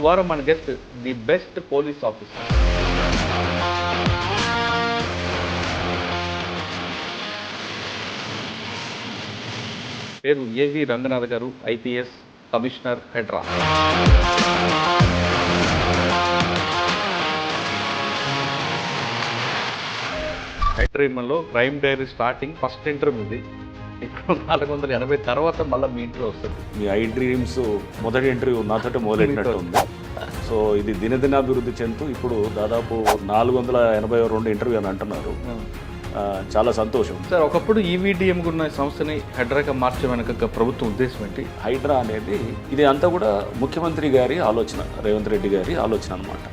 ఈ వారం మన guest the best police officer. పేరు ఏవి రంగనాథ్ గారు, ఐపీఎస్ కమిషనర్, హెడ్రా. హైడ్రీమన్లో crime diary starting first interview ఇది. ఇప్పుడు 480 తర్వాత మళ్ళీ మీ ఇంట్లో వస్తుంది. మీ ఐ డ్రీమ్స్ మొదటి ఇంటర్వ్యూ నాతోటి మొదలెట్టినట్టు ఉంది. సో ఇది దినదినాభివృద్ధి చెందుతూ ఇప్పుడు దాదాపు 482 ఇంటర్వ్యూ అని అంటున్నారు. చాలా సంతోషం సార్. ఒకప్పుడు ఈవీడిఎం ఉన్న సంస్థని హైడ్రాగా మార్చే వెనక ప్రభుత్వం ఉద్దేశం ఏంటి? హైడ్రా అనేది ఇది అంతా కూడా ముఖ్యమంత్రి గారి ఆలోచన, రేవంత్ రెడ్డి గారి ఆలోచన అనమాట.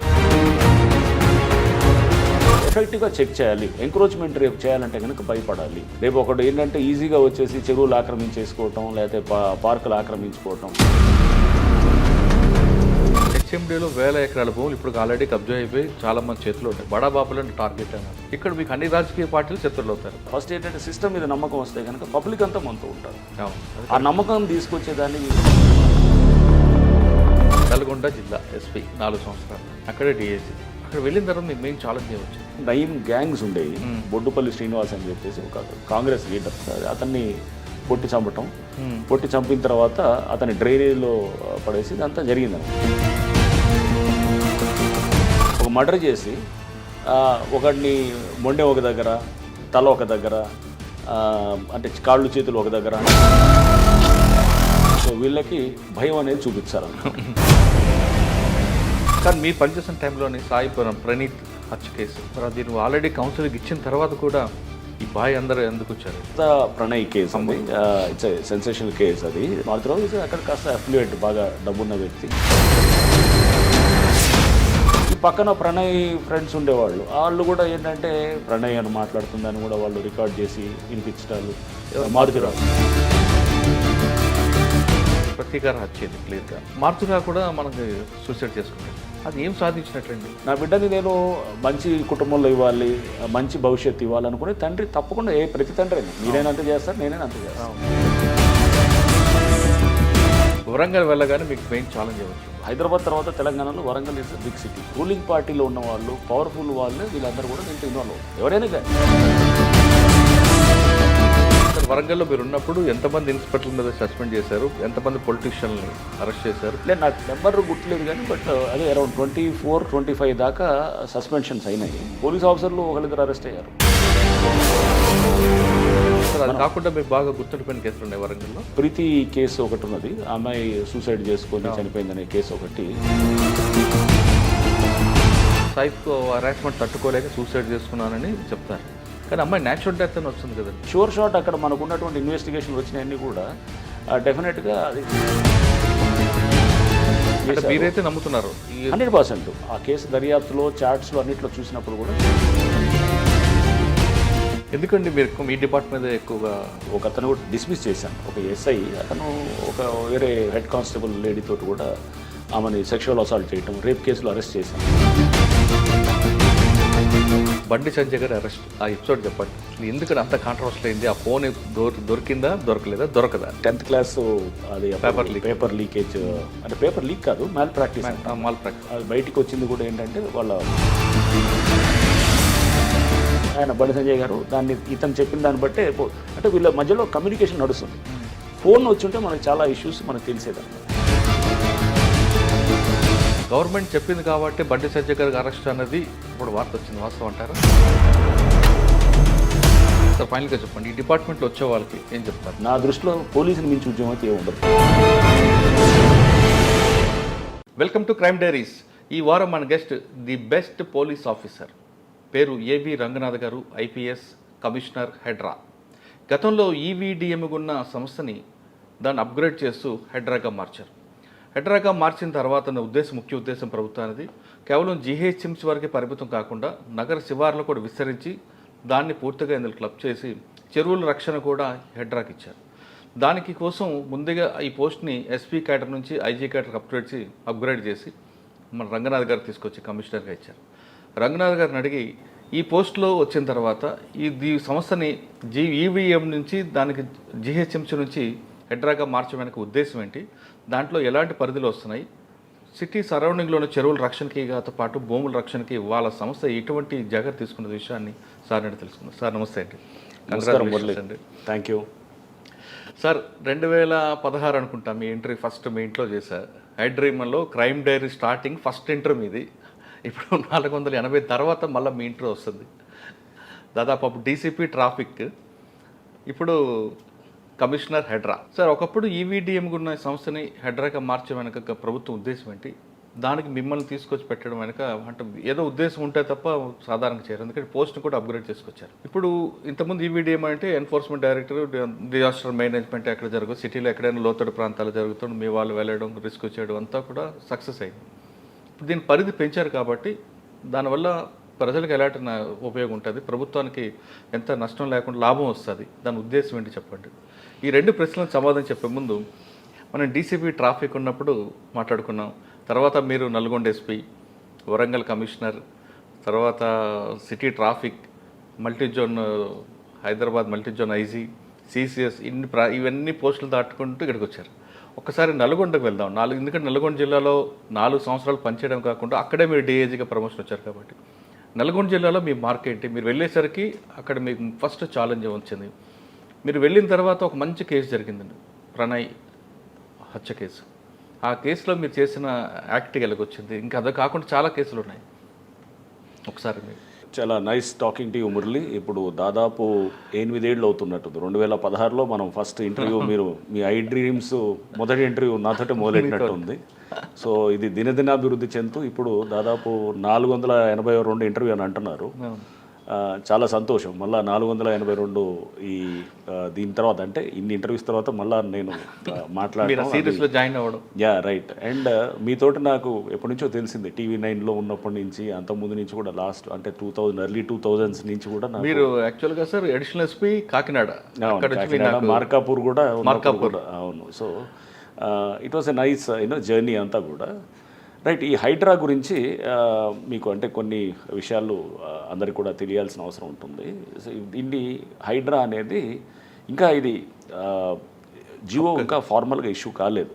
ఎఫెక్టివ్గా చెక్ చేయాలి. ఎంక్రోచ్మెంట్ రేపు చేయాలంటే కనుక భయపడాలి. రేపు ఒకటి ఏంటంటే ఈజీగా వచ్చేసి చెరువులు ఆక్రమించేసుకోవటం, లేకపోతే పార్కులు ఆక్రమించుకోవటం. హెచ్ఎండీలో వేల ఎకరాల భూములు ఇప్పుడు ఆల్రెడీ కబ్జా అయిపోయి చాలా మంది చేతిలో ఉంటాయి. బడాబాబులను టార్గెట్ అన్నారు. ఇక్కడ మీకు అన్ని రాజకీయ పార్టీలు శత్రులు అవుతారు. ఫస్ట్ ఏంటంటే సిస్టమ్ మీద నమ్మకం వస్తే కనుక పబ్లిక్ అంతా మనతో ఉంటారు. ఆ నమ్మకం తీసుకొచ్చేదాన్ని. నల్గొండ జిల్లా ఎస్పీ 4 సంవత్సరాలు, అక్కడే డిఐజీ. అక్కడ వెళ్ళిన తర్వాత మీకు మెయిన్ ఛాలెంజ్ చేయవచ్చు. నయీం గ్యాంగ్స్ ఉండేవి. బొడ్డుపల్లి శ్రీనివాస్ అని చెప్పేసి ఒక కాంగ్రెస్ లీడర్, అతన్ని పొట్టి చంపటం. పొట్టి చంపిన తర్వాత అతని డ్రైనేజ్లో పడేసి ఇదంతా జరిగింది. ఒక మర్డర్ చేసి ఒకడిని మొండె ఒక దగ్గర, తల ఒక దగ్గర, అంటే కాళ్ళు చేతులు ఒక దగ్గర. సో వీళ్ళకి భయం అనేది చూపించాలి. కానీ మీరు పనిచేసిన టైంలోని సాయిపురం ప్రణీత్ హత్య కేసు, దీన్ని ఆల్రెడీ కౌన్సిలింగ్ ఇచ్చిన తర్వాత కూడా ఈ బాయ్ అందరూ ఎందుకు వచ్చారు? ప్రణయ్ కేసు అండి, ఇట్స్ సెన్సేషనల్ కేసు. అది మాత్రం అక్కడ కాస్త అఫిలియేట్, బాగా డబ్బున్న వ్యక్తి. ఈ పక్కన ప్రణయ్ ఫ్రెండ్స్ ఉండేవాళ్ళు, వాళ్ళు కూడా ఏంటంటే ప్రణయ్ అని మాట్లాడుతుందని కూడా వాళ్ళు రికార్డ్ చేసి వినిపించడాలు. మారుతిరావు ప్రతీకార హత్య క్లియర్గా. మారుతిరావు కూడా మనకి సూసైడ్ చేసుకుంటారు. అది ఏం సాధించినట్లండి? నా బిడ్డని నేను మంచి కుటుంబంలో ఇవ్వాలి, మంచి భవిష్యత్తు ఇవ్వాలనుకునే తండ్రి తప్పకుండా ప్రతి తండ్రి మీరైనా అంతే చేస్తారు, నేనైనా అంతే చేస్తాను. వరంగల్ వెళ్ళగానే మీకు మెయిన్ ఛాలెంజ్ అవ్వచ్చు. హైదరాబాద్ తర్వాత తెలంగాణలో Warangal is big city. Ruling పార్టీలో ఉన్న వాళ్ళు, పవర్ఫుల్ వాళ్ళు, వీళ్ళందరూ కూడా దీంట్లో ఇన్వాల్వ్ అవుతారు, ఎవరైనా కానీ. వరంగల్లో మీరు ఉన్నప్పుడు ఎంతమంది ఇన్స్పెక్టర్ల మీద సస్పెండ్ చేశారు, ఎంతమంది పొలిటీషియన్ని అరెస్ట్ చేశారు? లేదు, నాకు నెంబర్ గుర్తులేదు కానీ బట్ అదే అరౌండ్ 24-25 దాకా సస్పెన్షన్స్ అయినాయి. పోలీస్ ఆఫీసర్లు ఒకరిద్దరు అరెస్ట్ అయ్యారు. అది కాకుండా మీకు బాగా గుర్తుండిపోయిన కేసులు ఉన్నాయి వరంగల్లో? ప్రీతి కేసు ఒకటి ఉన్నది, అమ్మాయి సూసైడ్ చేసుకొని చనిపోయిందనే కేసు ఒకటి. సైఫ్ హరాస్మెంట్ తట్టుకోలేక సూసైడ్ చేసుకున్నానని చెప్తారు, కానీ అమ్మాయి న్యాచురల్ డెత్ అని వస్తుంది కదా. షూర్ షాట్ అక్కడ మనకు ఉన్నటువంటి ఇన్వెస్టిగేషన్ వచ్చినాయన్నీ కూడా డెఫినెట్గా అది మీరైతే నమ్ముతున్నారు 100%. ఆ కేసు దర్యాప్తులో, చాట్స్లో అన్నింటిలో చూసినప్పుడు కూడా. ఎందుకండి మీరు మీ డిపార్ట్మెంట్ మీద ఎక్కువగా? ఒక అతను కూడా డిస్మిస్ చేశాను, ఒక ఎస్ఐ. అతను ఒక వేరే హెడ్ కానిస్టేబుల్ లేడీతో కూడా ఆమెని సెక్షువల్ అసాల్ట్ చేయటం, రేప్ కేసులో అరెస్ట్ చేశాను. బండి సంజయ్ గారి అరెస్ట్, ఆ ఎపిసోడ్ చెప్పండి. ఎందుకంటే అంత కాంట్రవర్సీ అయింది? ఆ ఫోన్ దొరికిందా, దొరకలేదా, దొరకదా? 10th క్లాస్ అది పేపర్ లీకేజ్, అంటే పేపర్ లీక్ కాదు, మాల్ ప్రాక్టీస్. అది బయటికి వచ్చింది కూడా ఏంటంటే వాళ్ళ ఆయన బండి సంజయ్ గారు దాన్ని ఇతను చెప్పిన దాన్ని బట్టే, అంటే వీళ్ళ మధ్యలో కమ్యూనికేషన్ నడుస్తుంది. ఫోన్ వచ్చి ఉంటే మనకు చాలా ఇష్యూస్ మనకు తెలిసేదన్నమాట. గవర్నమెంట్ చెప్పింది కాబట్టి బండి సంజయ్ గారికి అరెస్ట్ అన్నది ఇప్పుడు వార్త వచ్చింది, వాస్తవం అంటారా? సార్ ఫైనల్గా చెప్పండి, ఈ డిపార్ట్మెంట్లో వచ్చే వాళ్ళకి ఏం చెప్తారు? నా దృష్టిలో పోలీసుని మించి ఉద్యమం అయితే ఏముండదు. Welcome to crime diaries. ఈ వారం మన guest the best police officer. పేరు ఏవి రంగనాథ్ గారు, ఐపీఎస్ కమిషనర్, హెడ్రా. గతంలో ఈవీడిఎం ఉన్న సంస్థని దాన్ని అప్గ్రేడ్ చేస్తూ హెడ్రాగా మార్చారు. హెడ్రాగా మార్చిన తర్వాత ముఖ్య ఉద్దేశం ప్రభుత్వానికి కేవలం జీహెచ్ఎంసీ వరకే పరిమితం కాకుండా నగర శివార్లు కూడా విస్తరించి దాన్ని పూర్తిగా ఇందులో క్లబ్ చేసి చెరువుల రక్షణ కూడా హెడ్రాకి ఇచ్చారు. దానికి కోసం ముందుగా ఈ పోస్ట్ని ఎస్పీ క్యాడర్ నుంచి ఐజీ క్యాడర్కి అప్గ్రేడ్ చేసి మన రంగనాథ్ గారు తీసుకొచ్చి కమిషనర్గా ఇచ్చారు. రంగనాథ్ గారిని అడిగి ఈ పోస్టులో వచ్చిన తర్వాత ఈ సంస్థని ఈవీఎం నుంచి దానికి జీహెచ్ఎంసీ నుంచి హెడ్రాగా మార్చడానికి ఉద్దేశం ఏంటి, దాంట్లో ఎలాంటి పరిధులు వస్తున్నాయి, సిటీ సరౌండింగ్లో ఉన్న చెరువుల రక్షణకి పాటు భూముల రక్షణకి వాళ్ళ సంస్థ ఎటువంటి జాగ్రత్త తీసుకున్న విషయాన్ని సార్ నేను తెలుసుకున్నాను. సార్ నమస్తే అండి. కంగ్రాచులేషన్స్ అండి. Thank you sir. 2016 అనుకుంటా మీ ఎంట్రీ ఫస్ట్ మీ ఇంట్లో చేశారు. హైడ్రీమన్లో crime diary starting first entry మీది. ఇప్పుడు 480 తర్వాత మళ్ళీ మీ ఇంట్రీ వస్తుంది. దాదాపు అప్పుడు డీసీపీ ట్రాఫిక్, ఇప్పుడు కమిషనర్ హెడ్రా. సార్, ఒకప్పుడు ఈవీడిఎం ఉన్న సంస్థని హెడ్రాగా మార్చే వెనక ప్రభుత్వం ఉద్దేశం ఏంటి? దానికి మిమ్మల్ని తీసుకొచ్చి పెట్టడం వెనక అంటే ఏదో ఉద్దేశం ఉంటే తప్ప సాధారణంగా చేయరు. ఎందుకంటే పోస్ట్ని కూడా అప్గ్రేడ్ చేసుకొచ్చారు. ఇప్పుడు ఇంతకుముందు ఈవీడిఎం అంటే ఎన్ఫోర్స్మెంట్ డైరెక్టర్, డిజాస్టర్ మేనేజ్మెంట్ ఎక్కడ జరుగుతుంది, సిటీలో ఎక్కడైనా లోతట్టు ప్రాంతాలు జరుగుతుంది, మీ వాళ్ళు వెళ్ళడం, రిస్క్ చేయడం అంతా కూడా సక్సెస్ అయింది. ఇప్పుడు దీని పరిధి పెంచారు కాబట్టి దానివల్ల ప్రజలకు ఎలాంటి ఉపయోగం ఉంటుంది, ప్రభుత్వానికి ఎంత నష్టం లేకుండా లాభం వస్తుంది, దాని ఉద్దేశం ఏంటి చెప్పండి. ఈ రెండు ప్రశ్నలకు సమాధానం చెప్పే ముందు మనం డీసీపీ ట్రాఫిక్ ఉన్నప్పుడు మాట్లాడుకున్నాం. తర్వాత మీరు నల్గొండ ఎస్పీ, వరంగల్ కమిషనర్, తర్వాత city traffic, multizone Hyderabad multizone IG, CCS, ఇవన్నీ పోస్టులు దాటుకుంటూ ఇక్కడికి వచ్చారు. ఒక్కసారి నల్గొండకు వెళ్దాం. ఎందుకంటే నల్గొండ జిల్లాలో 4 సంవత్సరాలు పనిచేయడం కాకుండా అక్కడే మీరు డిఐజీగా ప్రమోషన్ వచ్చారు కాబట్టి నల్గొండ జిల్లాలో మీ మార్క్ ఏంటి? మీరు వెళ్ళేసరికి అక్కడ మీకు ఫస్ట్ ఛాలెంజ్ వచ్చింది. మీరు వెళ్ళిన తర్వాత ఒక మంచి కేసు జరిగిందండి, ప్రణయ్ హత్య కేసు. ఆ కేసులో మీరు చేసిన యాక్ట్ ఎలాగొచ్చింది? ఇంకా అదే కాకుండా చాలా కేసులు ఉన్నాయి. ఒకసారి మీరు చాలా nice talking to you Murali. ఇప్పుడు దాదాపు 8 ఏళ్ళు అవుతున్నట్టుంది. 2016లో మనం ఫస్ట్ ఇంటర్వ్యూ మీరు మీ ఐ డ్రీమ్స్ మొదటి ఇంటర్వ్యూ నాతోటి మొదలెట్టినట్టు ఉంది. సో ఇది దినదినాభివృద్ధి చెందుతూ ఇప్పుడు దాదాపు 482 ఇంటర్వ్యూ అని అంటున్నారు. చాలా సంతోషం. మళ్ళీ 482 ఈ దీని తర్వాత అంటే ఇన్ని ఇంటర్వ్యూస్ తర్వాత మళ్ళీ నేను మాట్లాడడం జాయిన్ అవ్వడం. Yeah right. అండ్ మీతోటి నాకు ఎప్పటి నుంచో తెలిసింది, టీవీ9లో ఉన్నప్పటి నుంచి, అంతకుముందు నుంచి కూడా లాస్ట్ అంటే ఎర్లీ 2000s నుంచి కూడా మీరు యాక్చువల్గా sir additional SP Kakinada, Markapur కూడా. అవును. So it was a nice journey అంతా కూడా. రైట్. ఈ హైడ్రా గురించి మీకు అంటే కొన్ని విషయాలు అందరికి కూడా తెలియాల్సిన అవసరం ఉంటుంది. సో దీన్ని హైడ్రా అనేది ఇంకా ఇది జియో ఇంకా ఫార్మల్గా ఇష్యూ కాలేదు.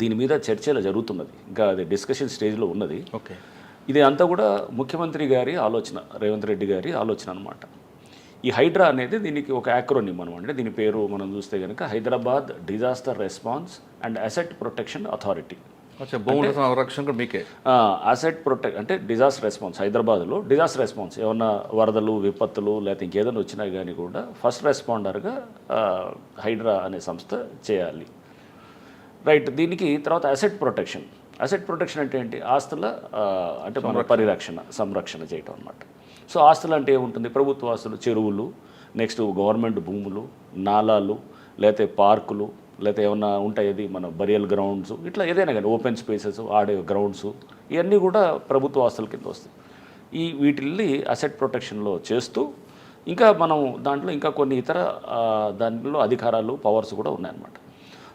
దీని మీద చర్చలు జరుగుతున్నది, ఇంకా అది డిస్కషన్ స్టేజ్లో ఉన్నది. ఓకే. ఇది అంతా కూడా ముఖ్యమంత్రి గారి ఆలోచన, రేవంత్ రెడ్డి గారి ఆలోచన అనమాట. ఈ హైడ్రా అనేది దీనికి ఒక యాక్రోనిమ్ అనమాట. అంటే దీని పేరు మనం చూస్తే కనుక Hyderabad disaster response and asset protection authority. Asset protect అంటే డిజాస్టర్ రెస్పాన్స్. హైదరాబాద్లో డిజాస్టర్ రెస్పాన్స్ ఏమన్నా వరదలు, విపత్తులు లేకపోతే ఇంకేదైనా వచ్చినా కానీ కూడా ఫస్ట్ రెస్పాండర్గా హైడ్రా అనే సంస్థ చేయాలి. రైట్. దీనికి తర్వాత అసెట్ ప్రొటెక్షన్. అసెట్ ప్రొటెక్షన్ అంటే ఏంటి? ఆస్తుల అంటే మన సంరక్షణ చేయటం అన్నమాట. సో ఆస్తులు అంటే ఏముంటుంది? ప్రభుత్వ ఆస్తులు, చెరువులు, నెక్స్ట్ గవర్నమెంట్ భూములు, నాలాలు, లేకపోతే పార్కులు, లేకపోతే ఏమన్నా ఉంటాయి మన బరియల్ గ్రౌండ్స్, ఇట్లా ఏదైనా కానీ ఓపెన్ స్పేసెస్, ఆడే గ్రౌండ్స్, ఇవన్నీ కూడా ప్రభుత్వ ఆస్తుల కింద వస్తాయి. వీటిల్ని అసెట్ ప్రొటెక్షన్లో చేస్తూ ఇంకా మనం దాంట్లో ఇంకా కొన్ని ఇతర దాంట్లో అధికారాలు, పవర్స్ కూడా ఉన్నాయన్నమాట.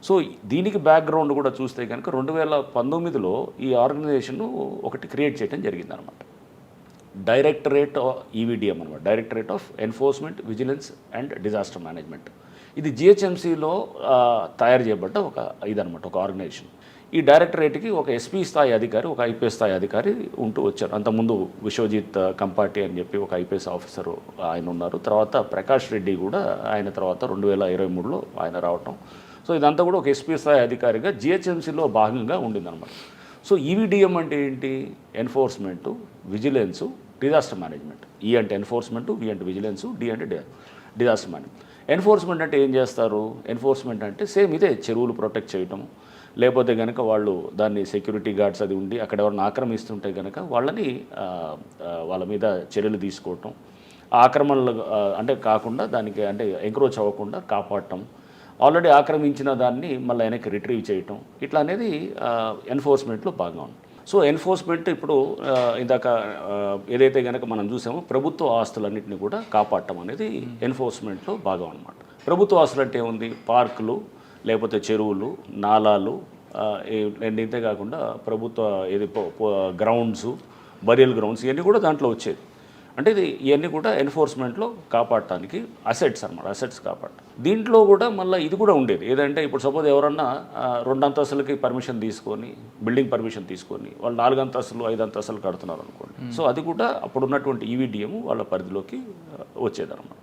సో దీనికి బ్యాక్గ్రౌండ్ కూడా చూస్తే కనుక 2019లో ఈ ఆర్గనైజేషన్ ఒకటి క్రియేట్ చేయడం జరిగిందనమాట. డైరెక్టరేట్ ఈవీడిఎం అనమాట, directorate of enforcement vigilance and disaster management. ఇది జిహెచ్ఎంసీలో తయారు చేయబడ్డ ఒక ఇదనమాట, ఒక ఆర్గనైజేషన్. ఈ డైరెక్టరేట్కి ఒక ఎస్పీ స్థాయి అధికారి, ఒక ఐపీఎస్ స్థాయి అధికారి ఉంటూ వచ్చారు. అంతకుముందు విశ్వజిత్ కంపాటి అని చెప్పి ఒక ఐపీఎస్ ఆఫీసరు ఆయన ఉన్నారు. తర్వాత ప్రకాష్ రెడ్డి కూడా ఆయన తర్వాత 2023లో ఆయన రావటం. సో ఇదంతా కూడా ఒక ఎస్పీ స్థాయి అధికారిగా జిహెచ్ఎంసీలో భాగంగా ఉండిందనమాట. సో ఈవీడిఎం అంటే ఏంటి? ఎన్ఫోర్స్మెంటు, విజిలెన్సు, డిజాస్టర్ మేనేజ్మెంట్. ఈ అంటే ఎన్ఫోర్స్మెంటు, వి అంటే విజిలెన్సు, డి అంటే డిజాస్టర్ మేనేజ్మెంట్. ఎన్ఫోర్స్మెంట్ అంటే ఏం చేస్తారు? ఎన్ఫోర్స్మెంట్ అంటే సేమ్ ఇదే, చెరువులు ప్రొటెక్ట్ చేయటం, లేకపోతే కనుక వాళ్ళు దాన్ని సెక్యూరిటీ గార్డ్స్ అది ఉండి అక్కడ ఎవరిని ఆక్రమిస్తుంటే కనుక వాళ్ళని వాళ్ళ మీద చర్యలు తీసుకోవటం, ఆక్రమణలు అంటే కాకుండా దానికి అంటే ఎంక్రోచ్ అవ్వకుండా కాపాడటం, ఆల్రెడీ ఆక్రమించిన దాన్ని మళ్ళీ వెనక్కి రిట్రీవ్ చేయటం, ఇట్లా అనేది ఎన్ఫోర్స్మెంట్లో భాగం ఉంది. సో ఎన్ఫోర్స్మెంట్ ఇప్పుడు ఇందాక ఏదైతే కనుక మనం చూసామో ప్రభుత్వ ఆస్తులన్నింటినీ కూడా కాపాడటం అనేది ఎన్ఫోర్స్మెంట్లో భాగం అనమాట. ప్రభుత్వ ఆస్తులు అంటే ఏముంది? పార్కులు, లేకపోతే చెరువులు, నాలాలు, ఇంతే కాకుండా ప్రభుత్వ గ్రౌండ్స్, బరియల్ గ్రౌండ్స్, ఇవన్నీ కూడా దాంట్లో వచ్చేది. అంటే ఇవన్నీ కూడా ఎన్ఫోర్స్మెంట్లో కాపాడటానికి అసెట్స్ అనమాట, అసెట్స్ కాపాడటం. దీంట్లో కూడా మళ్ళీ ఇది కూడా ఉండేది ఏదంటే, ఇప్పుడు సపోజ్ ఎవరన్నా 2 అంతస్తులకి పర్మిషన్ తీసుకొని, బిల్డింగ్ పర్మిషన్ తీసుకొని వాళ్ళు 4 అంతస్తులు 5 అంతస్తులు కడుతున్నారు అనుకోండి. సో అది కూడా అప్పుడు ఉన్నటువంటి ఈవీడిఎం వాళ్ళ పరిధిలోకి వచ్చేదన్నమాట.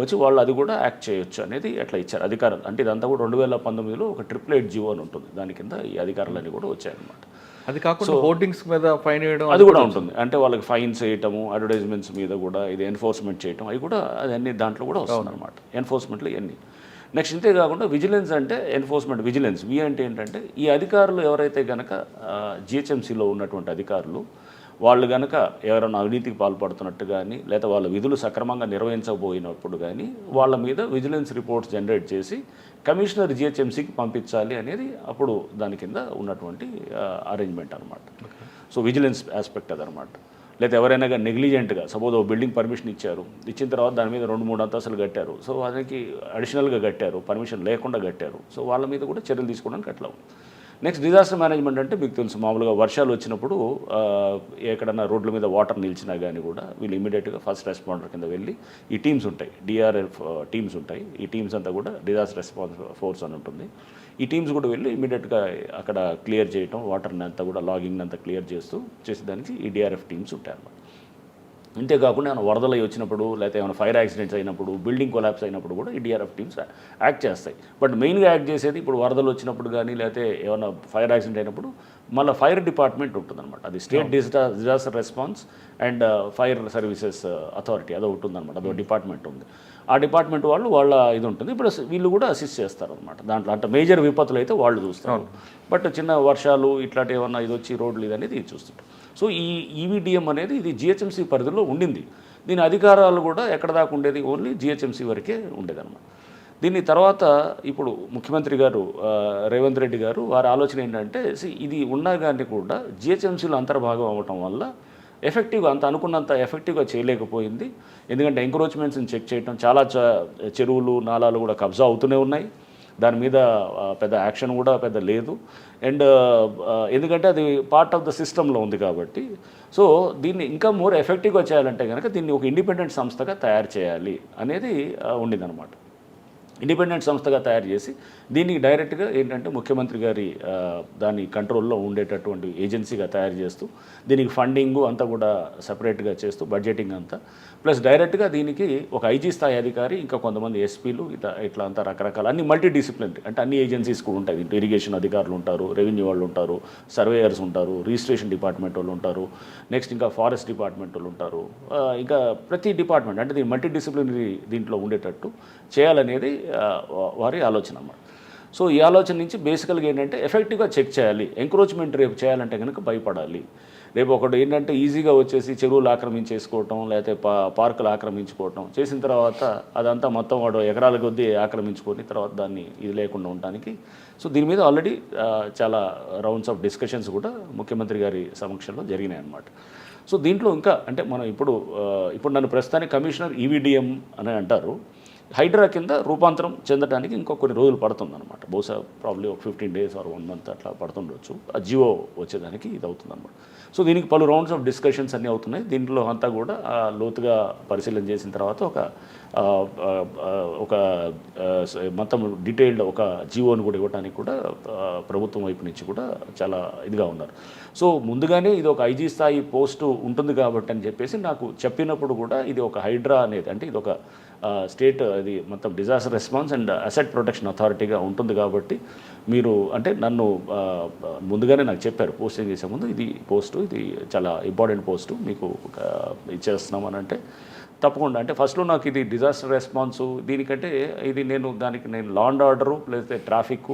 వచ్చి వాళ్ళు అది కూడా యాక్ట్ చేయొచ్చు అనేది అట్లా ఇచ్చారు అధికారులు. అంటే ఇదంతా కూడా 2019లో ఒక 888 జీవో అని ఉంటుంది, దాని కింద ఈ అధికారులన్నీ కూడా వచ్చాయన్నమాట. అది కాకుండా హోర్డింగ్స్ మీద ఫైన్ వేయడం అది కూడా ఉంటుంది. అంటే వాళ్ళకి ఫైన్స్ వేయటము, అడ్వర్టైజ్మెంట్స్ మీద కూడా ఇది ఎన్ఫోర్స్మెంట్ చేయటం, అవి కూడా అన్ని దాంట్లో కూడా వస్తుంది అనమాట. ఎన్ఫోర్స్మెంట్లో ఇవన్నీ. నెక్స్ట్ ఇంతే కాకుండా విజిలెన్స్ అంటే ఎన్ఫోర్స్మెంట్ విజిలెన్స్. వి అంటే ఏంటంటే, ఈ అధికారులు ఎవరైతే కనుక జిహెచ్ఎంసీలో ఉన్నటువంటి అధికారులు వాళ్ళు కనుక ఎవరైనా అవినీతికి పాల్పడుతున్నట్టు కానీ, లేదా వాళ్ళ విధులు సక్రమంగా నిర్వహించబోయినప్పుడు కానీ వాళ్ళ మీద విజిలెన్స్ రిపోర్ట్స్ జనరేట్ చేసి కమిషనర్ జిహెచ్ఎంసీకి పంపించాలి అనేది అప్పుడు దాని కింద ఉన్నటువంటి అరేంజ్మెంట్ అనమాట. సో విజిలెన్స్ ఆస్పెక్ట్ అదనమాట. లేదా ఎవరైనా కానీ నెగ్లిజెంట్గా సపోజ్ ఓ బిల్డింగ్ పర్మిషన్ ఇచ్చారు, ఇచ్చిన తర్వాత దాని మీద 2-3 అంతస్తులు కట్టారు, సో దానికి అడిషనల్గా కట్టారు, పర్మిషన్ లేకుండా కట్టారు, సో వాళ్ళ మీద కూడా చర్యలు తీసుకోవడానికి అట్లా ఉంది. నెక్స్ట్ డిజాస్టర్ మేనేజ్మెంట్ అంటే మీకు తెలుసు, మామూలుగా వర్షాలు వచ్చినప్పుడు ఎక్కడన్నా రోడ్ల మీద వాటర్ నిలిచినా కానీ కూడా వీళ్ళు ఇమీడియట్గా ఫస్ట్ రెస్పాండర్ కింద వెళ్ళి ఈ టీమ్స్ ఉంటాయి, డిఆర్ఎఫ్ టీమ్స్ ఉంటాయి, ఈ టీమ్స్ అంతా కూడా డిజాస్టర్ రెస్పాన్స్ ఫోర్స్ అని ఉంటుంది. ఈ టీమ్స్ కూడా వెళ్ళి ఇమీడియట్గా అక్కడ క్లియర్ చేయటం, వాటర్ని అంతా కూడా లాగింగ్ అంతా క్లియర్ చేసేదానికి ఈ డిఆర్ఎఫ్ టీమ్స్ ఉంటాయి అన్నమాట. అంతేకాకుండా ఏమైనా వరదలు వచ్చినప్పుడు, లేకపోతే ఏమైనా ఫైర్ యాక్సిడెంట్స్ అయినప్పుడు, బిల్డింగ్ కొలాప్స్ అయినప్పుడు కూడా ఈ డిఆర్ఎఫ్ టీమ్స్ యాక్ట్ చేస్తాయి. బట్ మెయిన్గా యాక్ట్ చేసేది ఇప్పుడు వరదలు వచ్చినప్పుడు కానీ, లేకపోతే ఏమైనా ఫైర్ యాక్సిడెంట్ అయినప్పుడు మళ్ళీ ఫైర్ డిపార్ట్మెంట్ ఉంటుందన్నమాట. అది state disaster response and fire services authority అది ఒకటి ఉందన్నమాట, అదొక డిపార్ట్మెంట్ ఉంది. ఆ డిపార్ట్మెంట్ వాళ్ళ ఇది ఉంటుంది. ఇప్పుడు వీళ్ళు కూడా అసిస్ట్ చేస్తారనమాట దాంట్లో. అంటే మేజర్ విపత్తులు అయితే వాళ్ళు చూస్తారు, బట్ చిన్న వర్షాలు ఇట్లాంటి ఏమన్నా ఇది వచ్చి రోడ్లు ఇది అనేది ఇది చూస్తుంటారు. సో ఈ ఈవీడిఎం అనేది ఇది జిహెచ్ఎంసీ పరిధిలో ఉండింది. దీని అధికారాలు కూడా ఎక్కడ దాకా ఉండేది, ఓన్లీ జిహెచ్ఎంసీ వరకే ఉండేదన్నమాట. దీని తర్వాత ఇప్పుడు ముఖ్యమంత్రి గారు రేవంత్ రెడ్డి గారు వారి ఆలోచన ఏంటంటే, ఇది ఉన్నా కానీ కూడా జిహెచ్ఎంసీలో అంతర్భాగం అవ్వటం వల్ల ఎఫెక్టివ్గా అనుకున్నంత ఎఫెక్టివ్గా చేయలేకపోయింది. ఎందుకంటే ఎంక్రోచ్మెంట్స్ని చెక్ చేయటం, చాలా చెరువులు నాలాలు కూడా కబ్జా అవుతూనే ఉన్నాయి, దాని మీద పెద్ద యాక్షన్ కూడా పెద్ద లేదు. అండ్ ఎందుకంటే అది పార్ట్ ఆఫ్ ద సిస్టంలో ఉంది కాబట్టి, సో దీన్ని ఇంకా మోర్ ఎఫెక్టివ్గా చేయాలంటే కనుక దీన్ని ఒక ఇండిపెండెంట్ సంస్థగా తయారు చేయాలి అనేది ఉండిందనమాట. ఇండిపెండెంట్ సంస్థగా తయారు చేసి దీనికి డైరెక్ట్గా ఏంటంటే ముఖ్యమంత్రి గారి దాని కంట్రోల్లో ఉండేటటువంటి ఏజెన్సీగా తయారు చేస్తూ, దీనికి ఫండింగు అంతా కూడా సపరేట్గా చేస్తూ, బడ్జెటింగ్ అంతా ప్లస్ డైరెక్ట్గా దీనికి ఒక ఐజీ స్థాయి అధికారి, ఇంకా కొంతమంది ఎస్పీలు, ఇట్లా అంతా రకరకాల అన్ని మల్టీ డిసిప్లినరీ, అంటే అన్ని ఏజెన్సీస్ కూడా ఉంటాయి. ఇరిగేషన్ అధికారులు ఉంటారు, రెవెన్యూ వాళ్ళు ఉంటారు, సర్వేయర్స్ ఉంటారు, రిజిస్ట్రేషన్ డిపార్ట్మెంట్ వాళ్ళు ఉంటారు, నెక్స్ట్ ఇంకా ఫారెస్ట్ డిపార్ట్మెంట్ వాళ్ళు ఉంటారు, ఇంకా ప్రతి డిపార్ట్మెంట్ అంటే దీని మల్టీ డిసిప్లినరీ దీంట్లో ఉండేటట్టు చేయాలనేది వారి ఆలోచన అన్నమాట. సో ఈ ఆలోచన నుంచి బేసికల్గా ఏంటంటే ఎఫెక్టివ్గా చెక్ చేయాలి. ఎంక్రోచ్మెంట్ రేపు చేయాలంటే కనుక భయపడాలి. రేపు ఒకటి ఏంటంటే ఈజీగా వచ్చేసి చెరువులు ఆక్రమించేసుకోవటం, లేకపోతే పార్కులు ఆక్రమించుకోవటం చేసిన తర్వాత అదంతా మొత్తం వాడు ఎకరాల కొద్దీ ఆక్రమించుకొని తర్వాత దాన్ని ఇది లేకుండా ఉండడానికి. సో దీని మీద ఆల్రెడీ చాలా రౌండ్స్ ఆఫ్ డిస్కషన్స్ కూడా ముఖ్యమంత్రి గారి సమక్షంలో జరిగినాయి అన్నమాట. సో దీంట్లో ఇంకా అంటే మనం ఇప్పుడు నన్ను ప్రస్తుతానికి కమిషనర్ ఈవీడిఎం అని అంటారు. హైడ్రా కింద రూపాంతరం చెందడానికి ఇంకో కొన్ని రోజులు పడుతుందన్నమాట. బహుశా ప్రాబ్లీ ఒక 15 days ఆర్ 1 month అట్లా పడుతుండొచ్చు ఆ జియో వచ్చేదానికి ఇది అవుతుందన్నమాట. సో దీనికి పలు రౌండ్స్ ఆఫ్ డిస్కషన్స్ అన్నీ అవుతున్నాయి. దీంట్లో అంతా కూడా లోతుగా పరిశీలన చేసిన తర్వాత ఒక మొత్తం డీటెయిల్డ్ ఒక జియోని కూడా ఇవ్వడానికి కూడా ప్రభుత్వం వైపు నుంచి కూడా చాలా ఇదిగా ఉన్నారు. సో ముందుగానే ఇది ఒక ఐజీ స్థాయి పోస్టు ఉంటుంది కాబట్టి అని చెప్పేసి నాకు చెప్పినప్పుడు కూడా ఇది ఒక హైడ్రా అనేది, అంటే ఇది ఒక స్టేట్ అది మొత్తం disaster response and asset protection అథారిటీగా ఉంటుంది కాబట్టి మీరు అంటే నన్ను ముందుగానే నాకు చెప్పారు పోస్టింగ్ చేసే ముందు, ఇది పోస్టు ఇది చాలా ఇంపార్టెంట్ పోస్టు మీకు ఇచ్చేస్తున్నాం అని అంటే తప్పకుండా. అంటే ఫస్ట్లో నాకు ఇది డిజాస్టర్ రెస్పాన్సు దీనికంటే ఇది నేను లా అండ్ ఆర్డరు లేకపోతే ట్రాఫిక్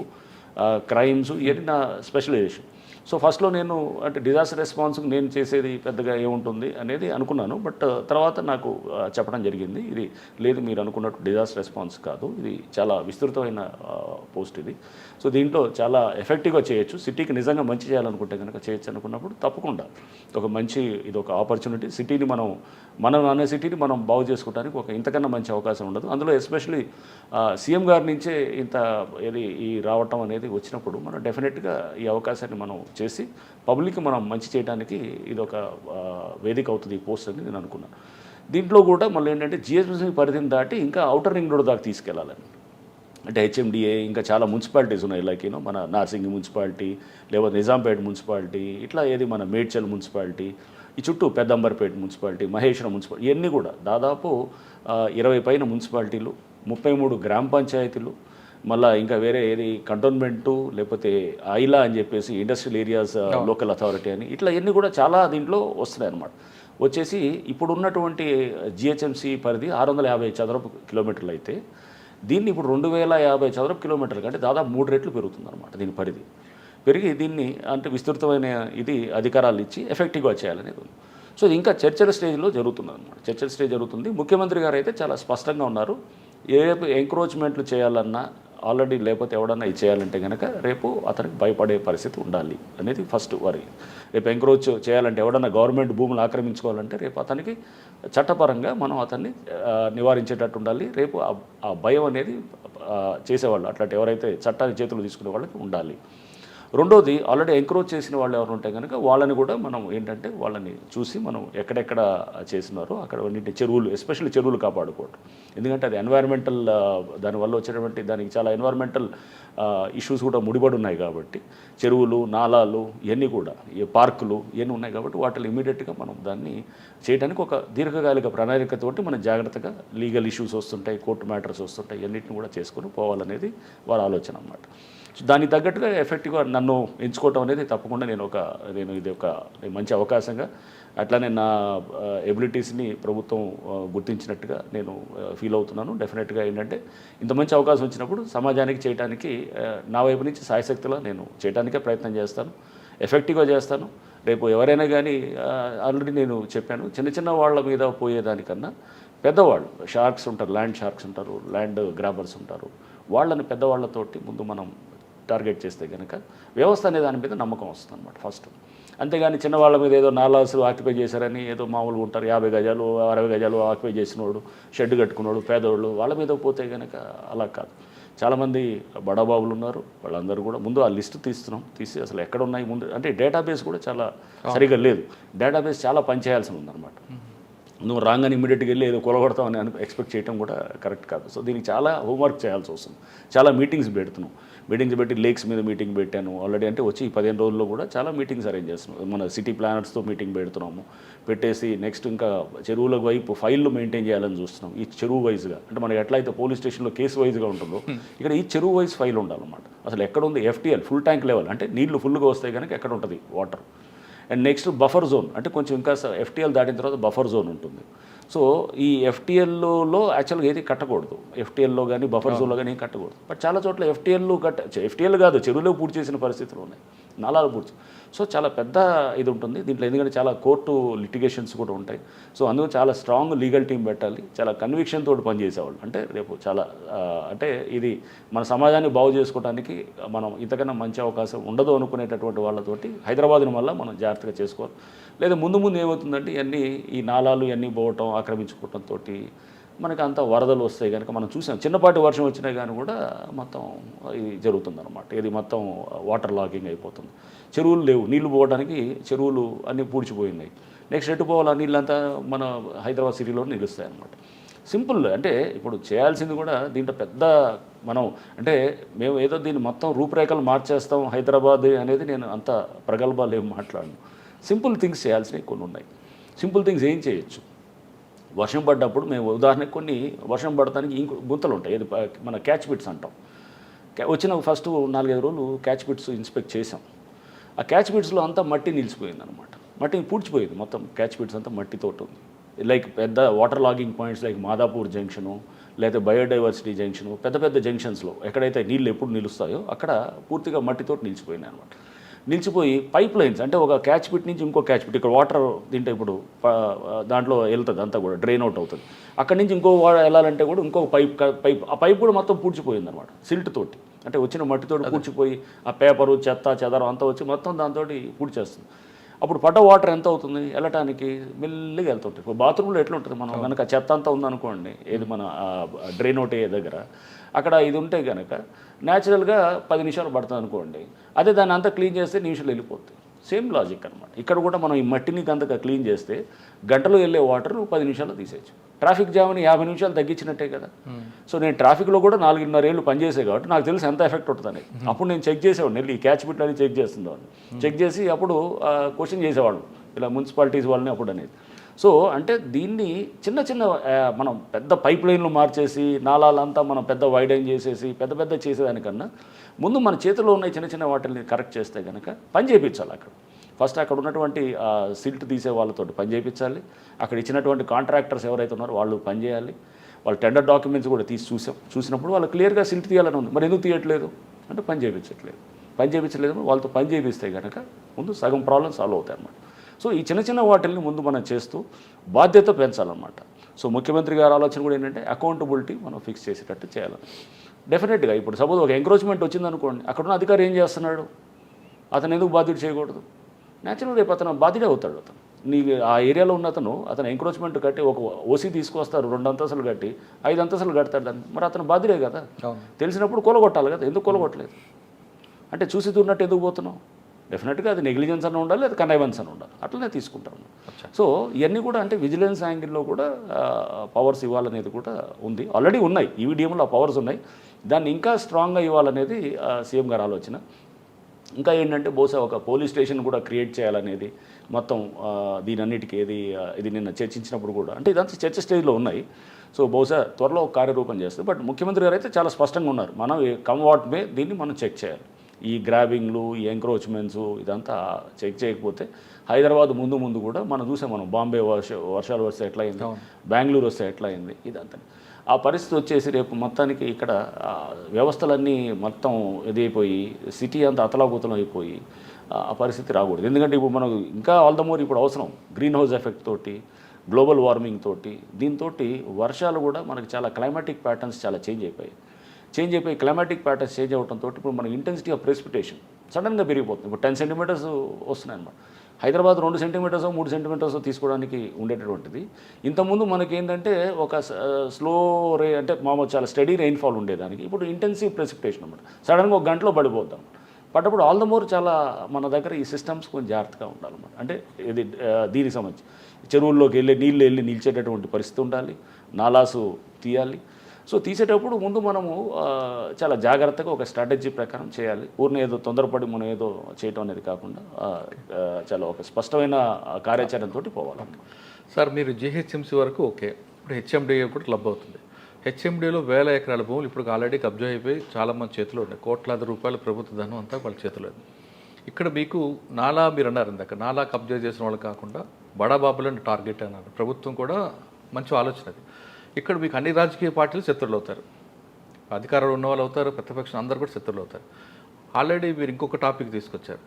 క్రైమ్స్ ఇవన్నీ నా స్పెషలైజేషన్. సో ఫస్ట్లో నేను అంటే డిజాస్టర్ రెస్పాన్స్కి నేను చేసేది పెద్దగా ఏముంటుంది అనేది అనుకున్నాను. బట్ తర్వాత నాకు చెప్పడం జరిగింది, ఇది లేదు మీరు అనుకున్నట్టు డిజాస్టర్ రెస్పాన్స్ కాదు, ఇది చాలా విస్తృతమైన పోస్ట్ ఇది. సో దీంట్లో చాలా ఎఫెక్టివ్గా చేయొచ్చు, సిటీకి నిజంగా మంచి చేయాలనుకుంటే కనుక చేయొచ్చు అనుకున్నప్పుడు తప్పకుండా ఒక మంచి ఇది ఒక ఆపర్చునిటీ. సిటీని మనం అనే సిటీని మనం బాగు చేసుకోవడానికి ఒక ఇంతకన్నా మంచి అవకాశం ఉండదు. అందులో ఎస్పెషలీ సీఎం గారి నుంచే ఈ రావటం అనేది వచ్చినప్పుడు మనం డెఫినెట్గా ఈ అవకాశాన్ని మనం చేసి పబ్లిక్ మనం మంచి చేయడానికి ఇది ఒక వేదిక అవుతుంది ఈ పోస్ట్ అని నేను అనుకున్నాను. దీంట్లో కూడా మళ్ళీ ఏంటంటే జిహెచ్ఎంసీ పరిధిని దాటి ఇంకా ఔటర్ రింగ్ రోడ్ దాకా తీసుకెళ్లాలని, అంటే హెచ్ఎండిఏ ఇంకా చాలా మున్సిపాలిటీస్ ఉన్నాయి, లైక్ మన నార్సింగి మున్సిపాలిటీ, లేకపోతే నిజాంపేట మున్సిపాలిటీ, ఇట్లా ఏది మన మేడ్చల్ మున్సిపాలిటీ, ఈ చుట్టూ పెద్దంబర్పేట మున్సిపాలిటీ, మహేశ్వరం మున్సిపాలిటీ, ఇవన్నీ కూడా దాదాపు 20 పైన మున్సిపాలిటీలు, 33 గ్రామ పంచాయతీలు, మళ్ళీ ఇంకా వేరే ఏది కంటోన్మెంటు, లేకపోతే ఐలా అని చెప్పేసి ఇండస్ట్రియల్ ఏరియాస్ లోకల్ అథారిటీ అని, ఇట్లా ఇవన్నీ కూడా చాలా దీంట్లో వస్తున్నాయి అన్నమాట. వచ్చేసి ఇప్పుడు ఉన్నటువంటి జిహెచ్ఎంసీ పరిధి 650 చదరపు కిలోమీటర్లు అయితే దీన్ని ఇప్పుడు 2050 చదరపు కిలోమీటర్లు అంటే దాదాపు 3 రెట్లు పెరుగుతుంది అనమాట దీని పరిధి. పెరిగి దీన్ని అంటే విస్తృతమైన ఇది అధికారాలు ఇచ్చి ఎఫెక్టివ్గా చేయాలనేది ఉంది. సో ఇది ఇంకా చర్చల స్టేజ్లో జరుగుతుంది అనమాట. చర్చల స్టేజ్ జరుగుతుంది. ముఖ్యమంత్రి గారు అయితే చాలా స్పష్టంగా ఉన్నారు, రేపు ఎంక్రోచ్మెంట్లు చేయాలన్నా ఆల్రెడీ, లేకపోతే ఎవడన్నా ఇది చేయాలంటే కనుక రేపు అతనికి భయపడే పరిస్థితి ఉండాలి అనేది ఫస్ట్ వరి. రేపు ఎంక్రోచ్ చేయాలంటే ఎవడన్నా గవర్నమెంట్ భూములు ఆక్రమించుకోవాలంటే రేపు అతనికి చట్టపరంగా మనం అతన్ని నివారించేటట్టు ఉండాలి. రేపు ఆ భయం అనేది చేసేవాళ్ళు అట్లాంటి ఎవరైతే చట్టాన్ని చేతులు తీసుకునే వాళ్ళకి ఉండాలి. రెండోది, ఆల్రెడీ ఎంక్రోచ్ చేసిన వాళ్ళు ఎవరు ఉంటే కనుక వాళ్ళని కూడా మనం ఏంటంటే వాళ్ళని చూసి మనం ఎక్కడెక్కడ చేసినారో అక్కడ అన్నింటి చెరువులు, ఎస్పెషల్లీ చెరువులు కాపాడుకోవడం. ఎందుకంటే అది ఎన్వైరన్మెంటల్, దానివల్ల వచ్చేటువంటి దానికి చాలా ఎన్వైరన్మెంటల్ ఇష్యూస్ కూడా ముడిపడి ఉన్నాయి కాబట్టి చెరువులు, నాలాలు ఇవన్నీ కూడా, ఈ పార్కులు ఇవన్నీ ఉన్నాయి కాబట్టి వాటిని ఇమీడియట్గా మనం దాన్ని చేయడానికి ఒక దీర్ఘకాలిక ప్రణాళికతోటి మనం జాగ్రత్తగా లీగల్ ఇష్యూస్ వస్తుంటాయి, కోర్టు మ్యాటర్స్ వస్తుంటాయి, ఇవన్నిటిని కూడా చేసుకొని పోవాలనేది వారి ఆలోచన అన్నమాట. సో దానికి తగ్గట్టుగా ఎఫెక్టివ్గా నన్ను ఎంచుకోవటం అనేది తప్పకుండా నేను ఇది ఒక మంచి అవకాశంగా, అట్లానే నా ఎబిలిటీస్ని ప్రభుత్వం గుర్తించినట్టుగా నేను ఫీల్ అవుతున్నాను. డెఫినెట్గా ఏంటంటే ఇంత మంచి అవకాశం వచ్చినప్పుడు సమాజానికి చేయడానికి నా వైపు నుంచి సాయశక్తిలో నేను చేయడానికే ప్రయత్నం చేస్తాను, ఎఫెక్టివ్గా చేస్తాను. రేపు ఎవరైనా కానీ ఆల్రెడీ నేను చెప్పాను, చిన్న చిన్న వాళ్ళ మీద పోయేదానికన్నా పెద్దవాళ్ళు, షార్క్స్ ఉంటారు, ల్యాండ్ షార్క్స్ ఉంటారు, ల్యాండ్ గ్రాబర్స్ ఉంటారు, వాళ్ళని పెద్దవాళ్ళతోటి ముందు మనం టార్గెట్ చేస్తే కనుక వ్యవస్థ అనే దాని మీద నమ్మకం వస్తుంది అనమాట ఫస్ట్. అంతేగాని చిన్నవాళ్ళ మీద ఏదో నాలాసులు ఆక్యుపై చేశారని ఏదో మామూలుగా ఉంటారు, 50 గజాలు 60 గజాలు ఆక్యుపై చేసినోడు, షెడ్ కట్టుకున్నాడు, పేదవాళ్ళు వాళ్ళ మీద పోతే కనుక అలా కాదు. చాలామంది బడాబాబులు ఉన్నారు, వాళ్ళందరూ కూడా ముందు ఆ లిస్టు తీసి అసలు ఎక్కడ ఉన్నాయి ముందు, అంటే డేటాబేస్ కూడా చాలా సరిగ్గా లేదు. డేటాబేస్ చాలా పనిచేయాల్సి ఉందన్నమాట. నువ్వు రాగానే ఇమీడియట్గా వెళ్ళి ఏదో కొలగొడతామని ఎక్స్పెక్ట్ చేయడం కూడా కరెక్ట్ కాదు. సో దీనికి చాలా హోంవర్క్ చేయాల్సి వస్తుంది. చాలా మీటింగ్స్ పెట్టి లేక్స్ మీద మీటింగ్ పెట్టాను ఆల్రెడీ. అంటే వచ్చి 15 రోజుల్లో కూడా చాలా మీటింగ్స్ అరేంజ్ చేస్తున్నాం. మన సిటీ ప్లానర్స్తో మీటింగ్ పెడుతున్నాము, పెట్టేసి నెక్స్ట్ ఇంకా చెరువుల వైపు ఫైళ్ళు మెయింటైన్ చేయాలని చూస్తున్నాం. ఈ చెరువు వైజ్గా, అంటే మనకి ఎట్లయితే పోలీస్ స్టేషన్లో కేసు వైజ్గా ఉంటుందో ఇక్కడ ఈ చెరువు వైజ్ ఫైల్ ఉండాలన్నమాట. అసలు ఎక్కడ ఉంది ఎఫ్టీఎల్, ఫుల్ ట్యాంక్ లెవెల్, అంటే నీళ్లు ఫుల్గా వస్తాయి కనుక ఎక్కడ ఉంటుంది water. And next buffer zone, అంటే కొంచెం ఇంకా ఎఫ్టీఎల్ దాటిన తర్వాత బఫర్ జోన్ ఉంటుంది. సో ఈ ఎఫ్టీఎల్లో యాక్చువల్గా ఏది కట్టకూడదు, ఎఫ్టీఎల్లో కానీ బఫర్ జోన్లో కానీ ఏం కట్టకూడదు. బట్ చాలా చోట్ల ఎఫ్టీఎల్ కాదు, చెరువులో పూర్తి చేసిన పరిస్థితులు ఉన్నాయి, నాలాలు పూర్తి. సో చాలా పెద్ద ఇది ఉంటుంది దీంట్లో, ఎందుకంటే చాలా కోర్టు లిటిగేషన్స్ కూడా ఉంటాయి. సో అందుకు చాలా స్ట్రాంగ్ లీగల్ టీం పెట్టాలి, చాలా కన్విక్షన్ తోటి పనిచేసేవాళ్ళు. అంటే రేపు చాలా అంటే ఇది మన సమాజాన్ని బాగు చేసుకోవడానికి మనం ఇంతకన్నా మంచి అవకాశం ఉండదు అనుకునేటటువంటి వాళ్ళతోటి హైదరాబాద్ని వల్ల మనం జాగ్రత్తగా చేసుకోవాలి. లేదా ముందు ఏమవుతుందంటే ఈ నాలాలు ఇవన్నీ పోవటం, ఆక్రమించుకోవటంతో మనకి అంత వరదలు వస్తాయి కనుక మనం చూసాం, చిన్నపాటి వర్షం వచ్చినా కానీ కూడా మొత్తం ఇది జరుగుతుందన్నమాట. ఇది మొత్తం వాటర్ లాగింగ్ అయిపోతుంది. చెరువులు లేవు, నీళ్లు పోవడానికి చెరువులు అన్నీ పూడ్చిపోయినాయి. నెక్స్ట్ ఎటు పోవాలి, నీళ్ళంతా మన హైదరాబాద్ సిటీలో నిలుస్తాయి అన్నమాట. సింపుల్, అంటే ఇప్పుడు చేయాల్సింది కూడా దీంట్లో పెద్ద మనం అంటే మేము ఏదో దీన్ని మొత్తం రూపురేఖలు మార్చేస్తాం హైదరాబాద్ అనేది నేను అంత ప్రగల్భాలు ఏం మాట్లాడను. సింపుల్ థింగ్స్ చేయాల్సినవి కొన్ని ఉన్నాయి. సింపుల్ థింగ్స్ ఏం చేయొచ్చు, వర్షం పడ్డప్పుడు మేము ఉదాహరణకు కొన్ని వర్షం పడటానికి గుంతలు ఉంటాయి, ఏది మన క్యాచ్ పిట్స్ అంటాం. వచ్చిన ఫస్ట్ 4-5 రోజులు క్యాచ్ పిట్స్ ఇన్స్పెక్ట్ చేసాం. ఆ క్యాచ్ పిట్స్లో అంతా మట్టి నిలిచిపోయింది అనమాట, మట్టి పూడ్చిపోయింది మొత్తం. క్యాచ్ పిట్స్ అంతా మట్టితోటి ఉంది. లైక్ పెద్ద water logging points like Madhapur junction, లేదా బయోడైవర్సిటీ జంక్షను, పెద్ద జంక్షన్స్లో ఎక్కడైతే నీళ్ళు ఎప్పుడు నిలుస్తాయో అక్కడ పూర్తిగా మట్టితోటి నిలిచిపోయినాయి అనమాట. నిలిచిపోయి పైప్ లైన్స్, అంటే ఒక క్యాచ్ పిట్ నుంచి ఇంకో క్యాచ్ పిట్, ఇక్కడ వాటర్ తింటే ఇప్పుడు దాంట్లో వెళ్తుంది అంతా కూడా డ్రైన్ అవుట్ అవుతుంది. అక్కడి నుంచి ఇంకో వెళ్ళాలంటే కూడా ఇంకో పైప్ కూడా మొత్తం పూడ్చిపోయింది అనమాట సిల్ట్ తోటి. అంటే వచ్చిన మట్టితోటి పూడ్చిపోయి ఆ పేపరు, చెత్త చెదరం అంతా వచ్చి మొత్తం దాంతో పూడ్చేస్తుంది. అప్పుడు పడ్డ వాటర్ ఎంత అవుతుంది వెళ్ళటానికి, మెల్లిగా వెళ్తుంటుంది. ఇప్పుడు బాత్రూంలో ఎట్లా ఉంటుంది, మనం కనుక చెత్త అంతా ఉందనుకోండి, ఏది మన డ్రైన్ అవుట్ అయ్యే దగ్గర అక్కడ ఇది ఉంటే కనుక న్యాచురల్గా 10 నిమిషాలు పడుతుంది అనుకోండి, అదే దాన్ని అంతా క్లీన్ చేస్తే నిమిషాలు వెళ్ళిపోతుంది. సేమ్ లాజిక్ అనమాట. ఇక్కడ కూడా మనం ఈ మట్టిని గంతగా క్లీన్ చేస్తే గంటలో వెళ్ళే వాటర్ 10 నిమిషాల్లో తీసేయచ్చు. ట్రాఫిక్ జామ్ని 50 నిమిషాలు తగ్గించినట్టే కదా. సో నేను ట్రాఫిక్లో కూడా 4.5 ఏళ్ళు పనిచేసే కాబట్టి నాకు తెలిసి ఎంత ఎఫెక్ట్ ఉంటుందని. అప్పుడు నేను చెక్ చేసేవాడిని, వెళ్ళి ఈ క్యాచ్ బిట్ అని చెక్ చేస్తుండేవాడిని. చెక్ చేసి అప్పుడు క్వశ్చన్ చేసేవాళ్ళు ఇలా మున్సిపాలిటీస్ వాళ్ళని అప్పుడు అనేది. సో అంటే దీన్ని చిన్న చిన్న మనం పెద్ద పైప్ లైన్లు మార్చేసి నాలాలంతా మనం పెద్ద వైడైన్ చేసేసి పెద్ద చేసేదానికన్నా ముందు మన చేతిలో ఉన్న చిన్న చిన్న వాటిని కరెక్ట్ చేస్తే కనుక పని చేయించాలి. అక్కడ ఫస్ట్ అక్కడ ఉన్నటువంటి సిల్ట్ తీసే వాళ్ళతో పని చేయించాలి. అక్కడ ఇచ్చినటువంటి కాంట్రాక్టర్స్ ఎవరైతే ఉన్నారో వాళ్ళు పని చేయాలి. వాళ్ళు టెండర్ డాక్యుమెంట్స్ కూడా చూసినప్పుడు వాళ్ళు క్లియర్గా సిల్ట్ తీయాలని ఉంది. మరి ఎందుకు తీయట్లేదు అంటే పని చేయించట్లేదు. వాళ్ళతో పని చేయిస్తే కనుక ముందు సగం ప్రాబ్లమ్ సాల్వ్ అవుతాయి అన్నమాట. సో ఈ చిన్న చిన్న వాటిల్ని ముందు మనం చేస్తూ బాధ్యత పెంచాలన్నమాట. సో ముఖ్యమంత్రి గారి ఆలోచన కూడా ఏంటంటే అకౌంటబిలిటీ మనం ఫిక్స్ చేసేటట్టు చేయాలి. డెఫినెట్గా ఇప్పుడు సపోజ్ ఒక ఎంక్రోచ్మెంట్ వచ్చిందనుకోండి, అక్కడున్న అధికారి ఏం చేస్తున్నాడు, అతను ఎందుకు బాధ్యత చేయకూడదు? న్యాచురల్ రేపు అతను బాధ్యత అవుతాడు. నీ ఆ ఏరియాలో ఉన్న అతను ఎంక్రోచ్మెంట్ కట్టి ఒక ఓసీ తీసుకొస్తారు, 2 అంతస్తులు కట్టి 5 అంతస్తులు కడతాడు దాన్ని, మరి అతను బాధ్యతే కదా. తెలిసినప్పుడు కొలగొట్టాలి కదా. ఎందుకు కొలగొట్టలేదు అంటే చూసి చూడనట్టు ఎందుకు పోతున్నావు? డెఫినెట్గా అది నెగ్లిజెన్స్ అని ఉండాలి, అది కన్నైవెన్స్ అని ఉండాలి. అట్లనే తీసుకుంటాను. సో ఇవన్నీ కూడా అంటే విజిలెన్స్ యాంగిల్లో కూడా పవర్స్ ఇవ్వాలనేది కూడా ఉంది. ఆల్రెడీ ఉన్నాయి, ఈవీడిఎంలో పవర్స్ ఉన్నాయి. దాన్ని ఇంకా స్ట్రాంగ్గా ఇవ్వాలనేది సీఎం గారి ఆలోచన. ఇంకా ఏంటంటే బహుశా ఒక పోలీస్ స్టేషన్ కూడా క్రియేట్ చేయాలనేది మొత్తం దీనన్నిటికీ ఇది నిన్న చర్చించినప్పుడు కూడా అంటే ఇదంతా చర్చ స్టేజ్లో ఉన్నాయి. సో బహుశా త్వరలో ఒక కార్యరూపం చేస్తుంది. బట్ ముఖ్యమంత్రి గారు అయితే చాలా స్పష్టంగా ఉన్నారు, మనం కమ్ వాట్ మే దీన్ని మనం చెక్ చేయాలి. ఈ గ్రాబింగ్లు, ఈ ఎంక్రోచ్మెంట్స్ ఇదంతా చెక్ చేయకపోతే హైదరాబాద్ ముందు కూడా మనం చూసాం. మనం బాంబే వర్షాలు వస్తే ఎట్లా అయింది, బెంగళూరు వస్తే ఎట్లా అయింది, ఇదంతా ఆ పరిస్థితి వచ్చేసి రేపు మొత్తానికి ఇక్కడ వ్యవస్థలన్నీ మొత్తం ఇదైపోయి సిటీ అంతా అతలాకుతలం అయిపోయి ఆ పరిస్థితి రాకూడదు. ఎందుకంటే ఇప్పుడు మనకు ఇంకా ఆల్ ద మోర్ ఇప్పుడు అవసరం గ్రీన్ హౌస్ ఎఫెక్ట్ తోటి, గ్లోబల్ వార్మింగ్ తోటి, దీంతో వర్షాలు కూడా మనకి చాలా క్లైమాటిక్ ప్యాటర్న్స్ చాలా చేంజ్ అయిపోయి క్లైమాటిక్ ప్యాటర్న్స్ చేంజ్ అవడంతో ఇప్పుడు మన ఇంటెన్సిటీ ఆఫ్ ప్రెసిపిటేషన్ సడన్గా పెరిగిపోతుంది. ఇప్పుడు 10 సెంటీమీటర్స్ వస్తున్నాయి అన్నమాట. హైదరాబాద్ 2 సెంటీమీటర్స్ 3 సెంటీమీటర్స్ తీసుకోవడానికి ఉండేటటువంటిది. ఇంతకుముందు మనకేంటంటే ఒక స్లో అంటే మామూలు చాలా స్టడీ రెయిన్ఫాల్ ఉండేదానికి ఇప్పుడు ఇంటెన్సివ్ ప్రెసిపిటేషన్ అన్నమాట. సడన్గా ఒక గంటలో పడిపోద్దాం. పడ్డప్పుడు ఆల్ ద మోర్ చాలా మన దగ్గర ఈ సిస్టమ్స్ కొంచెం జాగ్రత్తగా ఉండాలన్నమాట. అంటే ఇది దీనికి సంబంధించి చెరువుల్లోకి నీళ్ళు వెళ్ళి నిలిచేటటువంటి పరిస్థితి ఉండాలి, నాలాసు తీయాలి. సో తీసేటప్పుడు ముందు మనము చాలా జాగ్రత్తగా ఒక స్ట్రాటజీ ప్రకారం చేయాలి. ఊరిని ఏదో తొందరపడి మనం ఏదో చేయటం అనేది కాకుండా చాలా ఒక స్పష్టమైన కార్యాచరణతో పోవాలి. సార్ మీరు జిహెచ్ఎంసీ వరకు ఓకే, ఇప్పుడు హెచ్ఎండిఏ కూడా క్లబ్ అవుతుంది. హెచ్ఎండిఏలో 1000 ఎకరాల భూములు ఇప్పుడు ఆల్రెడీ కబ్జా అయిపోయి చాలామంది చేతిలో ఉన్నాయి. కోట్లాది రూపాయల ప్రభుత్వ ధనం అంతా వాళ్ళ చేతిలో ఉంది. ఇక్కడ మీకు నాలా మీరు అన్నారు ఇందాక, నాలా కబ్జా చేసిన వాళ్ళు కాకుండా బడాబాబులను టార్గెట్ అన్నారు. ప్రభుత్వం కూడా మంచి ఆలోచన అది. ఇక్కడ మీకు అన్ని రాజకీయ పార్టీలు శత్రువులు అవుతారు, అధికారంలో ఉన్న వాళ్ళు అవుతారు, ప్రతిపక్షం అందరూ కూడా శత్రువులు అవుతారు. ఆల్రెడీ మీరు ఇంకొక టాపిక్ తీసుకొచ్చారు,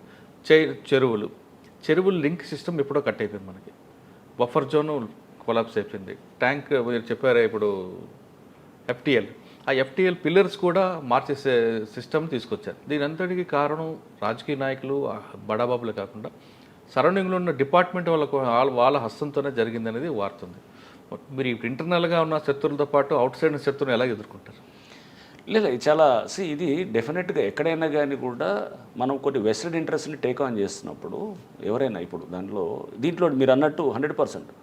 చెరువులు లింక్ సిస్టమ్ ఎప్పుడో కట్ అయిపోయింది. మనకి బఫర్ జోన్ కొలాప్స్ అయిపోయింది. ట్యాంక్ మీరు చెప్పారా ఇప్పుడు ఎఫ్టీఎల్, ఆ ఎఫ్టీఎల్ పిల్లర్స్ కూడా మార్చేసే సిస్టమ్ తీసుకొచ్చారు. దీని అంతటికి కారణం రాజకీయ నాయకులు, బడాబాబులే కాకుండా సరౌండింగ్లో ఉన్న డిపార్ట్మెంట్ వాళ్ళ హస్తంతోనే జరిగింది అనేది వార్తుంది. మీరు ఇప్పుడు ఇంటర్నల్గా ఉన్న శత్రువులతో పాటు అవుట్ సైడ్ శత్రువుని ఎలా ఎదుర్కొంటారు? లేదు చాలా ఇది డెఫినెట్గా ఎక్కడైనా కానీ కూడా మనం కొన్ని వెస్టెడ్ ఇంట్రెస్ట్ని టేక్ ఆన్ చేస్తున్నప్పుడు ఎవరైనా ఇప్పుడు దీంట్లో మీరు అన్నట్టు 100%.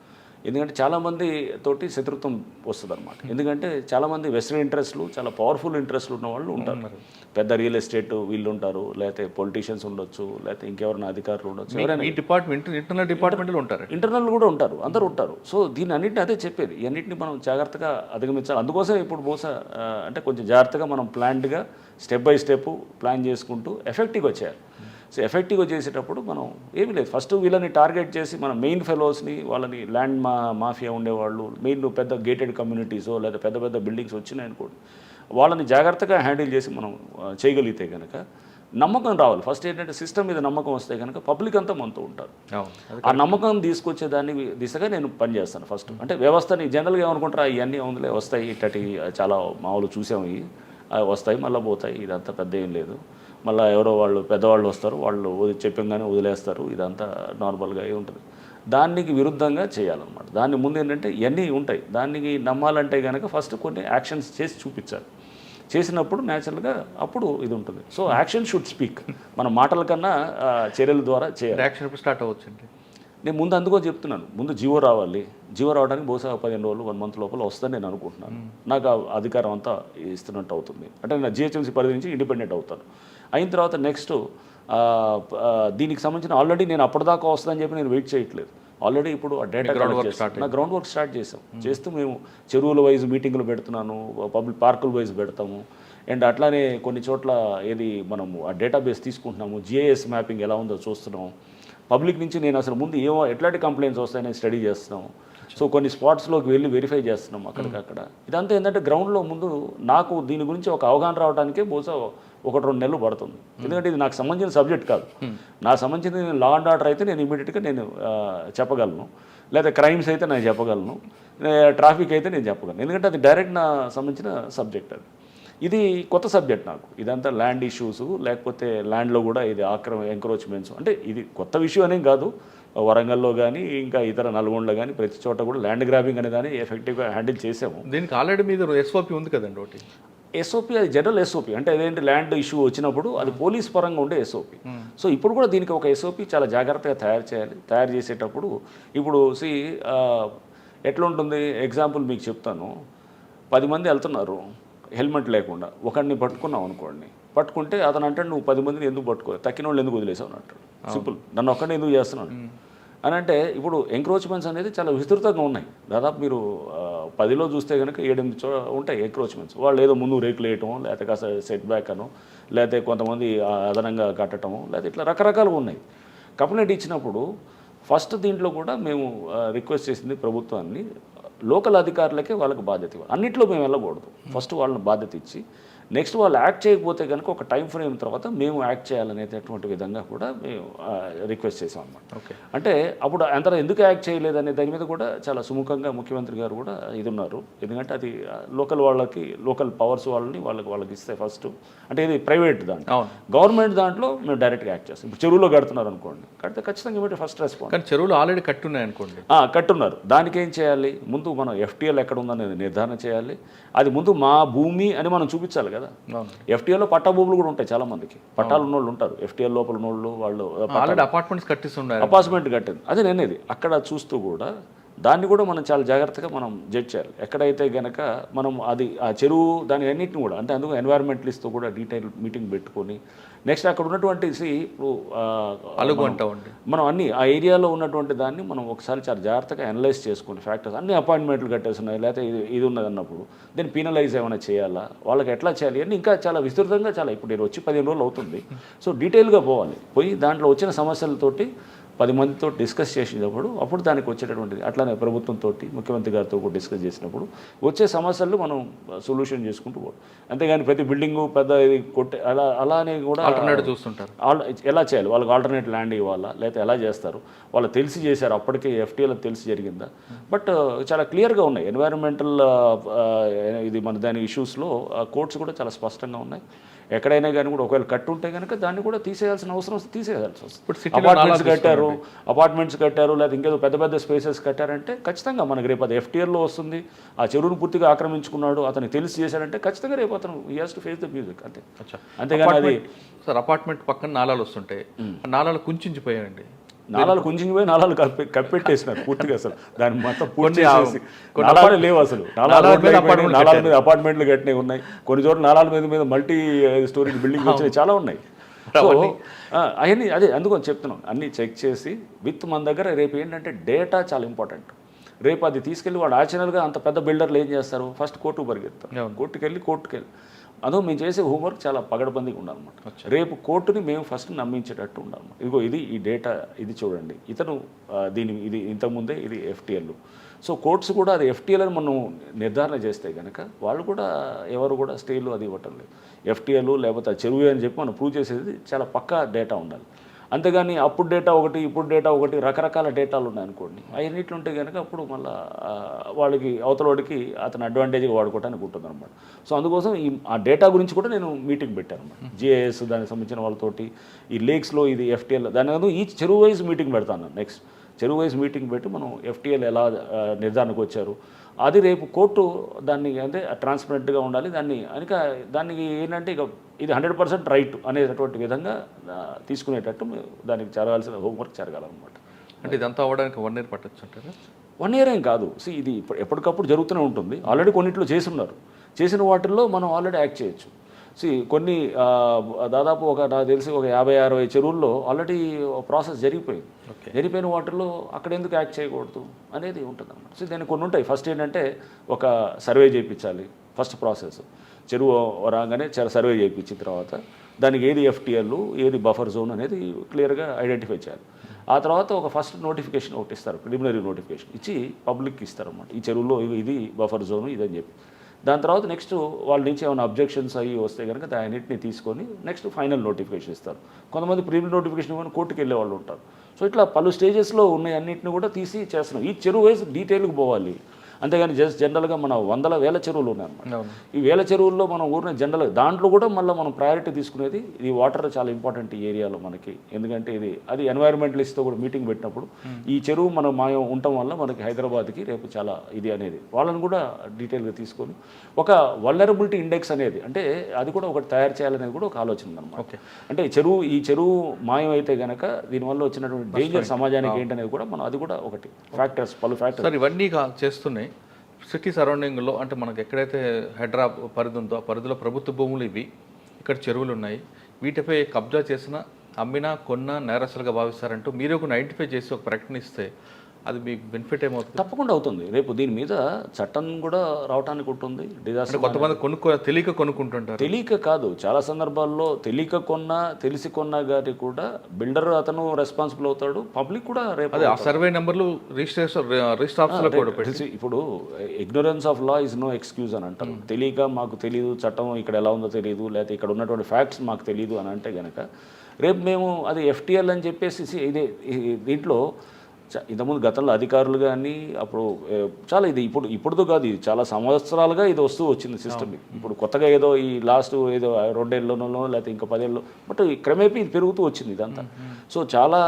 ఎందుకంటే చాలామంది తోటి శత్రుత్వం వస్తుంది అనమాట. ఎందుకంటే చాలామంది వెస్టర్న్ ఇంట్రెస్ట్లు, చాలా పవర్ఫుల్ ఇంట్రెస్ట్లు ఉన్న వాళ్ళు ఉంటారు. పెద్ద రియల్ ఎస్టేట్ వీళ్ళు ఉంటారు, లేకపోతే పొలిటీషియన్స్ ఉండొచ్చు, లేకపోతే ఇంకెవరైనా అధికారులు ఉండొచ్చు, ఎవరైనా ఇంటర్నల్ డిపార్ట్మెంట్లో ఉంటారు, ఇంటర్నల్ కూడా ఉంటారు, అందరూ ఉంటారు. సో దీన్ని అన్నింటినీ అదే చెప్పేది, ఇవన్నింటినీ మనం జాగ్రత్తగా అధిగమించాలి. అందుకోసం ఇప్పుడు బహుశా అంటే కొంచెం జాగ్రత్తగా మనం ప్లాన్డ్గా స్టెప్ బై స్టెప్ ప్లాన్ చేసుకుంటూ ఎఫెక్టివ్గా వచ్చేయాలి. సో ఎఫెక్టివ్గా చేసేటప్పుడు మనం ఏమీ లేదు, ఫస్ట్ వీళ్ళని టార్గెట్ చేసి మన మెయిన్ ఫెలోస్ని, వాళ్ళని ల్యాండ్ మాఫియా ఉండేవాళ్ళు, మెయిన్ పెద్ద గేటెడ్ కమ్యూనిటీసో లేదా పెద్ద పెద్ద బిల్డింగ్స్ వచ్చినాయనుకోండి, వాళ్ళని జాగ్రత్తగా హ్యాండిల్ చేసి మనం చేయగలిగితే కనుక నమ్మకం రావాలి. ఫస్ట్ ఏంటంటే సిస్టమ్ మీద నమ్మకం వస్తే కనుక పబ్లిక్ అంతా మనతో ఉంటారు. ఆ నమ్మకం తీసుకొచ్చే దాన్ని దిశగా నేను పనిచేస్తాను ఫస్ట్. అంటే వ్యవస్థని జనరల్గా ఏమనుకుంటారా, ఇవన్నీ ఉందిలే వస్తాయి, ఇట్టటి చాలా మామూలు చూసాము, వస్తాయి మళ్ళీ పోతాయి, ఇదంతా పెద్ద ఏం లేదు, మళ్ళీ ఎవరో వాళ్ళు పెద్దవాళ్ళు వస్తారు, వాళ్ళు చెప్పంగానే వదిలేస్తారు, ఇదంతా నార్మల్గా ఉంటుంది. దానికి విరుద్ధంగా చేయాలన్నమాట. దాని ముందు ఏంటంటే ఇవన్నీ ఉంటాయి, దానికి నమ్మాలంటే కనుక ఫస్ట్ కొన్ని యాక్షన్స్ చేసి చూపించాలి. చేసినప్పుడు న్యాచురల్గా అప్పుడు ఇది ఉంటుంది. So action should speak. మన మాటల కన్నా చర్యల ద్వారా చేయాలి. యాక్షన్ ఎప్పుడు స్టార్ట్ అవ్వచ్చండి? నేను ముందు అందుకో చెప్తున్నాను, ముందు జీవో రావాలి. జీవో రావడానికి బహుశా 15 రోజులు 1 మంత్ లోపల వస్తుందని నేను అనుకుంటున్నాను. నాకు ఆ అధికారం అంతా ఇస్తున్నట్టు అవుతుంది. అంటే నేను జిహెచ్ఎంసీ పరిధి నుంచి ఇండిపెండెంట్ అవుతాను. అయిన తర్వాత నెక్స్ట్ దీనికి సంబంధించిన ఆల్రెడీ నేను అప్పటిదాకా వస్తుందని చెప్పి నేను వెయిట్ చేయట్లేదు. ఆల్రెడీ ఇప్పుడు ఆ డేటా నా గ్రౌండ్ వర్క్ స్టార్ట్ చేసాం. చేస్తూ మేము చెరువుల వైజ్ మీటింగ్లు పెడుతున్నాను, పబ్లిక్ పార్కుల వైజ్ పెడతాము. అండ్ అట్లానే కొన్ని చోట్ల ఏది మనము ఆ డేటాబేస్ తీసుకుంటున్నాము, జిఐఎస్ మ్యాపింగ్ ఎలా ఉందో చూస్తున్నాము. పబ్లిక్ నుంచి నేను అసలు ముందు ఎట్లాంటి కంప్లైంట్స్ వస్తాయని స్టడీ చేస్తున్నాము. సో కొన్ని స్పాట్స్లోకి వెళ్ళి వెరిఫై చేస్తున్నాం అక్కడికక్కడ. ఇదంతా ఏంటంటే గ్రౌండ్లో ముందు నాకు దీని గురించి ఒక అవగాహన రావడానికే బహుశా 1-2 నెలలు పడుతుంది. ఎందుకంటే ఇది నాకు సంబంధించిన సబ్జెక్ట్ కాదు. నాకు సంబంధించిన లా అండ్ ఆర్డర్ అయితే నేను ఇమీడియట్గా నేను చెప్పగలను, లేదా క్రైమ్స్ అయితే నేను చెప్పగలను, ట్రాఫిక్ అయితే నేను చెప్పగలను. ఎందుకంటే అది డైరెక్ట్ నా సంబంధించిన సబ్జెక్ట్. అది ఇది కొత్త సబ్జెక్ట్ నాకు. ఇదంతా ల్యాండ్ ఇష్యూస్, లేకపోతే ల్యాండ్లో కూడా ఇది ఎంక్రోచ్మెంట్స్, అంటే ఇది కొత్త విషయం అనేం కాదు. వరంగల్లో కానీ ఇంకా ఇతర నల్గొండలో కానీ ప్రతి చోట కూడా ల్యాండ్ గ్రాబింగ్ అనే దాన్ని ఎఫెక్టివ్గా హ్యాండిల్ చేసాము. దీనికి ఆల్రెడీ మీద ఎస్ఓపి ఉంది కదండి ఒకటి. ఎస్ఓపి అది జనరల్ ఎస్ఓపి, అంటే అదేంటి ల్యాండ్ ఇష్యూ వచ్చినప్పుడు అది పోలీస్ పరంగా ఉండే ఎస్ఓపి. సో ఇప్పుడు కూడా దీనికి ఒక ఎస్ఓపి చాలా జాగ్రత్తగా తయారు చేయాలి. తయారు చేసేటప్పుడు ఇప్పుడు ఎట్లా ఉంటుంది, ఎగ్జాంపుల్ మీకు చెప్తాను. 10 మంది వెళ్తున్నారు హెల్మెట్ లేకుండా, ఒకడిని పట్టుకున్నావు అనుకోండి, పట్టుకుంటే అతను అంటే నువ్వు 10 మందిని ఎందుకు పట్టుకో, తక్కిన వాళ్ళు ఎందుకు వదిలేసావు అన్నట్టు. సింపుల్, నన్ను ఒక్కడిని ఎందుకు చేస్తున్నాడు అని. అంటే ఇప్పుడు ఎంక్రోచ్మెంట్స్ అనేది చాలా విస్తృతంగా ఉన్నాయి. దాదాపు మీరు 10లో చూస్తే కనుక 7-8 ఉంటాయి ఎంక్రోచ్మెంట్స్. వాళ్ళు ఏదో ముందు రేకులు వేయటం, లేకపోతే కాస్త సెట్ బ్యాక్ అను, లేకపోతే కొంతమంది అదనంగా కట్టడము, లేకపోతే ఇట్లా రకరకాలుగా ఉన్నాయి. కంప్లైంట్ ఇచ్చినప్పుడు ఫస్ట్ దీంట్లో కూడా మేము రిక్వెస్ట్ చేసింది ప్రభుత్వాన్ని, లోకల్ అధికారులకే వాళ్ళకి బాధ్యత ఇవ్వాలి. అన్నింటిలో మేము వెళ్ళకూడదు. ఫస్ట్ వాళ్ళని బాధ్యత ఇచ్చి నెక్స్ట్ వాళ్ళు యాక్ట్ చేయకపోతే కనుక ఒక టైం ఫ్రేమ్ తర్వాత మేము యాక్ట్ చేయాలనేటటువంటి విధంగా కూడా మేము రిక్వెస్ట్ చేసాం అన్నమాట. ఓకే, అంటే అప్పుడు అంత ఎందుకు యాక్ట్ చేయలేదు అనే దాని మీద కూడా చాలా సుముఖంగా ముఖ్యమంత్రి గారు కూడా ఇది ఉన్నారు. ఎందుకంటే అది లోకల్ వాళ్ళకి, లోకల్ పవర్స్ వాళ్ళకి ఇస్తే ఫస్ట్, అంటే ఇది ప్రైవేట్ దాంట్లో. గవర్నమెంట్ దాంట్లో మేము డైరెక్ట్గా యాక్ట్ చేస్తాం. ఇప్పుడు చెరువులో కడుతున్నారు అనుకోండి, కడితే ఖచ్చితంగా ఇమీడియట్ ఫస్ట్ రెస్పాన్స్. కానీ చెరువులు ఆల్రెడీ కట్టున్నాయి అనుకోండి. కట్టున్నారు. దానికి ఏం చేయాలి, ముందు మనం FTL ఎక్కడ ఉందనేది నిర్ధారణ చేయాలి. అది ముందు మా భూమి అని మనం చూపించాలి కదా. FTLలో పట్టా భూములు కూడా ఉంటాయి, చాలా మందికి పట్టాలు ఉన్నోళ్ళు ఉంటారు. FTL లోపల ఉన్నోళ్ళు వాళ్ళు అపార్ట్మెంట్స్ కట్టిస్తున్నారు, అపార్ట్మెంట్ కట్టింది. అదే నేనేది అక్కడ చూస్తూ కూడా దాన్ని కూడా మనం చాలా జాగ్రత్తగా మనం జడ్జ్ చేయాలి. ఎక్కడైతే గనక మనం అది ఆ చెరువు దాని అన్నింటిని కూడా, అంటే అందుకు ఎన్వైర్మెంటలిస్ట్తో కూడా డీటెయిల్ మీటింగ్ పెట్టుకొని నెక్స్ట్ అక్కడ ఉన్నటువంటి ఇప్పుడు మనం అన్ని ఆ ఏరియాలో ఉన్నటువంటి దాన్ని మనం ఒకసారి చాలా జాగ్రత్తగా అనలైజ్ చేసుకుని ఫ్యాక్టర్స్ అన్ని అపాయింట్మెంట్లు కట్టేస్తున్నాయి, లేకపోతే ఇది ఉన్నది అన్నప్పుడు దీన్ని పీనలైజ్ ఏమైనా చేయాలా, వాళ్ళకి ఎట్లా చేయాలి అని ఇంకా చాలా విస్తృతంగా, చాలా ఇప్పుడు నేను వచ్చి 15 రోజులు అవుతుంది. సో డీటెయిల్గా పోయి దాంట్లో వచ్చిన సమస్యలతోటి 10 మందితో డిస్కస్ చేసేటప్పుడు అప్పుడు దానికి వచ్చేటటువంటిది. అట్లానే ప్రభుత్వంతో, ముఖ్యమంత్రి గారితో కూడా డిస్కస్ చేసినప్పుడు వచ్చే సమస్యలు మనం సొల్యూషన్ చేసుకుంటూ పోవడం. అంతేగాని ప్రతి బిల్డింగు పెద్ద ఇది కొట్టే అలానే కూడా ఆల్టర్నేటివ్ చూస్తుంటారు. ఎలా చేయాలి, వాళ్ళకి ఆల్టర్నేట్ ల్యాండ్ ఇవ్వాలా, లేకపోతే ఎలా చేస్తారు, వాళ్ళు తెలిసి చేశారు, అప్పటికే FTL తెలిసి జరిగిందా. బట్ చాలా క్లియర్గా ఉన్నాయి ఎన్వైరన్మెంటల్ ఇది మన దాని ఇష్యూస్లో కోర్ట్స్ కూడా చాలా స్పష్టంగా ఉన్నాయి. ఎక్కడైనా కానీ కూడా ఒకవేళ కట్టు ఉంటే కనుక దాన్ని కూడా తీసేయాల్సిన అవసరం వస్తుంది, తీసేయాల్సి వస్తుంది. అపార్ట్మెంట్స్ కట్టారు లేదా ఇంకేదో పెద్ద పెద్ద స్పేసెస్ కట్టారంటే ఖచ్చితంగా మనకి రేపు అది FTLలో వస్తుంది. ఆ చెరువును పూర్తిగా ఆక్రమించుకున్నాడు, అతను తెలిసి చేశాడంటే ఖచ్చితంగా రేపు అతను he has to face the music అంతే. అంతేగాని అది సార్ అపార్ట్మెంట్ పక్కన నాలాలు వస్తుంటాయి, నాలాలు కుంచించిపోయాయండి. నాలాలు కుంచించిపోయి నాలాలు కప్పెట్టేసినారు పూర్తిగా. అసలు దాన్ని మొత్తం పూర్తి నాలాలు లేవు అసలు. నాలాల మీద అపార్ట్మెంట్లు కట్టినవి ఉన్నాయి, కొన్ని చోట్ల నాలాల మీద మల్టీ స్టోరీ బిల్డింగ్ వచ్చినాయి, చాలా ఉన్నాయి. సో అవన్నీ అదే అందుకని చెప్తున్నాం, అన్నీ చెక్ చేసి విత్ మన దగ్గర రేపు ఏంటంటే డేటా చాలా ఇంపార్టెంట్. రేపు అది తీసుకెళ్ళి వాడు యాక్చువల్గా అంత పెద్ద బిల్డర్లు ఏం చేస్తారు, ఫస్ట్ కోర్టుకు పరిగెత్తారు, కోర్టుకెళ్ళి అదో మేము చేసే హోంవర్క్ చాలా పగడబందీగా ఉండాలన్నమాట. రేపు కోర్టుని మేము ఫస్ట్ నమ్మించేటట్టు ఉండాలన్నమాట. ఇదిగో ఇది ఈ డేటా, ఇది చూడండి, ఇతను ఇది ఇంతకుముందే ఇది FTL. సో కోర్ట్స్ కూడా అది FTL అని మనం నిర్ధారణ చేస్తే కనుక వాళ్ళు కూడా ఎవరు కూడా స్టేలు అది ఇవ్వటం లేదు. FTL లేకపోతే చెరువు అని చెప్పి మనం ప్రూవ్ చేసేది చాలా పక్కా డేటా ఉండాలి. అంతేగాని అప్పుడు డేటా ఒకటి, ఇప్పుడు డేటా ఒకటి, రకరకాల డేటాలు ఉన్నాయనుకోండి, అవన్నిట్లు ఉంటే కనుక అప్పుడు మళ్ళీ వాళ్ళకి అవతలవాడికి అతను అడ్వాంటేజ్గా వాడుకోవడానికి ఉంటుంది అనమాట. సో అందుకోసం ఆ డేటా గురించి కూడా నేను మీటింగ్ పెట్టాను అనమాట. GIS దానికి సంబంధించిన వాళ్ళతోటి, ఈ లేక్స్లో ఇది FTL దాని ఈ చెరువు వైజ్ మీటింగ్ పెడతాను నెక్స్ట్. చెరువు వైజ్ మీటింగ్ పెట్టి మనం ఎఫ్టీఎల్ ఎలా నిర్ధారణకు వచ్చారు, అది రేపు కోర్టు దాన్ని అంటే ట్రాన్స్పరెంట్గా ఉండాలి, దానికి ఏంటంటే ఇక ఇది 100% రైట్ అనేటటువంటి విధంగా తీసుకునేటట్టు దానికి జరగాల్సిన హోంవర్క్ జరగాలన్నమాట. అంటే ఇదంతా అవ్వడానికి 1 year పట్టొచ్చు అంటారా? 1 year ఏం కాదు. ఇది ఎప్పటికప్పుడు జరుగుతూనే ఉంటుంది. ఆల్రెడీ కొన్నిట్లో చేస్తున్నారు. చేసిన వాటిల్లో మనం ఆల్రెడీ యాక్ట్ చేయొచ్చు. కొన్ని దాదాపు నాకు తెలిసి ఒక 50-60 చెరువుల్లో ఆల్రెడీ ప్రాసెస్ జరిగిపోయింది. జరిగిపోయిన వాటిల్లో అక్కడ ఎందుకు యాక్ట్ చేయకూడదు అనేది ఉంటుంది అన్నమాట. దానికి కొన్ని ఉంటాయి. ఫస్ట్ ఏంటంటే ఒక సర్వే చేయించాలి. ఫస్ట్ ప్రాసెస్ చెరువు రాగానే సర్వే చేయించిన తర్వాత దానికి ఏది ఎఫ్టీఎల్, ఏది బఫర్ జోన్ అనేది క్లియర్గా ఐడెంటిఫై చేయాలి. ఆ తర్వాత ఒక ఫస్ట్ నోటిఫికేషన్ ఒకటి ఇస్తారు, ప్రిలిమినరీ నోటిఫికేషన్ ఇచ్చి పబ్లిక్కి ఇస్తారన్నమాట. ఈ చెరువులో ఇది బఫర్ జోను ఇదని చెప్పి. దాని తర్వాత నెక్స్ట్ వాళ్ళ నుంచి ఏమైనా అబ్జెక్షన్స్ అయ్యి వస్తే కనుక దాన్నింటిని తీసుకొని నెక్స్ట్ ఫైనల్ నోటిఫికేషన్ ఇస్తారు. కొంతమంది ప్రిలిమినరీ నోటిఫికేషన్ ఇవ్వని కోర్టుకు వెళ్ళే వాళ్ళు ఉంటారు. సో ఇట్లా పలు స్టేజెస్లో ఉన్నాయి, అన్నింటిని కూడా తీసి చేస్తున్నాం. ఈ చెరువు వైజ్ డీటెయిల్కి పోవాలి. అంతేగాని జస్ట్ జనరల్గా మన 100,000 చెరువులు ఉన్నాయన్నమాట. ఈ 1000 చెరువుల్లో మనం ఊరిన జనరల్గా దాంట్లో కూడా మళ్ళీ మనం ప్రయారిటీ తీసుకునేది ఈ వాటర్ చాలా ఇంపార్టెంట్ ఈ ఏరియాలో మనకి. ఎందుకంటే అది ఎన్వైరన్మెంటలిస్ట్తో కూడా మీటింగ్ పెట్టినప్పుడు ఈ చెరువు మనం మాయం ఉండటం వల్ల మనకి హైదరాబాద్కి రేపు చాలా ఇది అనేది వాళ్ళని కూడా డీటెయిల్గా తీసుకొని ఒక వల్నరబిలిటీ ఇండెక్స్ అనేది అంటే అది కూడా ఒకటి తయారు చేయాలనేది కూడా ఒక ఆలోచన ఉందన్నమాట. అంటే ఈ చెరువు మాయం అయితే కనుక దీనివల్ల వచ్చినటువంటి డేంజర్ సమాజానికి ఏంటనేది కూడా మనం అది కూడా ఒకటి పలు ఫ్యాక్టర్స్ ఇవన్నీ చేస్తున్నాయి. సిటీ సరౌండింగ్లో అంటే మనకు ఎక్కడైతే హైడ్రా పరిధి ఉందో ఆ పరిధిలో ప్రభుత్వ భూములు ఇవి, ఇక్కడ చెరువులు ఉన్నాయి, వీటిపై కబ్జా చేసిన అమ్మినా కొన్నా నేరస్తులుగా భావిస్తారంటూ మీరు ఒక ఐడెంటిఫై చేసి ఒక ప్రకటన ఇస్తే అది మీకు బెనిఫిట్ ఏమవుతుంది? తప్పకుండా అవుతుంది. రేపు దీని మీద చట్టం కూడా రావడానికి ఉంటుంది. డిజాస్టర్ కొంతమంది తెలియక కొనుక్కుంటుంటారు. తెలియక కాదు, చాలా సందర్భాల్లో తెలియక కొన్నా తెలిసి కొన్నా కానీ కూడా బిల్డర్ అతను రెస్పాన్సిబుల్ అవుతాడు, పబ్లిక్ కూడా రేపు సర్వే నెంబర్లు రిజిస్టర్. ఇప్పుడు ignorance of law is no excuse అని అంటారు. తెలియక మాకు తెలియదు, చట్టం ఇక్కడ ఎలా ఉందో తెలియదు, లేకపోతే ఇక్కడ ఉన్నటువంటి ఫ్యాక్ట్స్ మాకు తెలియదు అని అంటే కనుక రేపు మేము అది ఎఫ్టీఎల్ అని చెప్పేసి దీంట్లో ఇంతకుముందు గతంలో అధికారులు కానీ అప్పుడు చాలా ఇప్పుడుతో కాదు, ఇది చాలా సంవత్సరాలుగా ఇది వస్తూ వచ్చింది సిస్టమ్. ఇప్పుడు కొత్తగా ఏదో ఈ లాస్ట్ ఏదో 2 ఏళ్ళలోనో లేకపోతే ఇంకా 10 ఏళ్ళు బట్ క్రమేపీ ఇది పెరుగుతూ వచ్చింది ఇదంతా. సో చాలా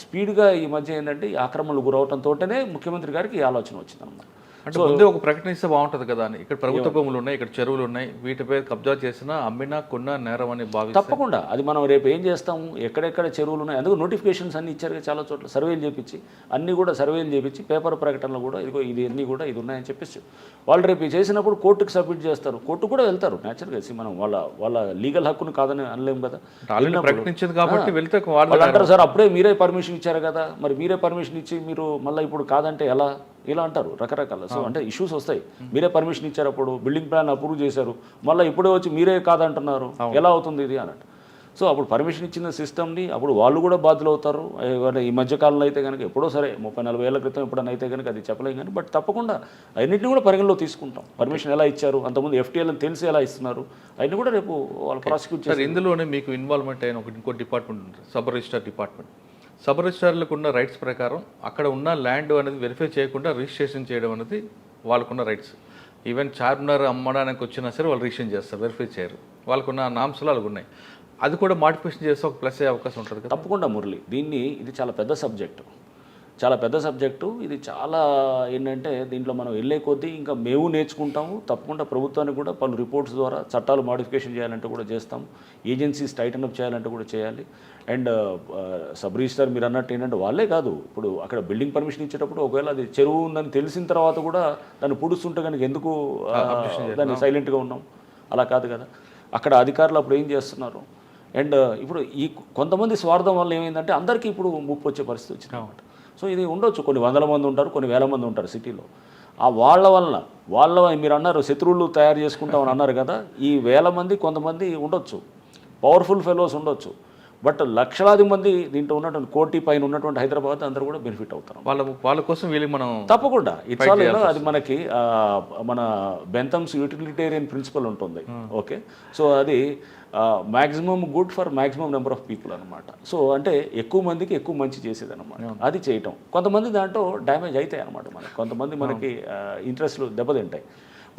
స్పీడ్గా ఈ మధ్య ఏంటంటే ఈ ఆక్రమణలు గురవడంతోనే ముఖ్యమంత్రి గారికి ఈ ఆలోచన వచ్చింది అన్నమాట. అంటే ముందే ఒక ప్రకటన ఇస్తే బాగుంటుంది కదా అని. ఇక్కడ ప్రభుత్వ భూములు ఉన్నాయి, ఇక్కడ చెరువులు ఉన్నాయి, వీటిపై కబ్జా చేసినా అమ్మినా కొన్నా నేరం అని భావిస్తాం. తప్పకుండా అది మనం రేపు ఏం చేస్తాము, ఎక్కడెక్కడ చెరువులు ఉన్నాయి అందుకు నోటిఫికేషన్స్ అన్ని ఇచ్చారు చాలా చోట్ల. సర్వేలు చేపించి అన్నీ కూడా సర్వేలు చేపించి పేపర్ ప్రకటనలు కూడా ఇదిగో ఇది అన్నీ కూడా ఇది ఉన్నాయని చెప్పేసి వాళ్ళు రేపు చేసినప్పుడు కోర్టుకు సబ్మిట్ చేస్తారు. కోర్టు కూడా వెళ్తారు న్యాచురల్గా. మనం వాళ్ళ లీగల్ హక్కును కాదని అనలేము కదా. ప్రకటించింది కాబట్టి వెళ్తే వాళ్ళు అంటారు సార్ అప్పుడే మీరే పర్మిషన్ ఇచ్చారు కదా, మరి మీరే పర్మిషన్ ఇచ్చి మీరు మళ్ళీ ఇప్పుడు కాదంటే ఎలా ఇలా అంటారు రకరకాల. సో అంటే ఇష్యూస్ వస్తాయి. మీరే పర్మిషన్ ఇచ్చారు, అప్పుడు బిల్డింగ్ ప్లాన్ అప్రూవ్ చేశారు, మళ్ళీ ఇప్పుడే వచ్చి మీరే కాదంటున్నారు, ఎలా అవుతుంది ఇది అన్నట్టు. సో అప్పుడు పర్మిషన్ ఇచ్చిన సిస్టమ్ని అప్పుడు వాళ్ళు కూడా బాధ్యులు అవుతారు. ఈ మధ్యకాలంలో అయితే కనుక ఎప్పుడో సరే 30-40 ఏళ్ల క్రితం ఎప్పుడైనా అయితే కనుక అది చెప్పలేం కానీ బట్ తప్పకుండా అన్నింటినీ కూడా పరిగణలో తీసుకుంటాం. పర్మిషన్ ఎలా ఇచ్చారు, అంతకుముందు ఎఫ్టీఎల్ అని తెలిసి ఎలా ఇస్తున్నారు, అవన్నీ కూడా రేపు వాళ్ళు ప్రాసిక్యూట్ చేస్తారు. ఇందులోనే మీకు ఇన్వాల్వ్మెంట్ అయిన ఇంకో డిపార్ట్మెంట్ ఉంటుంది, సబ్ రిజిస్టర్ డిపార్ట్మెంట్. సబ్ రిజిస్టర్లకు ఉన్న రైట్స్ ప్రకారం అక్కడ ఉన్న ల్యాండ్ అనేది వెరిఫై చేయకుండా రిజిస్ట్రేషన్ చేయడం అనేది వాళ్ళకున్న రైట్స్. ఈవెన్ చార్మినార్ అమ్మడానికి వచ్చినా సరే వాళ్ళు రిజిస్ట్రేషన్ చేస్తారు, వెరిఫై చేయరు. వాళ్ళకున్న నామ్స్లో వాళ్ళకు ఉన్నాయి. అది కూడా మాడిఫికేషన్ చేస్తే ఒక ప్లస్ అయ్యే అవకాశం ఉంటుంది కదా. తప్పకుండా మురళి, ఇది చాలా పెద్ద సబ్జెక్టు, ఇది చాలా ఏంటంటే దీంట్లో మనం వెళ్ళే కొద్దీ ఇంకా మేము నేర్చుకుంటాము. తప్పకుండా ప్రభుత్వానికి కూడా పలు రిపోర్ట్స్ ద్వారా చట్టాలు మాడిఫికేషన్ చేయాలంటే కూడా చేస్తాము, ఏజెన్సీస్ టైటన్ అప్ చేయాలంటే కూడా చేయాలి. అండ్ సబ్ రిజిస్టర్ మీరు అన్నట్టు ఏంటంటే వాళ్ళే కాదు, ఇప్పుడు అక్కడ బిల్డింగ్ పర్మిషన్ ఇచ్చేటప్పుడు ఒకవేళ అది చెరువు ఉందని తెలిసిన తర్వాత కూడా దాన్ని పుడుస్తుంటే కనుక ఎందుకు దాన్ని సైలెంట్గా ఉన్నాం, అలా కాదు కదా. అక్కడ అధికారులు అప్పుడు ఏం చేస్తున్నారు. అండ్ ఇప్పుడు ఈ కొంతమంది స్వార్థం వల్ల ఏమైందంటే అందరికీ ఇప్పుడు ముప్పు వచ్చే పరిస్థితి వచ్చింది అన్నమాట. సో ఇది ఉండొచ్చు, కొన్ని 100 మంది ఉంటారు, కొన్ని 1000 మంది ఉంటారు సిటీలో. ఆ వాళ్ళ మీరు అన్నారు శత్రువులు తయారు చేసుకుంటామని అన్నారు కదా, ఈ 1000 మంది కొంతమంది ఉండొచ్చు, పవర్ఫుల్ ఫెలోస్ ఉండొచ్చు, బట్ లక్షలాది మంది దీంట్లో ఉన్నటువంటి 1 కోటి పైన ఉన్నటువంటి హైదరాబాద్ అందరూ కూడా బెనిఫిట్ అవుతారు. వాళ్ళ కోసం వీళ్ళు మనం తప్పకుండా అది మనకి మన బెంథమ్స్ యూటిలిటేరియన్ ప్రిన్సిపల్ ఉంటుంది. ఓకే, సో అది maximum good for maximum number of people అనమాట. సో అంటే ఎక్కువ మందికి ఎక్కువ మంచి చేసేది అనమాట. అది చేయటం కొంతమంది దాంట్లో డ్యామేజ్ అవుతాయి అనమాట. కొంతమంది మనకి ఇంట్రెస్ట్లు దెబ్బతింటాయి.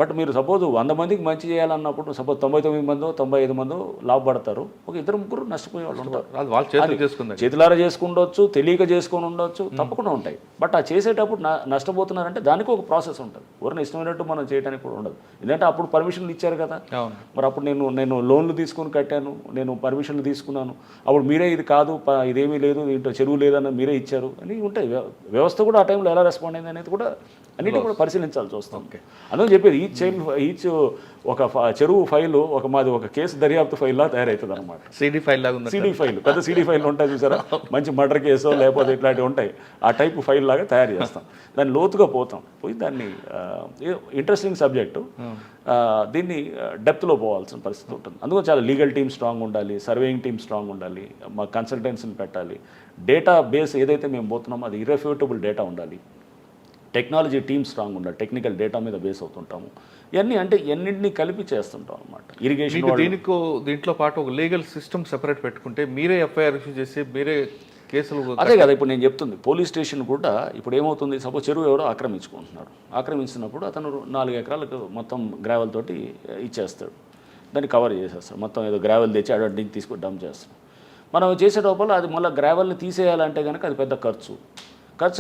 బట్ మీరు సపోజ్ 100 మందికి మంచి చేయాలన్నప్పుడు సపోజ్ 99 మందో 95 మందో లాభపడతారు, ఒక 2-3 నష్టపోయే వాళ్ళు ఉంటారు. అది వాళ్ళ చేతులు చేసుకుందాం, చేతులారా చేసుకుండొచ్చు, తెలియక చేసుకొని ఉండొచ్చు, తప్పకుండా ఉంటాయి. బట్ ఆ చేసేటప్పుడు నష్టపోతున్నారంటే దానికి ఒక ప్రాసెస్ ఉంటుంది. ఎవరైనా ఇష్టమైనట్టు మనం చేయడానికి కూడా ఉండదు. ఎందుకంటే అప్పుడు పర్మిషన్లు ఇచ్చారు కదా, మరి అప్పుడు నేను లోన్లు తీసుకొని కట్టాను, నేను పర్మిషన్లు తీసుకున్నాను, అప్పుడు మీరే ఇది కాదు, ఇదేమీ లేదు, దీంట్లో చెరువు లేదన్న మీరే ఇచ్చారు అని ఉంటాయి. వ్యవస్థ కూడా ఆ టైంలో ఎలా రెస్పాండ్ అయింది అనేది కూడా అన్నిటి కూడా పరిశీలించాల్సి వస్తుంది. అందుకని చెప్పేది ఈచ్ ఒక చెరువు ఫైలు మాది ఒక కేసు దర్యాప్తు ఫైల్లా తయారవుతుంది అనమాట. సిడి ఫైల్ లాగా సిడి ఫైల్, పెద్ద సిడి ఫైల్ ఉంటాయి చూసారా, మంచి మర్డర్ కేసో లేకపోతే ఇట్లాంటివి ఉంటాయి, ఆ టైప్ ఫైల్ లాగా తయారు చేస్తాం. దాన్ని లోతుగా పోయి దాన్ని ఇంట్రెస్టింగ్ సబ్జెక్టు, దీన్ని డెప్త్లో పోవాల్సిన పరిస్థితి ఉంటుంది. అందుకని చాలా లీగల్ టీమ్ స్ట్రాంగ్ ఉండాలి, సర్వేయింగ్ టీమ్ స్ట్రాంగ్ ఉండాలి, మా కన్సల్టెన్సీని పెట్టాలి, డేటా బేస్ ఏదైతే మేము పోతున్నామో అది ఇర్రెఫ్యూటబుల్ డేటా ఉండాలి, టెక్నాలజీ టీమ్ స్ట్రాంగ్ ఉండాలి, టెక్నికల్ డేటా మీద బేస్ అవుతుంటాము. ఇవన్నీ అంటే ఎన్నింటినీ కలిపి చేస్తుంటాం అనమాట. ఇరిగేషన్ దీంట్లో పాటు ఒక లీగల్ సిస్టమ్ సెపరేట్ పెట్టుకుంటే మీరే ఎఫ్ఐఆర్ ఇష్యూ చేసి మీరే కేసులు. అదే కదా ఇప్పుడు నేను చెప్తుంది. పోలీస్ స్టేషన్ కూడా ఇప్పుడు ఏమవుతుంది, సపోజ్ చెరువు ఎవరో ఆక్రమించుకుంటున్నాడు, ఆక్రమించినప్పుడు అతను 4 ఎకరాలకు మొత్తం గ్రావెల్ తోటి ఇచ్చేస్తాడు, దాన్ని కవర్ చేసేస్తాడు, మొత్తం ఏదో గ్రావెల్ తెచ్చి అడ్డింటికి తీసుకొని డంప్ చేస్తాడు. మనం చేసే లోపల అది మళ్ళీ గ్రావెల్ని తీసేయాలంటే కనుక అది పెద్ద ఖర్చు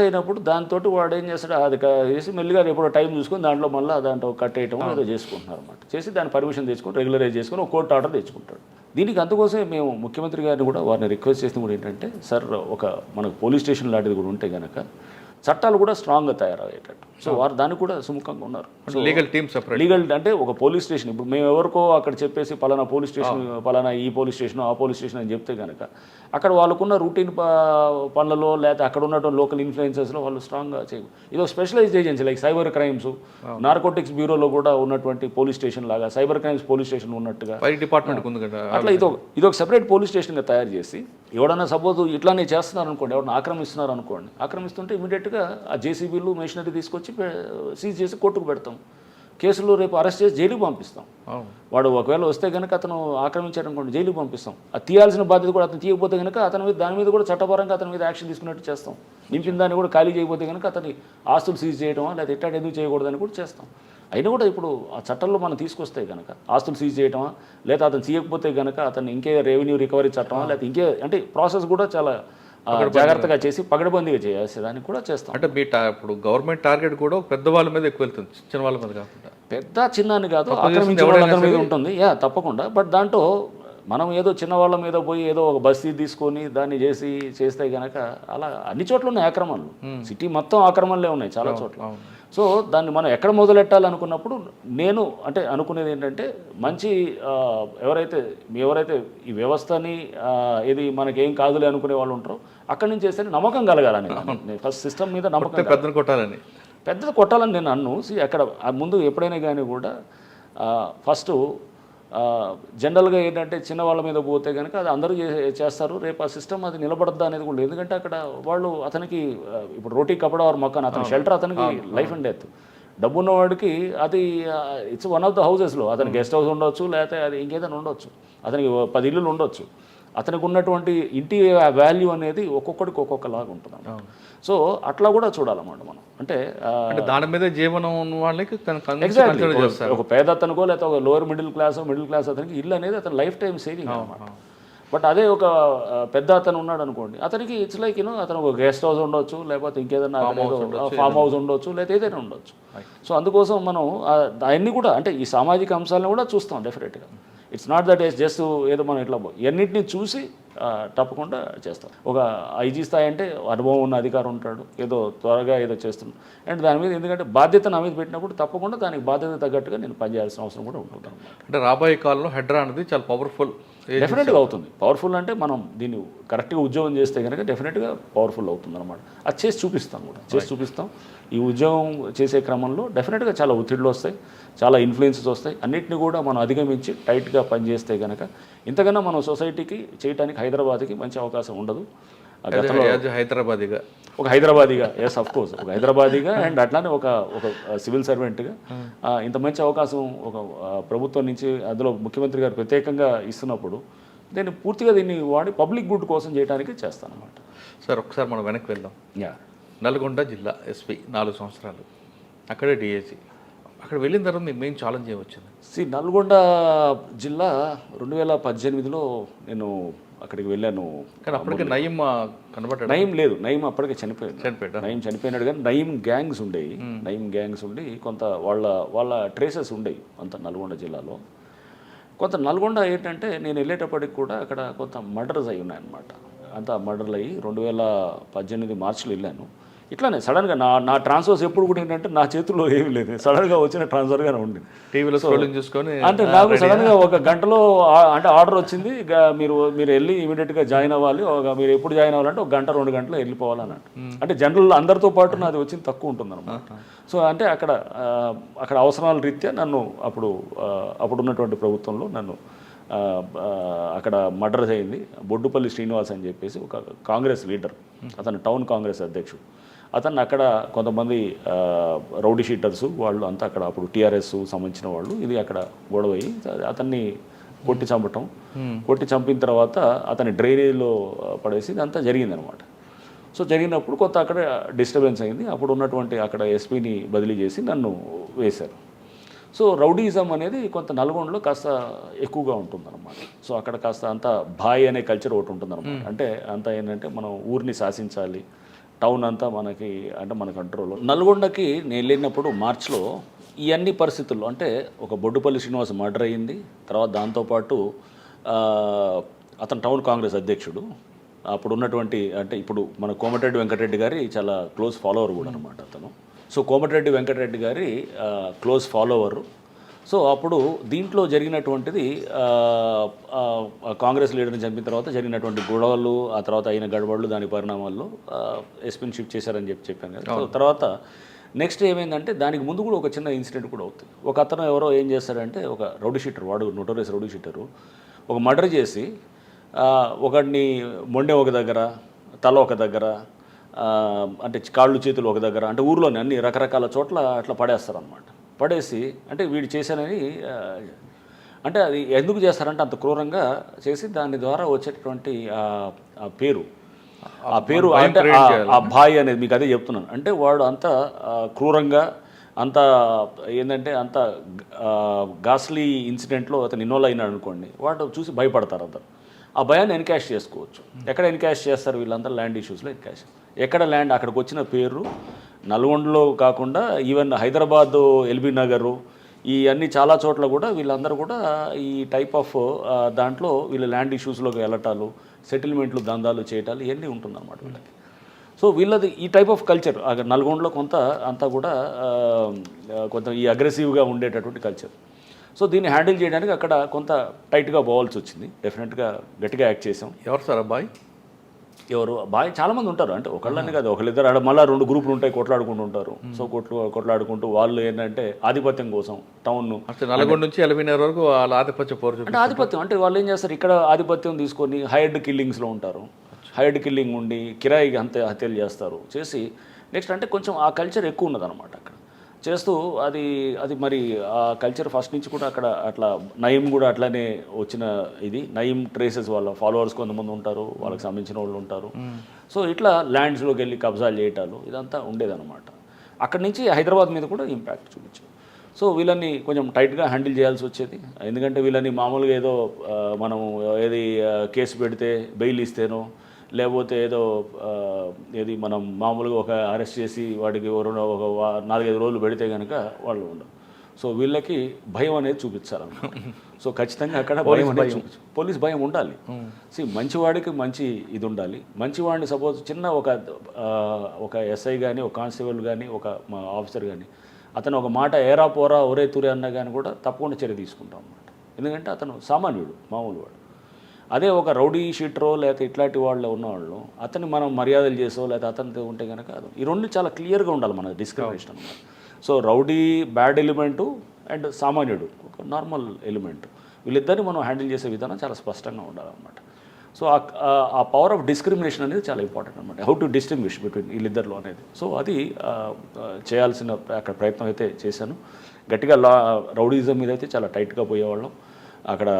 అయినప్పుడు దాంతో వాడు ఏం చేస్తాడు, అది చేసి మెల్లిగా ఎప్పుడో టైం చూసుకొని దాంట్లో మళ్ళీ దాంట్లో కట్టేయటం ఏదో చేసుకుంటున్నారు అనమాట. చేసి దాని పర్మిషన్ తెచ్చుకొని రెగ్యులరైజ్ చేసుకొని ఒక కోర్టు ఆర్డర్ తెచ్చుకుంటాడు. దీనికి అందుకోసమే మేము ముఖ్యమంత్రి గారిని కూడా వారిని రిక్వెస్ట్ చేసింది కూడా ఏంటంటే, సార్ మనకు పోలీస్ స్టేషన్ లాంటిది కూడా ఉంటే కనుక చట్టాలు కూడా స్ట్రాంగ్గా తయారయ్యేటట్టు. సో వారు దానికి కూడా సుముఖంగా ఉన్నారు. లీగల్ టీమ్ సెపరేట్, లీగల్ అంటే ఒక పోలీస్ స్టేషన్ ఇప్పుడు మేము ఎవరికో అక్కడ చెప్పేసి పలానా పోలీస్ స్టేషన్, పలానా ఈ పోలీస్ స్టేషన్, ఆ పోలీస్ స్టేషన్ అని చెప్తే కనుక అక్కడ వాళ్ళకున్న రూటీన్ పనులలో లేకపోతే అక్కడ ఉన్నటువంటి లోకల్ ఇన్ఫ్లుయెన్సెస్లో వాళ్ళు స్ట్రాంగ్గా చేయవు. ఇది specialized agency like cyber crimes, narcotics బ్యూరోలో కూడా ఉన్నటువంటి పోలీస్ స్టేషన్ లాగా సైబర్ క్రైమ్స్ పోలీస్ స్టేషన్ ఉన్నట్టుగా డిపార్ట్మెంట్ ఉంది కదా, అట్లా ఇదొక సెపరేట్ పోలీస్ స్టేషన్గా తయారు చేసి ఎవడన్నా సపోజ్ ఇట్లానే చేస్తున్నారు అనుకోండి, ఎవరైనా ఆక్రమిస్తున్నారు అనుకోండి, ఆక్రమిస్తుంటే ఇమీడియట్గా ఆ జేసీబీలు మెషినరీ తీసుకొచ్చి సీజ్ చేసి కోర్టుకు పెడతాం, కేసులు రేపు అరెస్ట్ చేసి జైలుకి పంపిస్తాం. వాడు ఒకవేళ వస్తే కనుక అతను ఆక్రమించారనుకోండి జైలుకి పంపిస్తాం. అది తీయాల్సిన బాధ్యత కూడా అతను తీయకపోతే కనుక దాని మీద కూడా చట్టపరంగా అతని మీద యాక్షన్ తీసుకున్నట్టు చేస్తాం. నింపిన దాన్ని కూడా ఖాళీ చేయకపోతే కనుక అతని ఆస్తులు సీజ్ చేయడం లేదా ఇట్లా ఎందుకు చేయకూడదని కూడా చేస్తాం. అయినా కూడా ఇప్పుడు ఆ చట్టంలో మనం తీసుకొస్తే కనుక ఆస్తులు సీజ్ చేయటమా లేదా అతను తీయకపోతే కనుక అతను ఇంకే రెవెన్యూ రికవరీ చట్టమా లేదా ఇంకే అంటే ప్రాసెస్ కూడా చాలా జాగ్రత్తగా చేసి పగడబందీగా చేసేదానికి కూడా చేస్తాం. అంటే మీ ఇప్పుడు గవర్నమెంట్ టార్గెట్ కూడా పెద్దవాళ్ళ మీద ఎక్కువ వెళ్తుంది, చిన్న వాళ్ళ మీద కాకుండా. పెద్ద చిన్న అని కాదు, ఆక్రమించే వాళ్ళ మీద ఉంటుంది తప్పకుండా. బట్ దాంట్లో మనం ఏదో చిన్న వాళ్ళ మీద పోయి ఏదో ఒక బస్తీ తీసుకొని దాన్ని చేస్తే కనుక అలా అన్ని చోట్ల ఉన్నాయి ఆక్రమణలు. సిటీ మొత్తం ఆక్రమణలే ఉన్నాయి చాలా చోట్ల. సో దాన్ని మనం ఎక్కడ మొదలెట్టాలనుకున్నప్పుడు నేను అంటే అనుకునేది ఏంటంటే మంచి ఎవరైతే ఈ వ్యవస్థని ఇది మనకేం కాదులే అనుకునే వాళ్ళు ఉంటారో అక్కడి నుంచి చేస్తే నమ్మకం కలగాలని ఫస్ట్ సిస్టమ్ మీద నమ్మకం. పెద్దది కొట్టాలని నేను అన్ను. అక్కడ ముందు ఎప్పుడైనా కానీ కూడా ఫస్ట్ జనరల్గా ఏంటంటే చిన్న వాళ్ళ మీద పోతే కనుక అది అందరూ చేస్తారు, రేపు ఆ సిస్టమ్ అది నిలబడద్దా అనేది కూడా. ఎందుకంటే అక్కడ వాళ్ళు అతనికి ఇప్పుడు రోటీ కపడా వారు మకాన్, అతని షెల్టర్ అతనికి లైఫ్ అండ్ డెత్. డబ్బు ఉన్నవాడికి అది ఇట్స్ వన్ ఆఫ్ ద హౌసెస్లో అతనికి గెస్ట్ హౌస్ ఉండొచ్చు లేకపోతే అది ఇంకేదైనా ఉండొచ్చు, అతనికి 10 ఇల్లులు ఉండొచ్చు. అతనికి ఉన్నటువంటి ఇంటి వాల్యూ అనేది ఒక్కొక్కడికి ఒక్కొక్కలాగా ఉంటుంది. సో అట్లా కూడా చూడాలన్నమాట మనం. అంటే దాని మీద జీవనం ఉన్న వాళ్ళకి ఒక పేద అతనికో లేకపోతే ఒక లోవర్ మిడిల్ క్లాస్ అతనికి ఇల్లు అనేది అతని లైఫ్ టైం సేవింగ్ అనమాట. బట్ అదే ఒక పెద్ద అతను ఉన్నాడు అనుకోండి, అతనికి ఇట్స్ లైక్ అతను ఒక గెస్ట్ హౌస్ ఉండొచ్చు లేకపోతే ఇంకేదైనా ఫామ్ హౌస్ ఉండొచ్చు లేకపోతే ఏదైనా ఉండొచ్చు. సో అందుకోసం మనం అవన్నీ కూడా అంటే ఈ సామాజిక అంశాలను కూడా చూస్తాం డెఫినెట్గా. It's not that is just ఏదో మనం ఇట్లా ఎన్నింటినీ చూసి తప్పకుండా చేస్తాం. ఒక ఐజీ స్థాయి అంటే అనుభవం ఉన్న అధికారం ఉంటాడు, ఏదో త్వరగా ఏదో చేస్తున్నాడు అండ్ దాని మీద ఎందుకంటే బాధ్యత నా మీద పెట్టినప్పుడు తప్పకుండా దానికి బాధ్యత తగ్గట్టుగా నేను పనిచేయాల్సిన అవసరం కూడా ఉంటుంది. అంటే రాబోయే కాలంలో హెడ్రా అనేది చాలా పవర్ఫుల్, డెఫినెట్గా అవుతుంది. పవర్ఫుల్ అంటే మనం దీన్ని కరెక్ట్గా ఉద్యోగం చేస్తే కనుక డెఫినెట్గా పవర్ఫుల్ అవుతుంది అనమాట. అది చేసి చూపిస్తాం. ఈ ఉద్యోగం చేసే క్రమంలో డెఫినెట్గా చాలా ఒత్తిడిలు వస్తాయి, చాలా ఇన్ఫ్లుయెన్సెస్ వస్తాయి. అన్నింటినీ కూడా మనం అధిగమించి టైట్గా పనిచేస్తే కనుక ఇంతకన్నా మనం సొసైటీకి చేయడానికి హైదరాబాద్కి మంచి అవకాశం ఉండదు. ఒక హైదరాబాదీగా ఎస్ అఫ్ కోర్స్ ఒక హైదరాబాదీగా అండ్ అట్లానే ఒక సివిల్ సర్వెంట్గా ఇంత మంచి అవకాశం ఒక ప్రభుత్వం నుంచి అందులో ముఖ్యమంత్రి గారు ప్రత్యేకంగా ఇస్తున్నప్పుడు నేను పూర్తిగా దీన్ని వాడి పబ్లిక్ గుడ్ కోసం చేయడానికి చేస్తాను అన్నమాట. సార్ ఒకసారి మనం వెనక్కి వెళ్దాం. నల్గొండ జిల్లా ఎస్పీ 4 సంవత్సరాలు, అక్కడే డిఐజీ, అక్కడ వెళ్ళిన తర్వాత మీకు మెయిన్ ఛాలెంజ్ ఏమొచ్చింది? నల్గొండ జిల్లా 2018లో నేను అక్కడికి వెళ్ళాను. కానీ అప్పటికే నయీం కనబడ్డాడు. నయీం లేదు, నయీం అప్పటికే చనిపోయాడు. నయీం చనిపోయినాడు, కానీ నయీం గ్యాంగ్స్ ఉండేవి. నయీం గ్యాంగ్స్ ఉండి కొంత వాళ్ళ ట్రేసెస్ ఉండేవి అంత నల్గొండ జిల్లాలో. కొంత నల్గొండ ఏంటంటే నేను వెళ్ళేటప్పటికి కూడా అక్కడ కొంత మర్డర్స్ అయి ఉన్నాయన్నమాట. అంత మర్డర్లు అయ్యి 2018 మార్చిలో వెళ్ళాను. ఇట్లానే సడన్గా నా ట్రాన్స్ఫర్స్ ఎప్పుడు కూడా ఏంటంటే నా చేతుల్లో ఏమీ లేదు, సడన్గా వచ్చిన ట్రాన్స్ఫర్గానే ఉండింది. టీవీలో స్క్రోలింగ్ చూసుకొని అంటే నాకు సడన్గా ఒక గంటలో అంటే ఆర్డర్ వచ్చింది, మీరు వెళ్ళి ఇమీడియట్గా జాయిన్ అవ్వాలి, మీరు ఎప్పుడు జాయిన్ అవ్వాలంటే 1 గంట 2 గంటలు వెళ్ళిపోవాలన్నట్టు. అంటే జనరల్ అందరితో పాటు నాది వచ్చింది తక్కువ ఉంటుంది అనమాట. సో అంటే అక్కడ అవసరాల రీత్యా నన్ను అప్పుడున్నటువంటి ప్రభుత్వంలో నన్ను అక్కడ మర్డర్ అయింది. బొడ్డుపల్లి శ్రీనివాస్ అని చెప్పేసి ఒక కాంగ్రెస్ లీడర్, అతను టౌన్ కాంగ్రెస్ అధ్యక్షుడు. అతన్ని అక్కడ కొంతమంది రౌడీ షీటర్స్ వాళ్ళు అంతా అక్కడ అప్పుడు టీఆర్ఎస్ సంబంధించిన వాళ్ళు ఇది అక్కడ గొడవ అయ్యి అతన్ని కొట్టి చంపిన తర్వాత అతని డ్రైనేజ్లో పడేసి ఇదంతా జరిగిందనమాట. సో జరిగినప్పుడు కొంత అక్కడ డిస్టర్బెన్స్ అయింది. అప్పుడు ఉన్నటువంటి అక్కడ ఎస్పీని బదిలీ చేసి నన్ను వేశారు. సో రౌడీయిజం అనేది కొంత నల్గొండలో కాస్త ఎక్కువగా ఉంటుందన్నమాట. సో అక్కడ కాస్త అంత భాయ్ అనే కల్చర్ ఒకటి ఉంటుందన్నమాట. అంటే అంతా ఏంటంటే మనం ఊరిని శాసించాలి, టౌన్ అంతా మన కంట్రోల్లో. నల్గొండకి నేను వెళ్ళినప్పుడు మార్చిలో ఈ అన్ని పరిస్థితుల్లో అంటే ఒక బొడ్డుపల్లి శ్రీనివాస్ మర్డర్ అయ్యింది. తర్వాత దాంతోపాటు అతను టౌన్ కాంగ్రెస్ అధ్యక్షుడు. అప్పుడు ఉన్నటువంటి అంటే ఇప్పుడు మన కోమటిరెడ్డి వెంకటరెడ్డి గారి చాలా క్లోజ్ ఫాలోవర్ కూడా అనమాట అతను. సో కోమటిరెడ్డి వెంకటరెడ్డి గారి క్లోజ్ ఫాలోవరు. సో అప్పుడు దీంట్లో జరిగినటువంటిది కాంగ్రెస్ లీడర్ని చంపిన తర్వాత జరిగినటువంటి గొడవలు, ఆ తర్వాత అయిన గడబడులు, దాని పరిణామాల్లో ఎస్పీని షిఫ్ట్ చేశారని చెప్పాను కదా. సో తర్వాత నెక్స్ట్ ఏమైందంటే దానికి ముందు కూడా ఒక చిన్న ఇన్సిడెంట్ కూడా అవుతుంది. ఒక అతను ఎవరో ఏం చేస్తాడంటే ఒక రౌడీ షీటర్, వాడు నోటోరియస్ రౌడీ షీటరు, ఒక మర్డర్ చేసి ఒకడిని మొండె ఒక దగ్గర, తల ఒక దగ్గర, అంటే కాళ్ళు చేతులు ఒక దగ్గర, అంటే ఊర్లోనే అన్ని రకరకాల చోట్ల అట్లా పడేస్తారనమాట. పడేసి అంటే వీడు చేశానని అంటే అది ఎందుకు చేస్తారంటే అంత క్రూరంగా చేసి దాని ద్వారా వచ్చేటటువంటి ఆ పేరు అంటే ఆ భాయ్ అనేది మీకు అదే చెప్తున్నాను. అంటే వాడు అంత క్రూరంగా అంత ఏంటంటే అంత గాస్లీ ఇన్సిడెంట్లో అతను ఇన్వాల్వ్ అయినాడు అనుకోండి, వాడు చూసి భయపడతారు అందరు. ఆ భయాన్ని ఎన్కాష్ చేసుకోవచ్చు. ఎక్కడ ఎన్కాష్ చేస్తారు వీళ్ళందరూ? ల్యాండ్ ఇష్యూస్లో ఎన్కాష్. ఎక్కడ ల్యాండ్ అక్కడికి వచ్చిన పేరు నల్గొండలో కాకుండా ఈవెన్ హైదరాబాదు, ఎల్బీ నగరు, ఈ అన్ని చాలా చోట్ల కూడా వీళ్ళందరూ కూడా ఈ టైప్ ఆఫ్ దాంట్లో వీళ్ళ ల్యాండ్ ఇష్యూస్లోకి వెళ్ళటాలు, సెటిల్మెంట్లు, దందాలు చేయటాలు ఇవన్నీ ఉంటుందన్నమాట వీళ్ళకి. సో వీళ్ళది ఈ టైప్ ఆఫ్ కల్చర్ నల్గొండలో కొంత అంతా కూడా కొంత ఈ అగ్రెసివ్గా ఉండేటటువంటి కల్చర్. సో దీన్ని హ్యాండిల్ చేయడానికి అక్కడ కొంత టైట్గా పోవాల్సి వచ్చింది. డెఫినెట్గా గట్టిగా యాక్ట్ చేసాం. ఎవరు సార్ అబ్బాయి? ఎవరు అబ్బాయి చాలామంది ఉంటారు. అంటే ఒకళ్ళని కాదు, ఒకళ్ళిద్దరు ఆడ మళ్ళీ 2 గ్రూపులు ఉంటాయి, కొట్లాడుకుంటూ ఉంటారు. సో కొట్లాడుకుంటూ వాళ్ళు ఏంటంటే ఆధిపత్యం కోసం టౌన్ నల్గొండ నుంచి ఎల్బీనగర్ వరకు వాళ్ళ ఆధిపత్యం పోరు. అంటే ఆధిపత్యం అంటే వాళ్ళు ఏం చేస్తారు, ఇక్కడ ఆధిపత్యం తీసుకొని హైర్డ్ కిల్లింగ్స్లో ఉంటారు. హైర్డ్ కిల్లింగ్ ఉండి కిరాయికి హత్యలు చేస్తారు. చేసి నెక్స్ట్ అంటే కొంచెం ఆ కల్చర్ ఎక్కువ ఉన్నదన్నమాట అక్కడ చేస్తూ అది మరి ఆ కల్చర్ ఫస్ట్ నుంచి కూడా అక్కడ అట్లా నయీం కూడా అట్లానే వచ్చిన ఇది. నయీం ట్రేసెస్ వాళ్ళ ఫాలోవర్స్ కొంతమంది ఉంటారు, వాళ్ళకి సంబంధించిన వాళ్ళు ఉంటారు. సో ఇట్లా ల్యాండ్స్లోకి వెళ్ళి కబ్జాలు చేయటాలు ఇదంతా ఉండేదన్నమాట. అక్కడి నుంచి హైదరాబాద్ మీద కూడా ఇంపాక్ట్ చూపించాం. సో వీళ్ళని కొంచెం టైట్గా హ్యాండిల్ చేయాల్సి వచ్చేది. ఎందుకంటే వీళ్ళని మామూలుగా ఏదో మనం కేసు పెడితే బెయిల్ ఇస్తేనో లేకపోతే ఏది మనం మామూలుగా ఒక అరెస్ట్ చేసి వాడికి ఒక 4-5 రోజులు పెడితే కనుక వాళ్ళు ఉండరు. సో వీళ్ళకి భయం అనేది చూపించాలన్నమాట. సో ఖచ్చితంగా అక్కడ భయం అనేది పోలీస్ భయం ఉండాలి. మంచివాడికి మంచి ఇది ఉండాలి. మంచివాడిని సపోజ్ చిన్న ఒక ఎస్ఐ కానీ, ఒక కానిస్టేబుల్ కానీ, ఒక ఆఫీసర్ కానీ అతను ఒక మాట ఏరా పోరా ఒరే తురే అన్నా కానీ కూడా తప్పకుండా చర్య తీసుకుంటాం అన్నమాట. ఎందుకంటే అతను సామాన్యుడు, మామూలు వాడు. అదే ఒక రౌడీ షీటరో లేకపోతే ఇట్లాంటి వాళ్ళు ఉన్నవాళ్ళు అతన్ని మనం మర్యాదలు చేసో లేకపోతే అతనితో ఉంటే కనుక ఈ 2 చాలా క్లియర్గా ఉండాలి మన డిస్క్రిమినేషన్ అన్నమాట. So rowdy bad element and సామాన్యుడు ఒక నార్మల్ ఎలిమెంట్, వీళ్ళిద్దరిని మనం హ్యాండిల్ చేసే విధానం చాలా స్పష్టంగా ఉండాలన్నమాట. సో ఆ పవర్ ఆఫ్ డిస్క్రిమినేషన్ అనేది చాలా ఇంపార్టెంట్ అనమాట. హౌ టు డిస్టింగ్విష్ బిట్వీన్ వీళ్ళిద్దరిలో అనేది. సో అది చేయాల్సిన అక్కడ ప్రయత్నం అయితే చేశాను. గట్టిగా రౌడీజం మీద అయితే చాలా టైట్గా పోయేవాళ్ళం. అక్కడ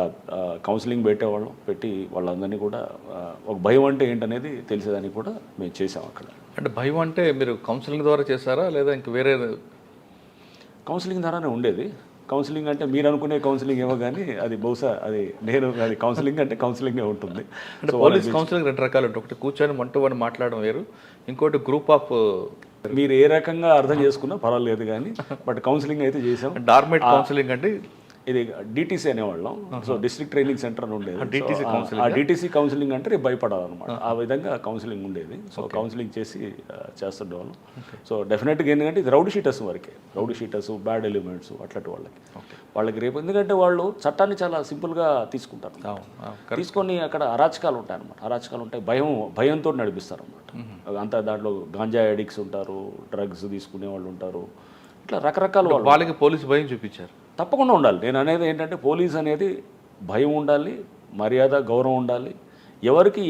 కౌన్సిలింగ్ పెట్టేవాళ్ళం, పెట్టి వాళ్ళందరినీ కూడా ఒక భయం అంటే ఏంటనేది తెలిసేదానికి కూడా మేము చేసాం అక్కడ. అంటే భయం అంటే మీరు కౌన్సిలింగ్ ద్వారా చేశారా లేదా ఇంక వేరే? కౌన్సిలింగ్ ద్వారానే ఉండేది. కౌన్సిలింగ్ అంటే మీరు అనుకునే కౌన్సిలింగ్ ఏమో కానీ అది బహుశా అది కౌన్సిలింగ్ అంటే కౌన్సిలింగే ఉంటుంది. అంటే పోలీస్ కౌన్సిలింగ్ 2 రకాలు ఉంటాయి. ఒకటి కూర్చొని 1 to 1 మాట్లాడడం వేరు, ఇంకోటి గ్రూప్ ఆఫ్. మీరు ఏ రకంగా అర్థం చేసుకున్నా పర్వాలేదు కానీ బట్ కౌన్సిలింగ్ అయితే చేసాం. డార్మేట్ కౌన్సిలింగ్ అంటే ఇది డిటీసీ అనేవాళ్ళం. సో డిస్ట్రిక్ట్ ట్రైనింగ్ సెంటర్ అని ఉండేది. DTC ఆ డిటీసీ కౌన్సిలింగ్ అంటే రేపు భయపడాలన్నమాట. ఆ విధంగా కౌన్సిలింగ్ ఉండేది. సో కౌన్సిలింగ్ చేసి చేస్తుండేవాళ్ళం. సో డెఫినెట్గా ఎందుకంటే ఇది రౌడీ షీటర్స్ వరకే, రౌడీ షీటర్స్, బ్యాడ్ ఎలిమెంట్స్ అట్లాంటి వాళ్ళకి రేపు ఎందుకంటే వాళ్ళు చట్టాన్ని చాలా సింపుల్గా తీసుకుంటారు. తీసుకొని అక్కడ అరాచకాలు ఉంటాయి అనమాట. అరాచకాలు ఉంటాయి, భయంతో నడిపిస్తారు అనమాట. అంతా దాంట్లో గాంజా అడిక్ట్స్ ఉంటారు, డ్రగ్స్ తీసుకునే వాళ్ళు ఉంటారు, ఇట్లా రకరకాల వాళ్ళకి పోలీసు భయం చూపించారు. తప్పకుండా ఉండాలి. నేను అనేది ఏంటంటే పోలీస్ అనేది భయం ఉండాలి, మర్యాద, గౌరవం ఉండాలి. ఎవరికి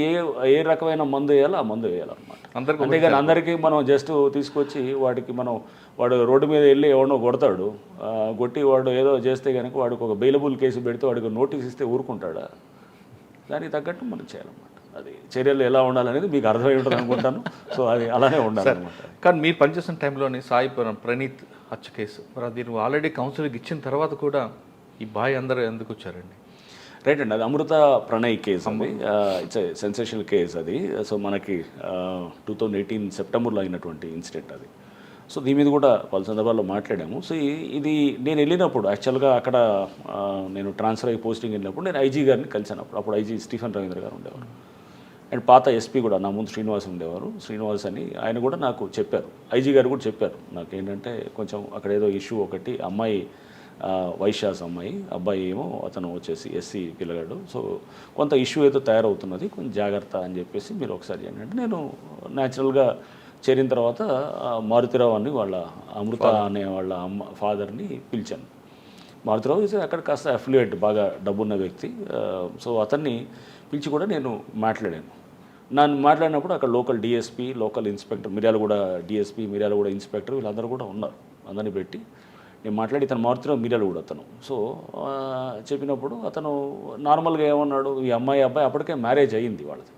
ఏ రకమైన మందు వేయాలో ఆ మందు వేయాలన్నమాట. అంతేగాని అందరికీ మనం జస్ట్ తీసుకొచ్చి వాడు రోడ్డు మీద వెళ్ళి ఎవడో కొడతాడు, కొట్టి వాడు ఏదో చేస్తే కనుక వాడికి ఒక బెయిలబుల్ కేసు పెడితే వాడికి నోటీస్ ఇస్తే ఊరుకుంటాడా? దానికి తగ్గట్టు మనం చేయాలన్నమాట. అది చర్యలు ఎలా ఉండాలనేది మీకు అర్థమై ఉంటుంది అనుకుంటాను. సో అది అలానే ఉండాలన్నమాట. కానీ మీరు పనిచేసిన టైంలోని సాయి ప్రణీత్ హత్య కేసు, మరి అది ఆల్రెడీ కౌన్సిలింగ్ ఇచ్చిన తర్వాత కూడా ఈ బాయ్ అందరూ ఎందుకు వచ్చారండి? రైట్ అండి, అది అమృత ప్రణయ్ కేసు అండి. ఇట్స్ ఏ సెన్సేషనల్ కేసు అది. సో మనకి 2018 సెప్టెంబర్లో అయినటువంటి ఇన్సిడెంట్ అది. సో దీని మీద కూడా పలు సందర్భాల్లో మాట్లాడాము. సో ఇది నేను వెళ్ళినప్పుడు యాక్చువల్గా అక్కడ నేను ట్రాన్స్ఫర్ అయ్యి పోస్టింగ్ వెళ్ళినప్పుడు నేను ఐజీ గారిని కలిసాను. అప్పుడు ఐజీ స్టీఫెన్ రవీంద్ర గారు ఉండేవారు. అండ్ పాత ఎస్పీ కూడా నా ముందు శ్రీనివాస్ ఉండేవారు. శ్రీనివాస్ అని ఆయన కూడా నాకు చెప్పారు, ఐజీ గారు కూడా చెప్పారు నాకు ఏంటంటే కొంచెం అక్కడ ఏదో ఇష్యూ ఒకటి, అమ్మాయి వైశ్యాస్ అమ్మాయి, అబ్బాయి ఏమో అతను వచ్చేసి ఎస్సీ పిల్లగాడు, సో కొంత ఇష్యూ ఏదో తయారవుతున్నది, కొంచెం జాగ్రత్త అని చెప్పేసి మీరు ఒకసారి ఏంటంటే నేను న్యాచురల్గా చేరిన తర్వాత మారుతిరావు అని వాళ్ళ అమృత అనే వాళ్ళ ఫాదర్ని పిలిచాను. మారుతిరావు అక్కడ కాస్త అఫిలియేట్, బాగా డబ్బున్న వ్యక్తి. సో అతన్ని పిలిచి కూడా నేను మాట్లాడాను. నన్ను మాట్లాడినప్పుడు అక్కడ local DSP, local inspector, Miryalaguda DSP, Miryalaguda inspector, వీళ్ళందరూ కూడా ఉన్నారు. అందరినీ పెట్టి నేను మాట్లాడి ఇతను మారుతిరావు మిర్యాలగూడ అతను. సో చెప్పినప్పుడు అతను నార్మల్గా ఏమన్నాడు, ఈ అబ్బాయి అప్పటికే మ్యారేజ్ అయ్యింది, వాళ్ళది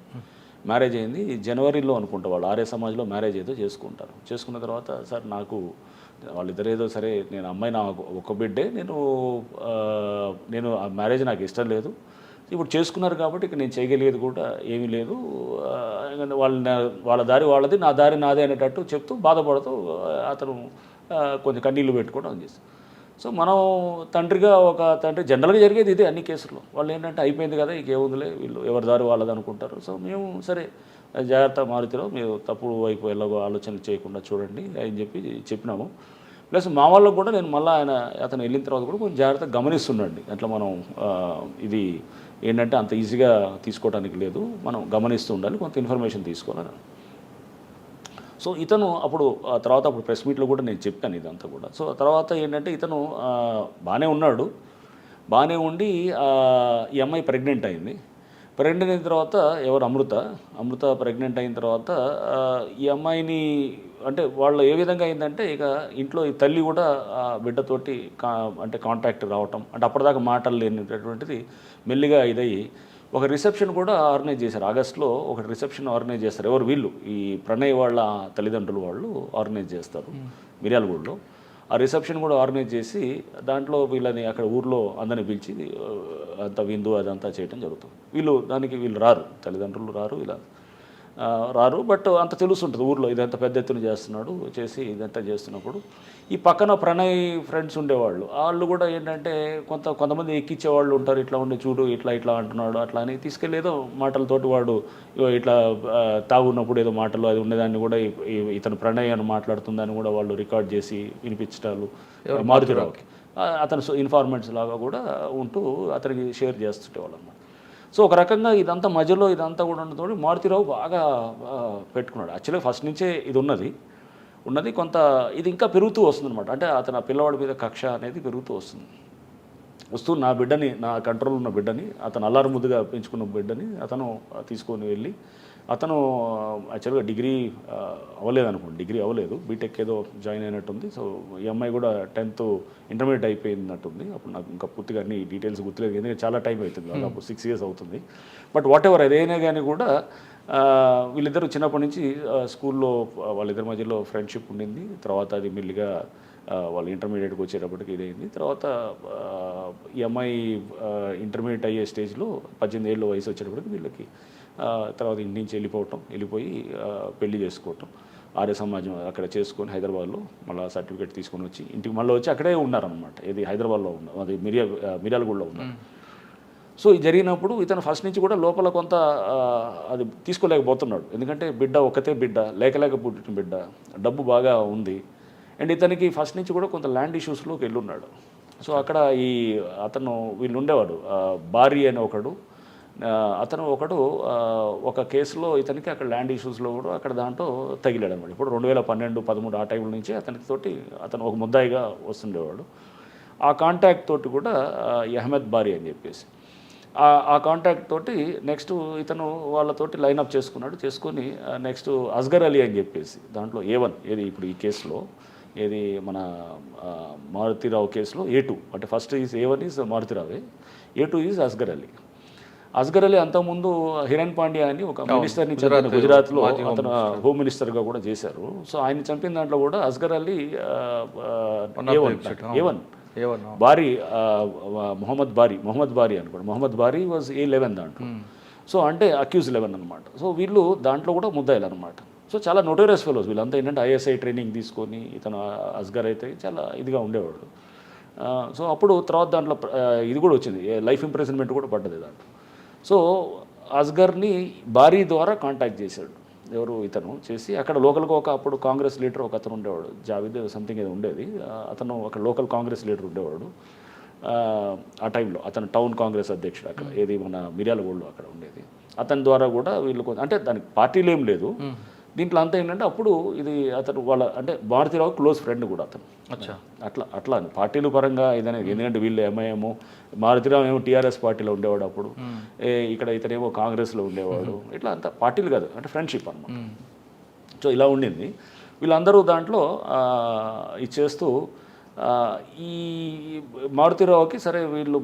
మ్యారేజ్ అయింది జనవరిలో అనుకుంటా, వాళ్ళు ఆర్య సమాజ్లో మ్యారేజ్ ఏదో చేసుకుంటారు. చేసుకున్న తర్వాత సార్ నాకు వాళ్ళిద్దరు ఏదో సరే, నేను అమ్మాయి నా ఒక బిడ్డే, నేను ఆ మ్యారేజ్ నాకు ఇష్టం లేదు, ఇప్పుడు చేసుకున్నారు కాబట్టి ఇక నేను చేయగలిగేది కూడా ఏమీ లేదు, వాళ్ళ దారి వాళ్ళది, నా దారి నాదే అనేటట్టు చెప్తూ బాధపడుతూ అతను కొంచెం కన్నీళ్ళు పెట్టుకోవడం చేస్తాను. సో మనం తండ్రిగా ఒక తండ్రి జనరల్గా జరిగేది ఇదే అన్ని కేసుల్లో. వాళ్ళు ఏంటంటే అయిపోయింది కదా, ఇక ఏముందిలే, వీళ్ళు ఎవరి దారి వాళ్ళది అనుకుంటారు. సో మేము సరే జాగ్రత్త మారుతిరావు, మీరు తప్పుడు వైపు ఎలాగో ఆలోచన చేయకుండా చూడండి అని చెప్పినాము. ప్లస్ మా వాళ్ళకు కూడా నేను మళ్ళీ అతను వెళ్ళిన తర్వాత కూడా కొంచెం జాగ్రత్తగా గమనిస్తుండండి. అట్లా మనం ఇది ఏంటంటే అంత ఈజీగా తీసుకోవడానికి లేదు, మనం గమనిస్తూ ఉండాలి, కొంత ఇన్ఫర్మేషన్ తీసుకోవాలని. సో ఇతను అప్పుడు ప్రెస్ మీట్లో కూడా నేను చెప్పాను ఇదంతా కూడా. సో తర్వాత ఏంటంటే ఇతను బాగానే ఉన్నాడు, బాగానే ఉండి ఈ అమ్మాయి ప్రెగ్నెంట్ అయింది. ప్రెగ్నెంట్ అయిన తర్వాత అమృత ప్రెగ్నెంట్ అయిన తర్వాత ఈ అమ్మాయిని అంటే వాళ్ళు ఏ విధంగా అయిందంటే ఇక ఇంట్లో ఈ తల్లి కూడా బిడ్డతోటి అంటే కాంటాక్ట్ రావటం, అంటే అప్పటిదాకా మాటలు లేనిటటువంటిది మెల్లిగా ఇదయ్యి ఒక రిసెప్షన్ కూడా ఆర్గనైజ్ చేశారు. ఆగస్టులో ఒక రిసెప్షన్ ఆర్గనైజ్ చేస్తారు. ఎవరు వీళ్ళు, ఈ ప్రణయ్ వాళ్ళ తల్లిదండ్రులు వాళ్ళు ఆర్గనైజ్ చేస్తారు మిర్యాలగూడలో. ఆ రిసెప్షన్ కూడా ఆర్గనైజ్ చేసి దాంట్లో వీళ్ళని అక్కడ ఊర్లో అందరిని పిలిచి అంత విందు అదంతా చేయడం జరుగుతుంది. వీళ్ళు రారు, తల్లిదండ్రులు రారు, ఇలా రారు. బట్ అంత తెలుస్తుంటుంది ఊర్లో ఇదంతా పెద్ద ఎత్తున చేస్తున్నాడు, చేసి ఇదంతా చేస్తున్నప్పుడు ఈ పక్కన ప్రణయ్ ఫ్రెండ్స్ ఉండేవాళ్ళు, వాళ్ళు కూడా ఏంటంటే కొంతమంది ఎక్కించేవాళ్ళు ఉంటారు, ఇట్లా ఉండి చూడు ఇట్లా అంటున్నాడు అట్లా అని తీసుకెళ్ళి ఏదో మాటలతోటి వాడు ఇట్లా తాగున్నప్పుడు ఏదో మాటలు అది ఉండేదాన్ని కూడా ఇతను ప్రణయ్ అని మాట్లాడుతుందని కూడా వాళ్ళు రికార్డ్ చేసి వినిపించటాలు మారుతిరావుకి, అతను ఇన్ఫార్మెంట్స్ లాగా కూడా ఉంటూ అతనికి షేర్ చేస్తుంటేవాళ్ళు అన్నమాట. సో ఒక రకంగా ఇదంతా మధ్యలో ఇదంతా కూడా ఉండటంతో మారుతిరావు బాగా పెట్టుకున్నాడు. యాక్చువల్గా ఫస్ట్ నుంచే ఇది ఉన్నది కొంత ఇది ఇంకా పెరుగుతూ వస్తుంది అనమాట. అంటే అతను ఆ పిల్లవాడి మీద కక్ష అనేది పెరుగుతూ వస్తూ నా బిడ్డని, నా కంట్రోల్ ఉన్న బిడ్డని, అతను అల్లారు ముద్దుగా పెంచుకున్న బిడ్డని అతను తీసుకొని వెళ్ళి, అతను యాక్చువల్గా డిగ్రీ అవ్వలేదు, బీటెక్ ఏదో జాయిన్ అయినట్టుంది. సో ఈ అమ్మాయి కూడా 10th ఇంటర్మీడియట్ అయిపోయినట్టుంది. అప్పుడు నాకు ఇంకా పూర్తిగా అన్ని డీటెయిల్స్ గుర్తులేదు, ఎందుకంటే చాలా టైం అవుతుంది, అప్పుడు 6 years అవుతుంది. బట్ వాట్ ఎవర్ అదైనా కానీ కూడా వీళ్ళిద్దరూ చిన్నప్పటి నుంచి స్కూల్లో వాళ్ళిద్దరి మధ్యలో ఫ్రెండ్షిప్ ఉండింది. తర్వాత అది మెల్లిగా వాళ్ళు ఇంటర్మీడియట్కి వచ్చేటప్పటికి ఇదైంది. తర్వాత ఈ అమ్మాయి ఇంటర్మీడియట్ అయ్యే స్టేజ్లో 18 ఏళ్ళ వయసు వచ్చేటప్పటికి వీళ్ళకి తర్వాత ఇంటి నుంచి వెళ్ళిపోయి పెళ్లి చేసుకోవటం, ఆర్య సమాజం అక్కడ చేసుకొని హైదరాబాద్లో మళ్ళీ సర్టిఫికేట్ తీసుకొని వచ్చి ఇంటికి మళ్ళీ వచ్చి అక్కడే ఉన్నారనమాట. ఇది హైదరాబాద్లో ఉన్నారు, అది మిర్యాలగూడలో ఉన్నారు. సో ఇది జరిగినప్పుడు ఇతను ఫస్ట్ నుంచి కూడా లోపల కొంత అది తీసుకోలేకపోతున్నాడు. ఎందుకంటే బిడ్డ ఒక్కతే బిడ్డ, లేక పుట్టిన బిడ్డ, డబ్బు బాగా ఉంది. అండ్ ఇతనికి ఫస్ట్ నుంచి కూడా కొంత ల్యాండ్ ఇష్యూస్లోకి వెళ్ళున్నాడు. సో అక్కడ అతను వీళ్ళు ఉండేవాడు బారీ అని అతను ఒక కేసులో ఇతనికి అక్కడ ల్యాండ్ ఇష్యూస్లో కూడా అక్కడ దాంట్లో తగిలాడు అనమాట. ఇప్పుడు 2012-13 ఆ టైంలో నుంచి అతను ఒక ముద్దాయిగా వస్తుండేవాడు. ఆ కాంటాక్ట్ తోటి కూడా అహ్మద్ బారీ అని చెప్పేసి ఆ కాంటాక్ట్ తోటి నెక్స్ట్ ఇతను వాళ్ళతోటి లైనప్ చేసుకొని నెక్స్ట్ అస్గర్ అలీ అని చెప్పేసి దాంట్లో A1 ఏది ఇప్పుడు ఈ కేసులో ఏది మన మారుతిరావు కేసులో A2 అంటే first A1 is మారుతిరావే, A2 is Asgar Ali అంతకుముందు హిరణ్ పాండ్యా అని ఒక మినిస్టర్ని చంపిన గుజరాత్లో అతను హోమ్ మినిస్టర్గా కూడా చేశారు. సో ఆయన చంపిన దాంట్లో కూడా అస్గర్ అలీ A1 బారీ మొహమ్మద్ బారీ అనుకోండి. మొహమ్మద్ బారీ వాజ్ A11 దాంట్లో. సో అంటే అక్యూజ్ 11 అనమాట. సో వీళ్ళు దాంట్లో కూడా ముద్దాయిలు అనమాట. సో చాలా నోటోరియస్ ఫెలోస్ వీళ్ళంతా. ఏంటంటే ISI ట్రైనింగ్ తీసుకొని ఇతను అస్గర్ అయితే చాలా ఇదిగా ఉండేవాడు. సో అప్పుడు తర్వాత దాంట్లో ఇది కూడా వచ్చింది, లైఫ్ ఇంప్రిజన్మెంట్ కూడా పడ్డది దాంట్లో. సో అస్గర్ని బారీ ద్వారా కాంటాక్ట్ చేశాడు ఎవరు ఇతను చేసి అక్కడ లోకల్గా అప్పుడు కాంగ్రెస్ లీడర్ ఒక అతను ఉండేవాడు, జావేద్ సంథింగ్ ఏదో ఉండేది. అతను ఒక లోకల్ కాంగ్రెస్ లీడర్ ఉండేవాడు ఆ టైంలో. అతను టౌన్ కాంగ్రెస్ అధ్యక్షుడు అక్కడ ఏది మన మిర్యాలగూడలో అక్కడ ఉండేది. అతని ద్వారా కూడా వీళ్ళు అంటే దానికి పార్టీలు ఏం లేదు దీంట్లో. అంతా ఏంటంటే అప్పుడు ఇది అతను అంటే మారుతిరావు క్లోజ్ ఫ్రెండ్ కూడా అతను. అట్లా అని పార్టీల పరంగా ఇదనేది. ఎందుకంటే వీళ్ళు MIM, మారుతిరావు ఏమో TRS పార్టీలో ఉండేవాడు అప్పుడు, ఇక్కడ ఇతనేమో కాంగ్రెస్లో ఉండేవాడు. ఇట్లా అంతా పార్టీలు కాదు, అంటే ఫ్రెండ్షిప్ అనమాట. సో ఇలా ఉండింది. వీళ్ళందరూ దాంట్లో ఇచ్చేస్తూ ఈ మారుతిరావుకి సరే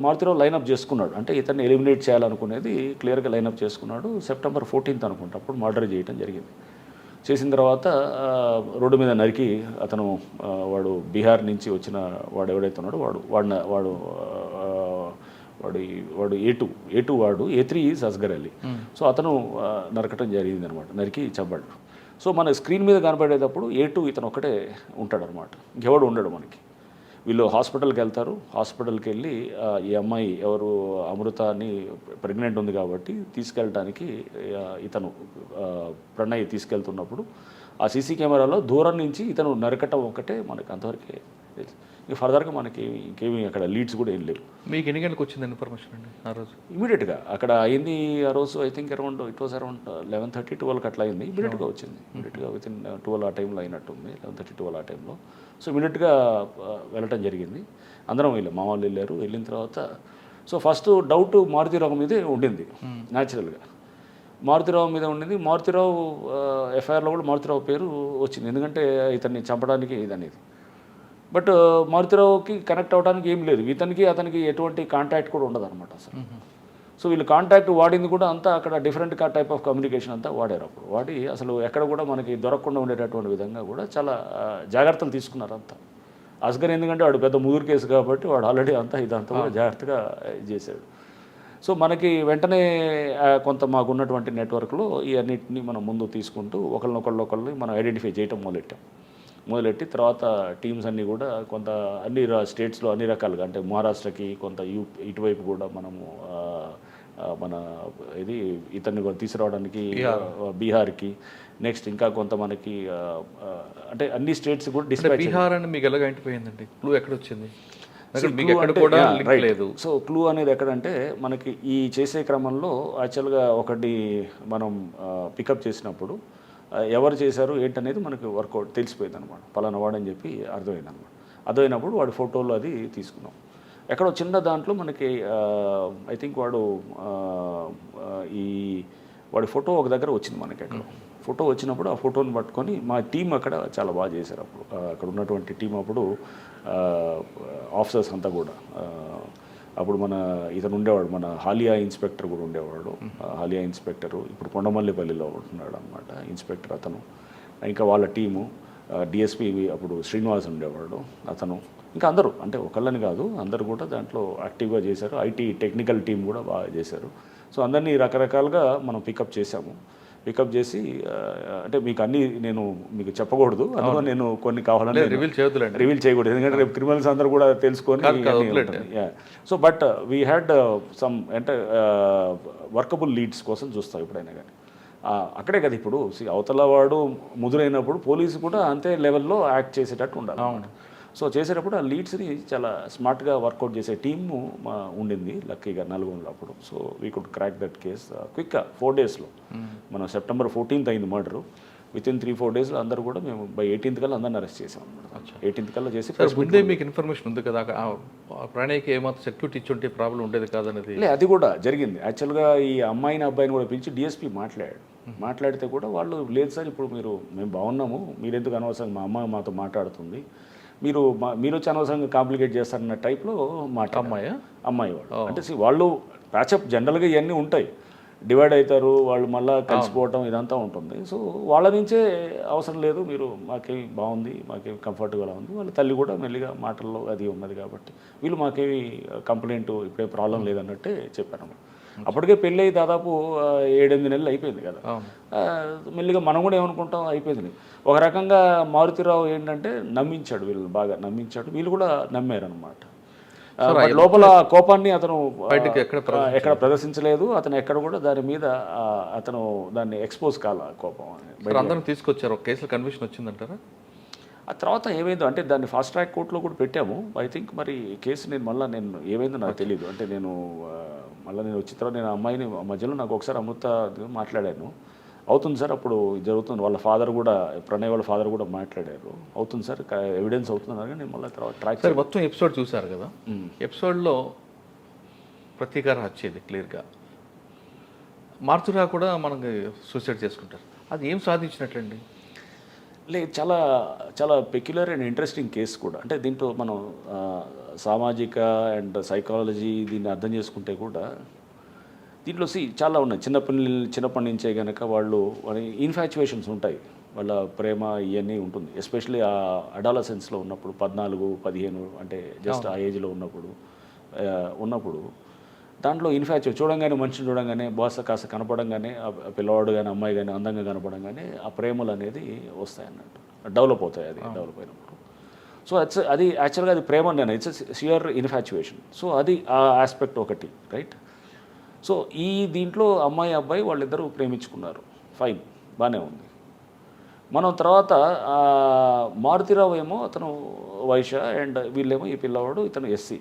మారుతిరావు లైనప్ చేసుకున్నాడు. అంటే ఇతన్ని ఎలిమినేట్ చేయాలనుకునేది క్లియర్గా లైనప్ చేసుకున్నాడు. September 14th అనుకుంటా అప్పుడు మర్డర్ చేయడం జరిగింది. చేసిన తర్వాత రోడ్డు మీద నరికి అతను వాడు బీహార్ నుంచి వచ్చిన వాడు ఎవడైతే ఉన్నాడో వాడు A2 వాడు, A3 is Asgar Ali. So అతను నరకటం జరిగింది అనమాట, నరికి చంపాడు. సో మన స్క్రీన్ మీద కనపడేటప్పుడు A2 ఇతను ఒక్కటే ఉంటాడనమాట, ఇంకెవడు ఉండడు మనకి. వీళ్ళు హాస్పిటల్కి వెళ్తారు. హాస్పిటల్కి వెళ్ళి ఈ అమ్మాయి ఎవరు అమృతాని ప్రెగ్నెంట్ ఉంది కాబట్టి తీసుకెళ్ళడానికి ఇతను ప్రణయ్ తీసుకెళ్తున్నప్పుడు ఆ సీసీ కెమెరాలో దూరం నుంచి ఇతను నరకటం ఒకటే మనకి అంతవరకే తెలుసు. ఇక ఫర్దర్గా మనకి ఇంకేమీ అక్కడ లీడ్స్ కూడా ఏం లేవు. మీకు ఎన్ని గంటలకు వచ్చింది ఇన్ఫర్మేషన్ అండి ఆ రోజు? ఇమీడియట్గా అక్కడ అయింది ఆ రోజు. ఐ థింక్ అరౌండ్ 11:30-12 అట్లా అయింది. ఇమీడియట్గా వచ్చింది. ఇమీడియట్గా వితిన్ 12 ఆ టైంలో అయినట్టుంది, 11:30-12 ఆ టైంలో. సో ఇమీడియట్గా వెళ్ళటం జరిగింది. అందరం మా వాళ్ళు వెళ్ళారు. వెళ్ళిన తర్వాత సో ఫస్ట్ డౌట్ మారుతిరావు మీదే ఉండింది న్యాచురల్గా. మారుతిరావు మీద ఉండింది. మారుతిరావు FIRలో కూడా మారుతిరావు పేరు వచ్చింది, ఎందుకంటే ఇతన్ని చంపడానికి ఇదనేది. బట్ మారుతిరావుకి కనెక్ట్ అవ్వడానికి ఏం లేదు, ఇతనికి అతనికి ఎటువంటి కాంటాక్ట్ కూడా ఉండదు అనమాట అసలు. సో వీళ్ళు కాంటాక్ట్ వాడింది కూడా అంతా అక్కడ డిఫరెంట్ టైప్ ఆఫ్ కమ్యూనికేషన్ అంతా వాడారు. అప్పుడు వాడి అసలు ఎక్కడ కూడా మనకి దొరకకుండా ఉండేటటువంటి విధంగా కూడా చాలా జాగ్రత్తలు తీసుకున్నారు అంతా. అస్గర్ ఎందుకంటే వాడు పెద్ద ముదురు కేసు కాబట్టి వాడు ఆల్రెడీ ఇదంతా కూడా జాగ్రత్తగా చేశాడు. సో మనకి వెంటనే కొంత మాకున్నటువంటి నెట్వర్క్లో ఈ అన్నింటినీ మనం ముందు తీసుకుంటూ ఒకళ్ళని మనం ఐడెంటిఫై చేయటం మొదలెట్టి తర్వాత టీమ్స్ అన్నీ కూడా కొంత అన్ని స్టేట్స్లో అన్ని రకాలుగా, అంటే మహారాష్ట్రకి కొంత ఇటువైపు కూడా మనము మన ఇతన్ని తీసుకురావడానికి బీహార్కి, నెక్స్ట్ ఇంకా కొంత మనకి అంటే అన్ని స్టేట్స్ కూడా డిస్పాచ్. బీహార్ అని మీకు ఎలాగ అయిపోయిందండి? క్లూ ఎక్కడ వచ్చింది? సో క్లూ అనేది ఎక్కడంటే మనకి ఈ చేసే క్రమంలో యాక్చువల్గా ఒకటి మనం పికప్ చేసినప్పుడు ఎవరు చేశారు ఏంటనేది మనకి వర్కౌట్ తెలిసిపోయింది అనమాట. పలానా వాడని చెప్పి అర్థమైంది అనమాట. అర్థమైనప్పుడు వాడి ఫోటోలు అది తీసుకున్నాం. ఎక్కడో చిన్న దాంట్లో మనకి ఐ థింక్ వాడి ఫోటో ఒక దగ్గర వచ్చింది మనకి. ఫోటో వచ్చినప్పుడు ఆ ఫోటోని పట్టుకొని మా టీం అక్కడ చాలా బాగా చేశారు. అక్కడ ఉన్నటువంటి టీం అప్పుడు ఆఫీసర్స్ అంతా కూడా అప్పుడు ఇతను ఉండేవాడు, మన హాలియా ఇన్స్పెక్టర్ కూడా ఉండేవాడు. హాలియా ఇన్స్పెక్టరు ఇప్పుడు కొండమల్లిపల్లిలో ఉంటున్నాడు అనమాట ఇన్స్పెక్టర్ అతను. ఇంకా వాళ్ళ టీము డిఎస్పి అప్పుడు శ్రీనివాస్ ఉండేవాడు, అతను, ఇంకా అందరూ, అంటే ఒకళ్ళని కాదు అందరూ కూడా దాంట్లో యాక్టివ్గా చేశారు. ఐటీ టెక్నికల్ టీం కూడా బాగా చేశారు. సో అందరినీ రకరకాలుగా మనం పికప్ చేశాము. పికప్ చేసి అంటే మీకు అన్నీ నేను మీకు చెప్పకూడదు, అందులో నేను కొన్ని కావాలని రివీల్ చేయకూడదు, ఎందుకంటే రేపు క్రిమినల్స్ అందరూ కూడా తెలుసుకొని. So but we had some అంటే వర్కబుల్ లీడ్స్ కోసం చూస్తాం ఎప్పుడైనా కానీ. అక్కడే కదా ఇప్పుడు అవతల వాడు ముదురైనప్పుడు పోలీసు కూడా అంతే లెవెల్లో యాక్ట్ చేసేటట్టు ఉండాలి. సో చేసేటప్పుడు ఆ లీడ్స్ని చాలా స్మార్ట్గా వర్కౌట్ చేసే టీము ఉండింది లక్కీగా నల్గొండలో అప్పుడు. So we could crack that case క్విక్గా 4 డేస్లో. మనం September 14th అయింది మర్డరు. వితిన్ 3-4 డేస్లో అందరూ కూడా మేము బై 18th కల్లా అందరిని అరెస్ట్ చేసాం అనమాట. 18th కల్లా చేసి ముందే మీకు ఇన్ఫర్మేషన్ ఉంది కదా ప్రణయ్కి ఏమాత్రం సెక్యూరిటీ ఇచ్చుంటే ప్రాబ్లం ఉండేది కాదనేది. అది కూడా జరిగింది. యాక్చువల్గా ఈ అమ్మాయిని అబ్బాయిని కూడా పిలిచి డిఎస్పీ మాట్లాడితే కూడా వాళ్ళు లేదు సార్ ఇప్పుడు మేము బాగున్నాము, మీరెందుకు అనవసరంగా మా అమ్మాయి మాతో మాట్లాడుతుంది, మీరు వచ్చి అనవసరంగా కాంప్లికేట్ చేస్తారన్న టైప్లో అమ్మాయి వాళ్ళు. అంటే వాళ్ళు ప్యాచప్ జనరల్గా ఇవన్నీ ఉంటాయి, డివైడ్ అవుతారు వాళ్ళు, మళ్ళీ కలిసిపోవటం ఇదంతా ఉంటుంది. సో వాళ్ళ నుంచే అవసరం లేదు, మీరు మాకేమి బాగుంది, మాకేమి కంఫర్ట్గా ఉంది, వాళ్ళ తల్లి కూడా మెల్లిగా మాటల్లో అది ఉన్నది కాబట్టి వీళ్ళు మాకేమి కంప్లైంట్ ఇప్పుడే ప్రాబ్లం లేదన్నట్టే చెప్పారు. అప్పటికే పెళ్ళి అయ్యి దాదాపు 7-8 నెలలు అయిపోయింది కదా. మెల్లిగా మనం కూడా ఏమనుకుంటాం అయిపోయింది. ఒక రకంగా మారుతిరావు ఏంటంటే నమ్మించాడు, వీళ్ళు బాగా నమ్మించాడు, వీళ్ళు కూడా నమ్మారు అనమాట. లోపల కోపాన్ని అతను ఎక్కడ ప్రదర్శించలేదు, అతను ఎక్కడ కూడా దాని మీద అతను దాన్ని ఎక్స్పోజ్ కాల కోపం. అందరం తీసుకొచ్చారు, ఒక కేసులో కన్విక్షన్ వచ్చిందంటారా? ఆ తర్వాత ఏమైందో అంటే దాన్ని ఫాస్ట్ ట్రాక్ కోర్టులో కూడా పెట్టాము. ఐ థింక్ మరి కేసు నేను ఏమైందో నాకు తెలియదు. అంటే నేను వచ్చిన తర్వాత నేను అమ్మాయిని మధ్యలో నాకు ఒకసారి అమృత మాట్లాడాను, అవుతుంది సార్ అప్పుడు జరుగుతుంది, వాళ్ళ ఫాదర్ కూడా ప్రణయ్ వాళ్ళ ఫాదర్ కూడా మాట్లాడారు, అవుతుంది సార్ ఎవిడెన్స్ అవుతుంది. నేను మళ్ళీ తర్వాత ట్రాక్ మొత్తం ఎపిసోడ్ చూసారు కదా, ఎపిసోడ్లో ప్రతీకార వచ్చేది క్లియర్గా. మారుతురా కూడా మనకి సూసైడ్ చేసుకుంటారు, అది ఏం సాధించినట్లండి? చాలా చాలా పెక్యులర్ అండ్ ఇంట్రెస్టింగ్ కేసు కూడా. అంటే దీంట్లో మనం సామాజిక అండ్ సైకాలజీ దీన్ని అర్థం చేసుకుంటే కూడా దీంట్లో చాలా ఉన్నాయి. చిన్నప్పటి నుంచే కనుక వాళ్ళు ఇన్ఫాచ్యుయేషన్స్ ఉంటాయి, వాళ్ళ ప్రేమ ఇవన్నీ ఉంటుంది. ఎస్పెషలీ ఆ అడాలసెన్స్లో ఉన్నప్పుడు 14-15 అంటే జస్ట్ ఆ ఏజ్లో ఉన్నప్పుడు దాంట్లో చూడంగానే మనిషిని చూడంగానే కాస్త కనపడంగానే పిల్లవాడు కానీ అమ్మాయి కానీ అందంగా కనపడంగానే ఆ ప్రేమలు అనేది వస్తాయి అన్నట్టు, డెవలప్ అవుతాయి. అది డెవలప్ అయినప్పుడు సో అది యాక్చువల్గా అది ప్రేమ నేను ఇట్స్ షియర్ ఇన్ఫాచ్యుయేషన్. సో అది ఆ ఆస్పెక్ట్ ఒకటి, రైట్. సో దీంట్లో అమ్మాయి అబ్బాయి వాళ్ళిద్దరూ ప్రేమించుకున్నారు, ఫైన్, బాగానే ఉంది. మనం తర్వాత మారుతిరావు ఏమో అతను వైశ్య అండ్ వీళ్ళేమో ఈ పిల్లవాడు ఇతను ఎస్సీ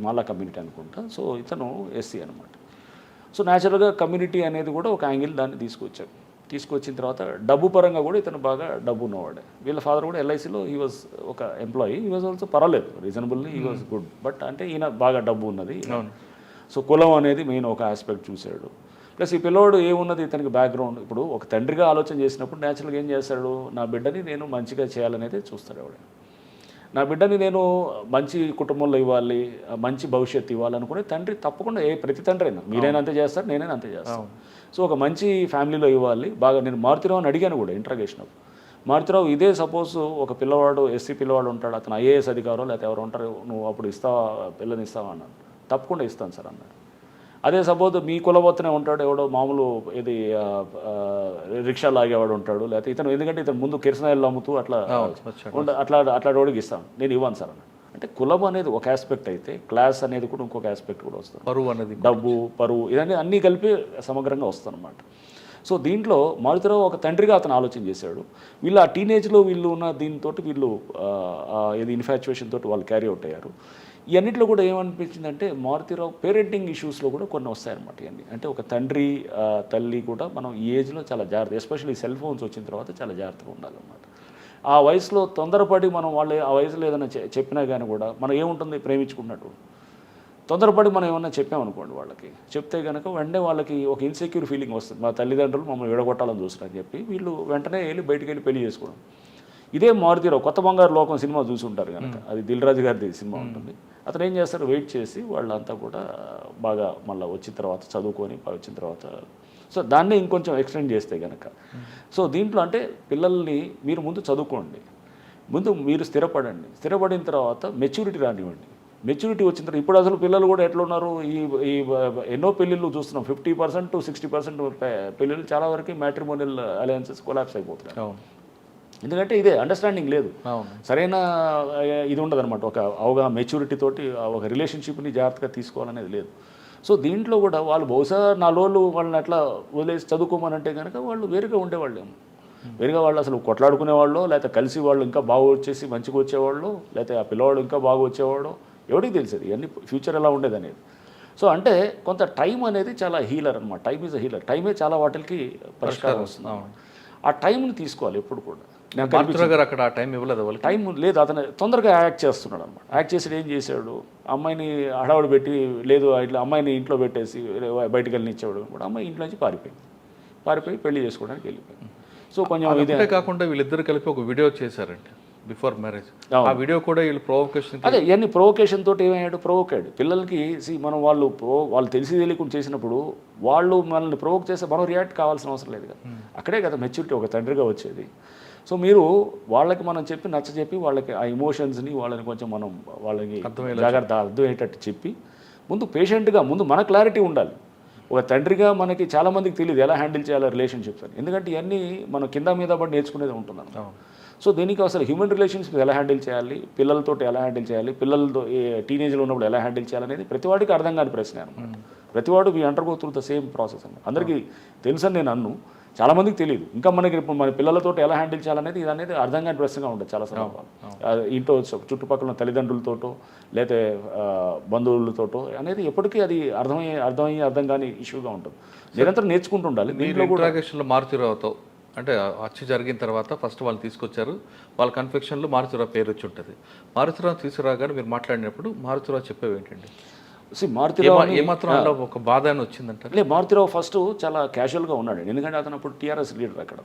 మాలా కమ్యూనిటీ అనుకుంటా. సో ఇతను ఎస్సీ అనమాట. సో న్యాచురల్గా కమ్యూనిటీ అనేది కూడా ఒక యాంగిల్ దాన్ని తీసుకొచ్చిన తర్వాత డబ్బు పరంగా కూడా ఇతను బాగా డబ్బు ఉన్నవాడే. వీళ్ళ ఫాదర్ కూడా ఎల్ఐసిలో హీ వాజ్ ఒక ఎంప్లాయీ, హీ వాజ్ ఆల్సో పర్వాలేదు, reasonably he was good. But అంటే ఈయన బాగా డబ్బు ఉన్నది. సో కులం అనేది మెయిన్ ఒక ఆస్పెక్ట్ చూశాడు. ప్లస్ ఈ పిల్లోడు ఏమున్నది ఇతనికి బ్యాక్గ్రౌండ్. ఇప్పుడు ఒక తండ్రిగా ఆలోచన చేసినప్పుడు న్యాచురల్గా ఏం చేస్తాడు, నా బిడ్డని నేను మంచిగా చేయాలనేది చూస్తాడు ఆవిడ. నా బిడ్డని నేను మంచి కుటుంబంలో ఇవ్వాలి, మంచి భవిష్యత్తు ఇవ్వాలనుకునే తండ్రి తప్పకుండా ప్రతి తండ్రి అయినా మీరైనా అంతే చేస్తారు, నేనైనా అంతే చేస్తాను. సో ఒక మంచి ఫ్యామిలీలో ఇవ్వాలి బాగా. నేను మారుతిరావు అని అడిగాను కూడా ఇంట్రాగేషన్ అప్పుడు. మారుతిరావు ఇదే సపోజ్ ఒక పిల్లవాడు ఎస్సీ పిల్లవాడు ఉంటాడు, అతను ఐఏఎస్ అధికారం లేకపోతే ఎవరు ఉంటారు, నువ్వు అప్పుడు ఇస్తావా పిల్లని ఇస్తావా అన్నాడు. తప్పకుండా ఇస్తాను సార్ అన్నాడు. అదే సపోజ్ మీ కులవత్తనే ఉంటాడు ఎవడో మామూలు ఇది రిక్షా లాగేవాడు ఉంటాడు, లేకపోతే ఇతను ఎందుకంటే ఇతను ముందు కిరసనాయిలు అమ్ముతూ అట్లా రోడ్డుకి ఇస్తాను, నేను ఇవ్వను సార్ అన్నాడు. అంటే కులం అనేది ఒక ఆస్పెక్ట్ అయితే క్లాస్ అనేది కూడా ఇంకొక ఆస్పెక్ట్ కూడా వస్తుంది, పరువు అనేది, డబ్బు పరువు ఇదన్నీ అన్నీ కలిపి సమగ్రంగా వస్తుందన్నమాట. సో దీంట్లో మారుతిరావు ఒక తండ్రిగా అతను ఆలోచన చేశాడు. వీళ్ళు ఆ టీనేజ్లో వీళ్ళు ఉన్న దీంతో వీళ్ళు ఇది ఇన్ఫాచ్యుయేషన్ తోటి వాళ్ళు క్యారీ అవుట్ అయ్యారు. ఇవన్నింటిలో కూడా ఏమనిపించిందంటే మారుతిరావు పేరెంటింగ్ ఇష్యూస్లో కూడా కొన్ని వస్తాయన్నమాట. ఇవన్నీ అంటే ఒక తండ్రి తల్లి కూడా మనం ఈ ఏజ్లో చాలా జాగ్రత్త, ఎస్పెషల్లీ సెల్ ఫోన్స్ వచ్చిన తర్వాత చాలా జాగ్రత్తగా ఉండాలన్నమాట. ఆ వయసులో తొందరపడి మనం వాళ్ళు ఆ వయసులో ఏదైనా చెప్పినా కానీ కూడా మనం ఏముంటుంది ప్రేమించుకున్నట్టు తొందరపడి మనం ఏమన్నా చెప్పామనుకోండి వాళ్ళకి చెప్తే కనుక వెంటనే వాళ్ళకి ఒక ఇన్సెక్యూర్ ఫీలింగ్ వస్తుంది, మా తల్లిదండ్రులు మమ్మల్ని విడగొట్టాలని చూస్తున్నారని చెప్పి వీళ్ళు వెంటనే బయటికి వెళ్ళి పెళ్లి చేసుకోవడం. ఇదే మారుతిరావు కొత్త బంగారు లోకం సినిమా చూసి ఉంటారు కనుక, అది దిల్ రాజు గారిది సినిమా ఉంటుంది. అతను ఏం చేస్తారు, వెయిట్ చేసి వాళ్ళంతా కూడా బాగా మళ్ళీ వచ్చిన తర్వాత చదువుకొని వచ్చిన తర్వాత సో దాన్నే ఇంకొంచెం ఎక్స్టెండ్ చేస్తే కనుక సో దీంట్లో అంటే పిల్లల్ని మీరు ముందు చదువుకోండి, ముందు మీరు స్థిరపడిన తర్వాత మెచ్యూరిటీ రానివ్వండి. మెచ్యూరిటీ వచ్చిన తర్వాత ఇప్పుడు అసలు పిల్లలు కూడా ఎట్లా ఉన్నారు, ఈ ఎన్నో పెళ్ళిళ్ళు చూస్తున్నాం, 50% to 60% పెళ్ళిళ్ళు చాలా వరకు మ్యాట్రిమోనియల్ అలయన్సెస్ కొలాప్స్ అయిపోతున్నాయి. ఎందుకంటే ఇదే అండర్స్టాండింగ్ లేదు, సరైన ఇది ఉండదన్నమాట, ఒక అవగాహన మెచ్యూరిటీ తోటి ఒక రిలేషన్షిప్ని జాగ్రత్తగా తీసుకోవాలనేది లేదు. సో దీంట్లో కూడా వాళ్ళు బహుశా 4 రోజులు వాళ్ళని అట్లా వదిలేసి చదువుకోమనంటే కనుక వాళ్ళు వేరుగా ఉండేవాళ్ళేమో, వేరుగా వాళ్ళు అసలు కొట్లాడుకునేవాళ్ళు, లేకపోతే కలిసి వాళ్ళు ఇంకా బాగా వచ్చేసి మంచిగా వచ్చేవాళ్ళు, లేకపోతే ఆ పిల్లవాడు ఇంకా బాగా వచ్చేవాడు, ఎవరికి తెలిసేది ఇవన్నీ ఫ్యూచర్ ఎలా ఉండేది అనేది. సో అంటే కొంత టైం అనేది చాలా హీలర్ అనమాట, టైం ఈజ్ అ హీలర్, టైమే చాలా వాటికి పరిష్కారం వస్తుంది. ఆ టైంని తీసుకోవాలి ఎప్పుడు కూడా. అక్కడ ఆ టైం ఇవ్వలేదు, టైం లేదు, అతను తొందరగా యాక్ట్ చేస్తున్నాడు అనమాట. యాక్ట్ చేసి ఏం చేశాడు, అమ్మాయిని హడావుడు పెట్టి లేదు ఇట్లా అమ్మాయిని ఇంట్లో పెట్టేసి బయటకు వెళ్ళనిచ్చాడు కూడా, అమ్మాయి ఇంట్లో నుంచి పారిపోయి పెళ్లి చేసుకోవడానికి వెళ్ళిపోయింది. సో కొంచెం ఇదే కాకుండా వీళ్ళిద్దరు కలిపి ఒక వీడియో చేశారండి బిఫోర్ మ్యారేజ్, ఆ వీడియో కూడా వీళ్ళు ప్రొవోకేషన్, అదే ఇవన్నీ ప్రొవోకేషన్ తోటి ఏమయ్యాడు, ప్రొవోకాడు పిల్లలకి. మనం వాళ్ళు తెలిసి తెలియకుండా చేసినప్పుడు వాళ్ళు మనల్ని ప్రొవోక్ చేస్తే మనం రియాక్ట్ కావాల్సిన అవసరం లేదు కదా, అక్కడే కదా మెచ్యూరిటీ ఒక తండ్రిగా వచ్చేది. సో మీరు వాళ్ళకి మనం చెప్పి నచ్చజెప్పి వాళ్ళకి ఆ ఎమోషన్స్ని వాళ్ళని కొంచెం మనం వాళ్ళకి జాగ్రత్త అర్థమయ్యేటట్టు చెప్పి ముందు పేషెంట్గా ముందు మన క్లారిటీ ఉండాలి. ఒక తండ్రిగా మనకి చాలామందికి తెలియదు ఎలా హ్యాండిల్ చేయాలి రిలేషన్షిప్స్ అని, ఎందుకంటే ఇవన్నీ మనం కింద మీద పడి నేర్చుకునేది ఉంటున్నాను. సో దీనికి అసలు హ్యూమన్ రిలేషన్షిప్స్ ఎలా హ్యాండిల్ చేయాలి, పిల్లలతో ఎలా హ్యాండిల్ చేయాలి, పిల్లలతో టీనేజ్లో ఉన్నప్పుడు ఎలా హ్యాండిల్ చేయాలనేది ప్రతివాడికి అర్థం కాని ప్రశ్న అనమాట. ప్రతివాడు we undergo through the same process అన్నమాట. అందరికీ తెలుసని నేను అన్ను, చాలామందికి తెలియదు. ఇంకా మనకి ఇప్పుడు మన పిల్లలతో ఎలా హ్యాండిల్ చేయాలనేది ఇది అనేది అర్థం కాని ప్రశ్నగా ఉంటుంది చాలా సందర్భాలు. ఇంట్లో చుట్టుపక్కల బంధువులతోటో లేకపోతే బంధువులతోటో అనేది ఎప్పటికీ అది అర్థం కాని ఇష్యూగా ఉంటుంది. నిరంతరం నేర్చుకుంటూ ఉండాలి. దీంట్లో కూడా మారుతిరావుతో అంటే హత్య జరిగిన తర్వాత ఫస్ట్ వాళ్ళు తీసుకొచ్చారు, వాళ్ళ కన్ఫెక్షన్లో మారుతిరావు పేరు వచ్చి ఉంటుంది. మారుతిరావు తీసుకురాగానే మీరు మాట్లాడినప్పుడు మారుతిరావు చెప్పేవి ఏంటండి? మారుతిరావు ఏమాత్రం ఒక బాధ అని వచ్చిందంటే లేదు, మారుతిరావు ఫస్ట్ చాలా క్యాజువల్గా ఉన్నాడు. ఎందుకంటే అతను అప్పుడు టీఆర్ఎస్ లీడర్, అక్కడ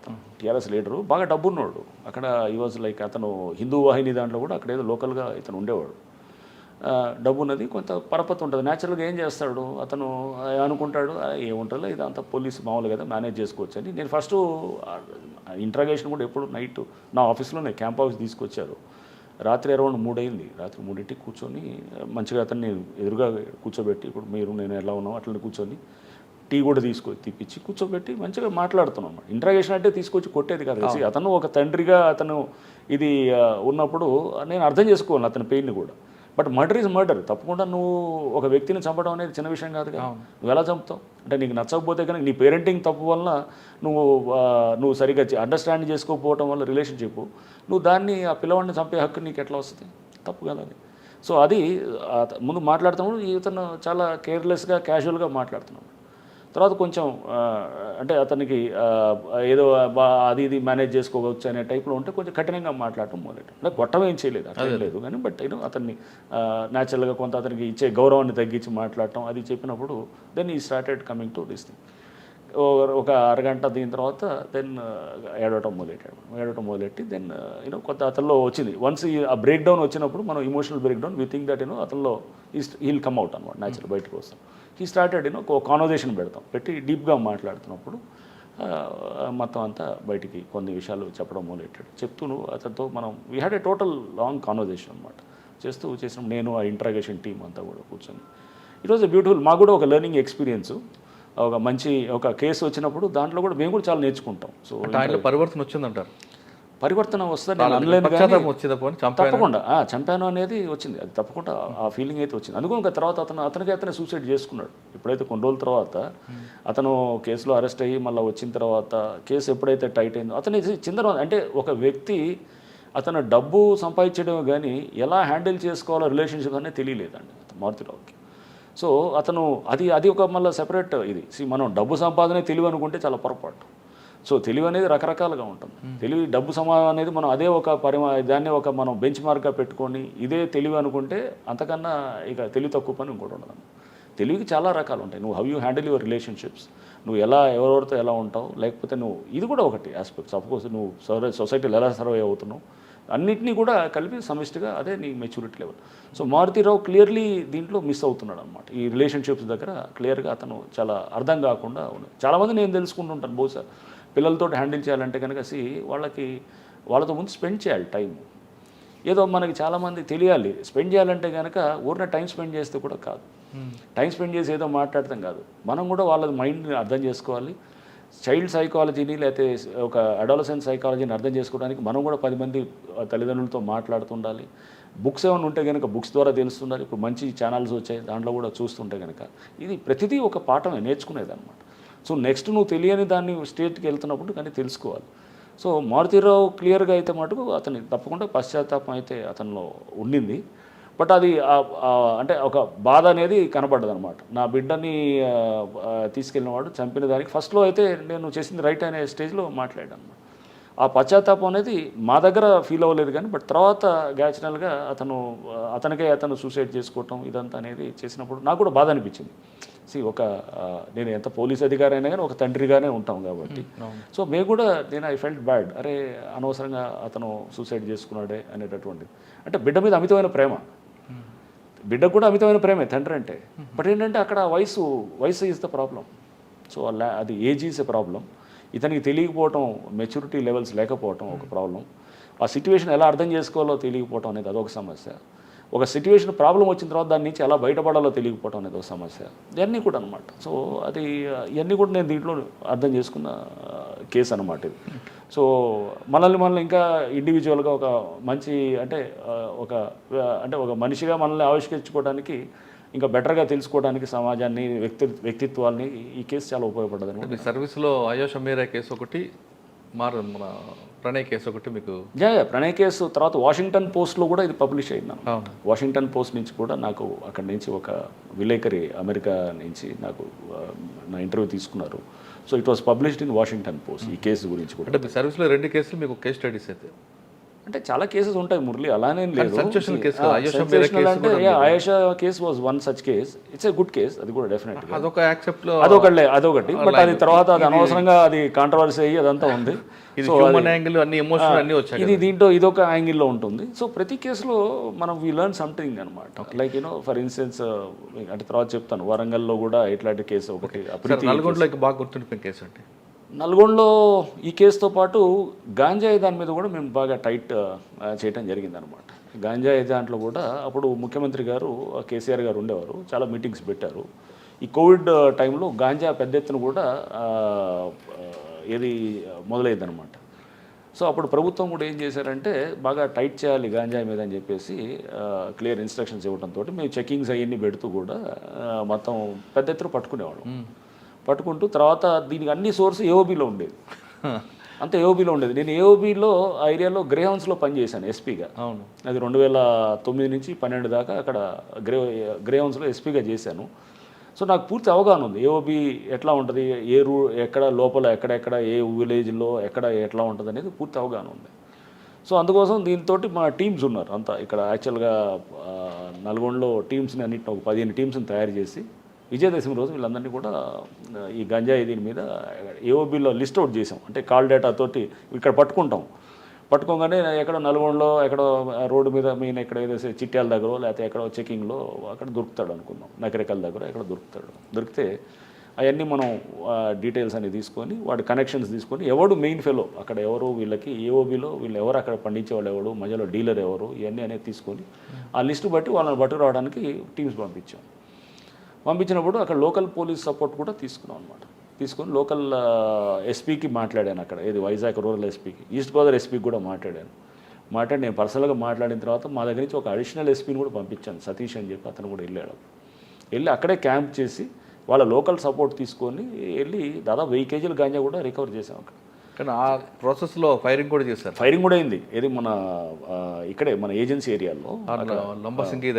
టీఆర్ఎస్ లీడరు బాగా డబ్బున్నాడు. అక్కడ ఈ వాజ్ లైక్ అతను హిందూ వాహిని దాంట్లో కూడా అక్కడ ఏదో లోకల్గా ఇతను ఉండేవాడు. డబ్బు ఉన్నది, కొంత పరపతి ఉంటుంది. న్యాచురల్గా ఏం చేస్తాడు అతను, అనుకుంటాడు ఏముంటుందో ఇదంతా పోలీసు మామూలు కదా మేనేజ్ చేసుకోవచ్చు అని. నేను ఫస్ట్ ఇంట్రాగేషన్ కూడా ఎప్పుడు నైట్ నా ఆఫీస్లోనే క్యాంప్ ఆఫీస్ తీసుకొచ్చారు. రాత్రి అరౌండ్ 3 అయింది. రాత్రి 3కి కూర్చొని మంచిగా అతన్ని ఎదురుగా కూర్చోబెట్టి, ఇప్పుడు మీరు నేను ఎలా ఉన్నాం అట్లనే కూర్చొని టీ కూడా తీపిచ్చి కూర్చోబెట్టి మంచిగా మాట్లాడుతున్నాం. ఇంట్రాగేషన్ అంటే తీసుకొచ్చి కొట్టేది కాదు. అతను ఒక తండ్రిగా అతను ఇది ఉన్నప్పుడు నేను అర్థం చేసుకోవాలి అతని పెయిన్ని కూడా. But murder is murder. తప్పకుండా నువ్వు ఒక వ్యక్తిని చంపడం అనేది చిన్న విషయం కాదు కదా. నువ్వు ఎలా చంపుతావు అంటే నీకు నచ్చకపోతే కానీ నీ పేరెంటింగ్ తప్పు వల్ల నువ్వు సరిగ్గా అండర్స్టాండ్ చేసుకోకపోవడం వల్ల రిలేషన్షిప్ నువ్వు దాన్ని ఆ పిల్లవాడిని చంపే హక్కు నీకు ఎట్లా వస్తుంది? తప్పు కదా అది. సో అది ముందు మాట్లాడుతున్నప్పుడు ఇతను చాలా కేర్లెస్గా క్యాజువల్గా మాట్లాడుతున్నాడు. తర్వాత కొంచెం అంటే అతనికి ఏదో అది ఇది మేనేజ్ చేసుకోవచ్చు అనే టైప్లో ఉంటే కొంచెం కఠినంగా మాట్లాడటం మొదలెట్టాం. అంటే కొట్టం ఏం చేయలేదు, అట్లా లేదు కానీ బట్ అతన్ని న్యాచురల్గా కొంత అతనికి ఇచ్చే గౌరవాన్ని తగ్గించి మాట్లాడటం అది చెప్పినప్పుడు దెన్ ఈ started coming to this thing. ఒక అరగంట దీని తర్వాత దెన్ ఏడవటం మొదలెట్టి దెన్ కొంత అతనిలో వచ్చింది. వన్స్ ఆ బ్రేక్ డౌన్ వచ్చినప్పుడు మనం emotional breakdown we think that అతనిలో హీల్ కమ్ అవుట్ అనమాట, న్యాచురల్ బయటకు వస్తాం. ఈ స్టార్టెడ్ ఒక కాన్వర్జేషన్ పెట్టి డీప్గా మాట్లాడుతున్నప్పుడు మొత్తం అంతా బయటికి కొన్ని విషయాలు చెప్పడం మొదలెట్టాడు. చెప్తూ అతనితో మనం we had a total long conversation అనమాట. చేసినప్పుడు నేను ఆ ఇంట్రాగేషన్ టీం అంతా కూడా కూర్చొని ఇట్ వాజ్ బ్యూటిఫుల్. మాకు కూడా ఒక లెర్నింగ్ ఎక్స్పీరియన్స్. ఒక కేసు వచ్చినప్పుడు దాంట్లో కూడా మేము కూడా చాలా నేర్చుకుంటాం. సో పరివర్తన వచ్చిందంటారు? పరివర్తన వస్తుంది అనలేను, తప్పకుండా చంపాను అనేది వచ్చింది, అది తప్పకుండా ఆ ఫీలింగ్ అయితే వచ్చింది. అందుకని ఒక తర్వాత అతనే సూసైడ్ చేసుకున్నాడు. ఎప్పుడైతే కొన్ని రోజుల తర్వాత అతను కేసులో అరెస్ట్ అయ్యి మళ్ళీ వచ్చిన తర్వాత కేసు ఎప్పుడైతే టైట్ అయిందో అతని చిందన అంటే ఒక వ్యక్తి అతను డబ్బు సంపాదించడం కానీ ఎలా హ్యాండిల్ చేసుకోవాలో రిలేషన్షిప్ అనేది తెలియలేదండి మారుతిరావుకి. సో అతను అది ఒక మళ్ళీ సెపరేట్ ఇది. మనం డబ్బు సంపాదనే తెలివి అనుకుంటే చాలా పొరపాటు. సో తెలివి అనేది రకరకాలుగా ఉంటుంది. తెలివి డబ్బు సమానం అనేది మనం అదే ఒక దాన్ని ఒక మనం బెంచ్ మార్క్గా పెట్టుకొని ఇదే తెలివి అనుకుంటే అంతకన్నా ఇక తెలివి తక్కువ పని ఇంకోటి ఉండదు. తెలివికి చాలా రకాలు ఉంటాయి. నువ్వు how you handle your relationships, నువ్వు ఎవరెవరితో ఎలా ఉంటావు, లేకపోతే నువ్వు ఇది కూడా ఒకటి ఆస్పెక్ట్స్. అఫ్కోర్స్ నువ్వు సొసైటీలో ఎలా సర్వే అవుతున్నావు, అన్నిటినీ కూడా కలిపి సమిష్టిగా అదే నీ maturity level. So Maruti Rao clearly దీంట్లో మిస్ అవుతున్నాడు అనమాట. ఈ రిలేషన్షిప్స్ దగ్గర క్లియర్గా అతను చాలా అర్థం కాకుండా ఉన్నాడు. చాలామంది నేను తెలుసుకుంటుంటాను, బహుశా పిల్లలతో హ్యాండిల్ చేయాలంటే కనుక వాళ్ళతో ముందు స్పెండ్ చేయాలి టైం. ఏదో మనకి చాలామంది తెలియాలి స్పెండ్ చేయాలంటే కనుక ఊరిన టైం స్పెండ్ చేస్తే కూడా కాదు. టైం స్పెండ్ చేసి ఏదో మాట్లాడతాం కాదు, మనం కూడా వాళ్ళ మైండ్ని అర్థం చేసుకోవాలి. చైల్డ్ సైకాలజీని లేకపోతే ఒక అడాలసెంట్ సైకాలజీని అర్థం చేసుకోవడానికి మనం కూడా 10 మంది తల్లిదండ్రులతో మాట్లాడుతుండాలి. బుక్స్ ఏమైనా ఉంటే కనుక బుక్స్ ద్వారా తెలుస్తుండాలి. ఇప్పుడు మంచి ఛానల్స్ వచ్చాయి, దాంట్లో కూడా చూస్తుంటే కనుక ఇది ప్రతిదీ ఒక పాఠమే, నేర్చుకునేది అనమాట. సో నెక్స్ట్ నువ్వు తెలియని దాన్ని స్టేట్కి వెళ్తున్నప్పుడు కానీ తెలుసుకోవాలి. సో మారుతీరావు క్లియర్గా అయితే మటుకు అతని తప్పకుండా పశ్చాత్తాపం అయితే అతనిలో ఉండింది. బట్ అది అంటే ఒక బాధ అనేది కనబడ్డది అనమాట. నా బిడ్డని తీసుకెళ్ళినవాడు చంపిన దానికి ఫస్ట్లో అయితే నేను చేసింది రైట్ అనే స్టేజ్లో మాట్లాడాను అనమాట. ఆ పశ్చాత్తాపం అనేది మా దగ్గర ఫీల్ అవ్వలేదు కానీ బట్ తర్వాత గ్యాచురల్గా అతను సూసైడ్ చేసుకోవటం ఇదంతా అనేది చేసినప్పుడు నాకు కూడా బాధ అనిపించింది. నేను ఎంత పోలీస్ అధికారి అయినా కానీ ఒక తండ్రిగానే ఉంటాం కాబట్టి సో మేము కూడా ఐ ఫెల్ట్ బ్యాడ్, అరే అనవసరంగా అతను సూసైడ్ చేసుకున్నాడే అనేటటువంటి. అంటే బిడ్డ మీద అమితమైన ప్రేమ, బిడ్డకు కూడా అమితమైన ప్రేమే తండ్రి అంటే. బట్ ఏంటంటే అక్కడ వయసు ఈజ్ ద ప్రాబ్లం. సో అది ఏజ్ ఈజ్ ఎ ప్రాబ్లం. ఇతనికి తెలియకపోవటం, మెచ్యూరిటీ లెవెల్స్ లేకపోవటం ఒక ప్రాబ్లం. ఆ సిచ్యువేషన్ ఎలా అర్థం చేసుకోవాలో తెలియకపోవటం అనేది అదొక సమస్య. ఒక సిచ్యువేషన్ ప్రాబ్లం వచ్చిన తర్వాత దాని నుంచి ఎలా బయటపడాలో తెలియకపోవటం అనేది ఒక సమస్య. ఇవన్నీ కూడా అనమాట. సో ఇవన్నీ కూడా నేను దీంట్లో అర్థం చేసుకున్న కేసు అనమాట ఇది. సో మనల్ని ఇంకా ఇండివిజువల్గా ఒక మంచి ఒక మనిషిగా మనల్ని ఆవిష్కరించుకోవడానికి, ఇంకా బెటర్గా తెలుసుకోవడానికి సమాజాన్ని, వ్యక్తిత్వాన్ని ఈ కేసు చాలా ఉపయోగపడ్డది. మీ సర్వీస్లో అయోష మీరా కేసు ఒకటి, మన ప్రణయ్ కేసు ఒకటి మీకు. ప్రణయ్ కేసు తర్వాత వాషింగ్టన్ పోస్ట్లో కూడా ఇది పబ్లిష్ అయింది. వాషింగ్టన్ పోస్ట్ నుంచి కూడా నాకు అక్కడి నుంచి ఒక విలేకరి అమెరికా నుంచి నాకు నా ఇంటర్వ్యూ తీసుకున్నారు. So it was published in Washington post ఈ కేసు గురించి కూడా. అంటే మీ సర్వీస్లో 2 కేసులు మీకు కేస్ స్టడీస్ అయితే? అంటే చాలా కేసెస్ ఉంటాయి మురళి, అలానే లేదు. Ayesha case was one such case. It's a good case, అది కూడా డెఫినెట్. అదొకటి బట్ అది తర్వాత అది అనవసరంగా అది కాంట్రవర్సీ అయ్యి అదంతా ఉంది. ఇది దీంట్లో ఇదొక యాంగిల్లో ఉంటుంది. సో ప్రతి కేసులో మనం వీ లెర్న్ సంథింగ్ అనమాట. లైక్ ఫర్ ఇన్స్టెన్స్ అంటే తర్వాత చెప్తాను, వరంగల్లో కూడా ఇట్లాంటి కేసు ఒకటి. నల్గొండలోకి బాగా గుర్తుండిపోయిన కేసు అంటే నల్గొండలో ఈ కేసుతో పాటు గాంజాయి దాని మీద కూడా మేము బాగా టైట్ చేయడం జరిగిందనమాట. గాంజాయి దాంట్లో కూడా అప్పుడు ముఖ్యమంత్రి గారు కేసీఆర్ గారు ఉండేవారు, చాలా మీటింగ్స్ పెట్టారు. ఈ కోవిడ్ టైంలో గాంజా పెద్ద ఎత్తున కూడా మొదలైందనమాట. సో అప్పుడు ప్రభుత్వం కూడా ఏం చేశారంటే బాగా టైట్ చేయాలి గాంజాయి మీద అని చెప్పేసి క్లియర్ ఇన్స్ట్రక్షన్స్ ఇవ్వడంతో మేము చెకింగ్స్ అవన్నీ పెడుతూ కూడా మొత్తం పెద్ద ఎత్తున పట్టుకుంటూ తర్వాత దీనికి అన్ని సోర్స్ ఏఓబీలో ఉండేది. అంతే ఏఓబీలో ఉండేది. నేను ఏఓబీలో ఆ ఏరియాలో గ్రే హౌన్స్లో పనిచేశాను ఎస్పీగా. అవును, అది 2009 నుంచి 12 దాకా అక్కడ గ్రే హౌన్స్లో ఎస్పీగా చేశాను. సో నాకు పూర్తి అవగాహన ఉంది ఏఓబీ ఎట్లా ఉంటుంది, ఎక్కడ లోపల ఎక్కడెక్కడ ఏ విలేజ్లో ఎట్లా ఉంటుంది అనేది పూర్తి అవగాహన ఉంది. సో అందుకోసం దీంతో మా టీమ్స్ ఉన్నారు అంతా ఇక్కడ. యాక్చువల్గా నల్గొండలో టీమ్స్ని అన్నింటిని ఒక 15 టీమ్స్ని తయారు చేసి విజయదశమి రోజు వీళ్ళందరినీ కూడా ఈ గంజాయి దీని మీద ఏఓబీలో లిస్ట్ అవుట్ చేసాం. అంటే కాల్ డేటాతోటి ఇక్కడ పట్టుకోగానే ఎక్కడో నల్గొండలో ఎక్కడో రోడ్డు మీద మెయిన్ ఎక్కడ ఏదో చిట్యాల దగ్గర లేకపోతే ఎక్కడో చెకింగ్లో అక్కడ దొరుకుతాడు అనుకుందాం, నకరికల్ దగ్గర ఎక్కడ దొరికితే అవన్నీ మనం డీటెయిల్స్ అన్ని తీసుకొని వాడి కనెక్షన్స్ తీసుకొని ఎవడు మెయిన్ ఫెలో అక్కడ ఎవరు, వీళ్ళకి ఏఓబీలో వీళ్ళు ఎవరు, అక్కడ పండించే వాళ్ళు ఎవరు, మధ్యలో డీలర్ ఎవరు, ఇవన్నీ అనేది తీసుకొని ఆ లిస్టు బట్టి వాళ్ళని పట్టుకురావడానికి టీమ్స్ పంపించినప్పుడు అక్కడ లోకల్ పోలీస్ సపోర్ట్ కూడా తీసుకున్నాం అనమాట. తీసుకొని లోకల్ ఎస్పీకి మాట్లాడాను అక్కడ, ఏది వైజాగ్ రూరల్ ఎస్పీకి, ఈస్ట్ గోదావరి ఎస్పీకి కూడా మాట్లాడి నేను పర్సనల్గా మాట్లాడిన తర్వాత మా దగ్గర నుంచి ఒక అడిషనల్ ఎస్పీని కూడా పంపించాను, సతీష్ అని చెప్పి. అతను కూడా వెళ్ళి అక్కడే క్యాంప్ చేసి వాళ్ళ లోకల్ సపోర్ట్ తీసుకొని వెళ్ళి దాదాపు 1000 కేజీల గాంజా కూడా రికవర్ చేసాం అక్కడ. కానీ ఆ ప్రాసెస్లో ఫైరింగ్ కూడా చేశారు. ఫైరింగ్ కూడా అయింది. ఏది ఇక్కడే మన ఏజెన్సీ ఏరియాలో లంబసింగి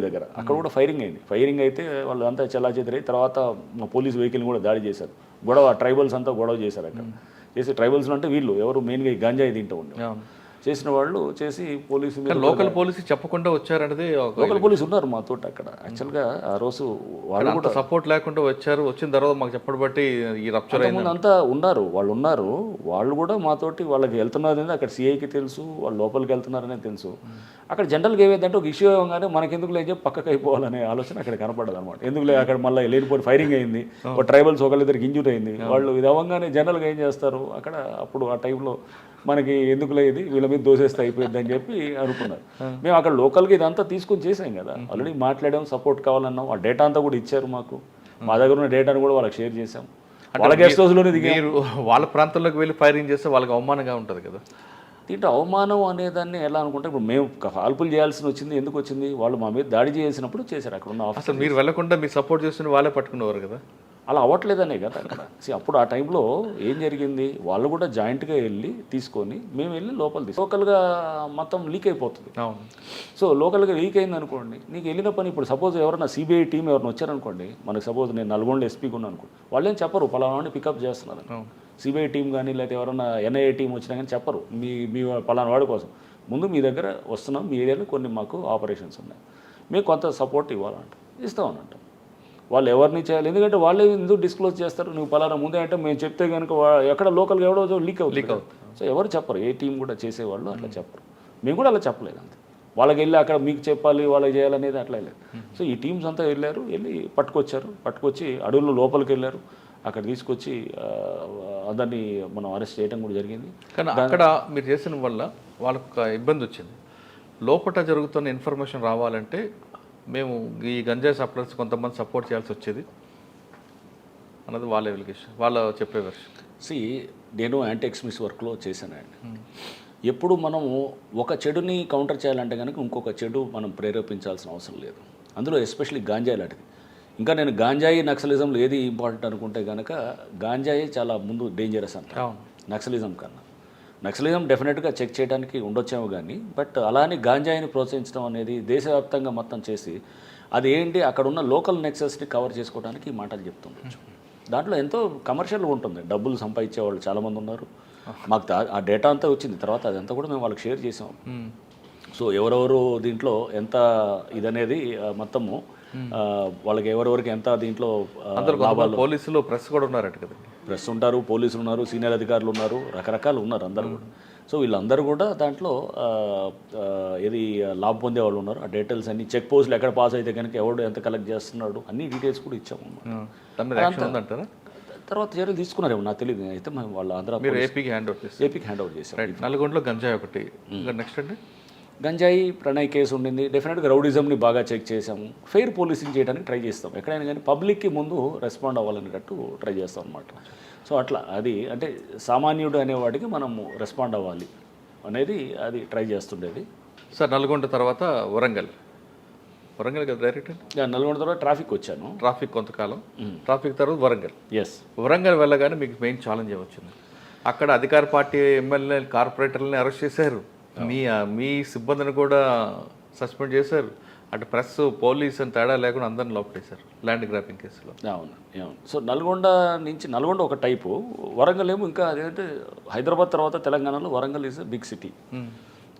దగ్గర అక్కడ కూడా ఫైరింగ్ అయింది. ఫైరింగ్ అయితే వాళ్ళు అంతా చెల్లాచెదరై తర్వాత మా పోలీస్ వెహికల్ని కూడా దాడి చేశారు. ట్రైబల్స్ అంతా గొడవ చేశారు అక్కడ. చేసి ట్రైబల్స్లో అంటే వీళ్ళు ఎవరు మెయిన్గా ఈ గాంజాయి తింటూ ఉండే. చేసిన వాళ్ళు చేసి పోలీసు మీద లోకల్ పోలీసు చెప్పకుండా వచ్చారనేది లోకల్ పోలీసు ఉన్నారు మాతో అక్కడ. యాక్చువల్గా ఆ రోజు వాళ్ళు కూడా సపోర్ట్ లేకుండా వచ్చారు. వచ్చిన తర్వాత మాకు చెప్పడం బట్టి ఈ రప్చర్ ముందు అంతా ఉన్నారు, వాళ్ళు కూడా మాతోటి వాళ్ళకి వెళ్తున్నారనేది అక్కడ సిఐకి తెలుసు, వాళ్ళు లోపలికి వెళ్తున్నారనేది తెలుసు. అక్కడ జనరల్గా ఏమైందంటే ఒక ఇష్యూ ఇవ్వగానే మనకి ఎందుకు లేదు పక్కకు అయిపోవాలనే ఆలోచన అక్కడ కనపడదు అనమాట. ఎందుకులే అక్కడ మళ్ళీ లేనిపోయి ఫైరింగ్ అయింది, ఒక ట్రైబల్స్ ఒకళ్ళిద్దరికి ఇంజూర్ అయింది, వాళ్ళు ఇది అవ్వగానే జనరల్గా ఏం చేస్తారు అక్కడ అప్పుడు ఆ టైంలో మనకి ఎందుకులే ఇది వీళ్ళ మీద దోసేస్తే అయిపోయింది అని చెప్పి అనుకున్నారు. మేము అక్కడ లోకల్గా ఇదంతా తీసుకొని చేసాం కదా, ఆల్రెడీ మాట్లాడాం, సపోర్ట్ కావాలన్నాం, ఆ డేటా అంతా కూడా ఇచ్చారు మాకు, మా దగ్గర ఉన్న డేటాను కూడా వాళ్ళకి షేర్ చేసాం. వాళ్ళ గెస్ట్ హౌస్లోనే దిగారు. వాళ్ళ ప్రాంతంలోకి వెళ్ళి ఫైరింగ్ చేస్తే వాళ్ళకి అవమానంగా ఉంటుంది కదా. దీంట్లో అవమానం అనేదాన్ని ఎలా అనుకుంటే ఇప్పుడు మేము కాల్పులు చేయాల్సి వచ్చింది, ఎందుకు వచ్చింది, వాళ్ళు మా మీద దాడి చేసినప్పుడు చేశారు. అక్కడ ఉన్న అసలు మీరు వెళ్ళకుండా మీరు సపోర్ట్ చేస్తున్న వాళ్ళే పట్టుకునేవారు కదా. అలా అవ్వట్లేదనే కదా అక్కడ. అప్పుడు ఆ టైంలో ఏం జరిగింది, వాళ్ళు కూడా జాయింట్గా వెళ్ళి తీసుకొని మేము వెళ్ళి లోపల లోకల్గా మొత్తం లీక్ అయిపోతుంది. అవును. సో లోకల్గా లీక్ అయింది అనుకోండి, నీకు వెళ్ళిన పని ఇప్పుడు సపోజ్ ఎవరైనా సిబిఐ టీం ఎవరైనా వచ్చారనుకోండి, మనకు సపోజ్ నేను నల్గొండ ఎస్పీకి ఉన్నాను అనుకోండి, వాళ్ళు ఏం చెప్పరు పలానా పికప్ చేస్తున్నారు. సిబిఐ టీం కానీ లేకపోతే ఎవరైనా ఎన్ఐఏ టీం వచ్చినా కానీ చెప్పరు మీ పలానా వాడి కోసం. ముందు మీ దగ్గర వస్తున్నాం, మీ ఏరియాలో కొన్ని మాకు ఆపరేషన్స్ ఉన్నాయి, మీకు కొంత సపోర్ట్ ఇవ్వాలంట, ఇస్తామనంట. వాళ్ళు ఎవరిని చేయాలి, ఎందుకంటే వాళ్ళే ఎందుకు డిస్క్లోజ్ చేస్తారు, నువ్వు పలానా ముందే అంటే మేము చెప్తే కనుక ఎక్కడ లోకల్గా ఎవడో లీక్ అవుతుంది. సో ఎవరు చెప్పరు, ఏ టీం కూడా చేసేవాళ్ళు అట్లా చెప్పరు. మేము కూడా అలా చెప్పలేదు అంతే. వాళ్ళకి వెళ్ళి అక్కడ మీకు చెప్పాలి వాళ్ళకి చేయాలనేది అట్లా లేదు. సో ఈ టీమ్స్ అంతా వెళ్ళి పట్టుకొచ్చి అడవుల్లో లోపలికి వెళ్ళారు, అక్కడ తీసుకొచ్చి అందరినీ మనం అరెస్ట్ చేయడం కూడా జరిగింది. కానీ అక్కడ మీరు చేసిన వల్ల వాళ్ళకు ఒక ఇబ్బంది వచ్చింది. లోపల జరుగుతున్న ఇన్ఫర్మేషన్ రావాలంటే మేము ఈ గంజాయి సప్లర్స్ కొంతమంది సపోర్ట్ చేయాల్సి వచ్చేది అన్నది వాళ్ళ ఎలిగేషన్, వాళ్ళ చెప్పే వెర్షన్. నేను యాంటీ ఎక్స్ట్రీమిస్ట్ వర్క్లో చేశానండి. ఎప్పుడు మనము ఒక చెడుని కౌంటర్ చేయాలంటే కనుక ఇంకొక చెడు మనం ప్రేరేపించాల్సిన అవసరం లేదు. అందులో ఎస్పెషల్లీ గాంజాయి లాంటిది. ఇంకా నేను గాంజాయి నక్సలిజంలో ఏది ఇంపార్టెంట్ అనుకుంటే కనుక గాంజాయి చాలా ముందు డేంజరస్ అంట నక్సలిజం కన్నా. నక్సలిజం డెఫినెట్గా చెక్ చేయడానికి ఉండొచ్చేమో కానీ, బట్ అలానే గాంజాయిని ప్రోత్సహించడం అనేది దేశవ్యాప్తంగా మొత్తం చేసి అది ఏంటి అక్కడ ఉన్న లోకల్ నెక్సెస్ని కవర్ చేసుకోవడానికి ఈ మాటలు చెప్తుండొచ్చు. దాంట్లో ఎంతో కమర్షియల్ ఉంటుంది, డబ్బులు సంపాదించే వాళ్ళు చాలామంది ఉన్నారు. మాకు ఆ డేటా అంతా వచ్చింది, తర్వాత అదంతా కూడా మేము వాళ్ళకి షేర్ చేసాం. సో ఎవరెవరు దీంట్లో ఎంత ఇదనేది మొత్తము వాళ్ళకి ఎవరెవరికి ఎంత దీంట్లో లాభాలు. పోలీసులు ప్రెస్ కూడా ఉన్నారట కదా. ప్రెస్ ఉంటారు, పోలీసులు ఉన్నారు, సీనియర్ అధికారులు ఉన్నారు, రకరకాలు ఉన్నారు అందరూ కూడా. సో వీళ్ళందరూ కూడా దాంట్లో ఏది లాభం పొందే వాళ్ళు ఉన్నారు. ఆ డీటెయిల్స్ అన్ని చెక్ పోస్టులు ఎక్కడ పాస్ అయితే కనుక ఎవడు ఎంత కలెక్ట్ చేస్తున్నాడు అన్ని డీటెయిల్స్ కూడా ఇచ్చాము. తర్వాత చర్యలు తీసుకున్నారేమో నాకు తెలియదు. అయితే మేము వాళ్ళ ఏపీకి హ్యాండ్ అవుట్ చేసాం. నల్గొండలో గంజాయి ఒకటి. నెక్స్ట్ అండి గంజాయి ప్రణయ్ కేసు ఉండింది. డెఫినెట్గా రౌడిజంని బాగా చెక్ చేసాము. ఫెయిర్ పోలీసింగ్ చేయడానికి ట్రై చేస్తాం. ఎక్కడైనా కానీ పబ్లిక్కి ముందు రెస్పాండ్ అవ్వాలనేటట్టు ట్రై చేస్తాం అనమాట. సో అట్లా అది అంటే సామాన్యుడు అనేవాడికి మనము రెస్పాండ్ అవ్వాలి అనేది అది ట్రై చేస్తుండేది. సార్ నల్గొండ తర్వాత వరంగల్ కదా డైరెక్ట్. నల్గొండ తర్వాత ట్రాఫిక్ వచ్చాను. ట్రాఫిక్ కొంతకాలం, ట్రాఫిక్ తర్వాత వరంగల్. వరంగల్ వెళ్ళగానే మీకు మెయిన్ ఛాలెంజ్ వచ్చింది. అక్కడ అధికార పార్టీ ఎమ్మెల్యే కార్పొరేటర్లని అరెస్ట్ చేశారు, మీ సిబ్బందిని కూడా సస్పెండ్ చేశారు. అటు ప్రెస్ పోలీస్ అని తేడా లేకుండా అందరిని లోపడేశారు ల్యాండ్ గ్రాపింగ్ కేసులో. అవును. సో నల్గొండ ఒక టైపు, వరంగల్ ఏమో ఇంకా అదేంటే హైదరాబాద్ తర్వాత తెలంగాణలో Warangal is big city.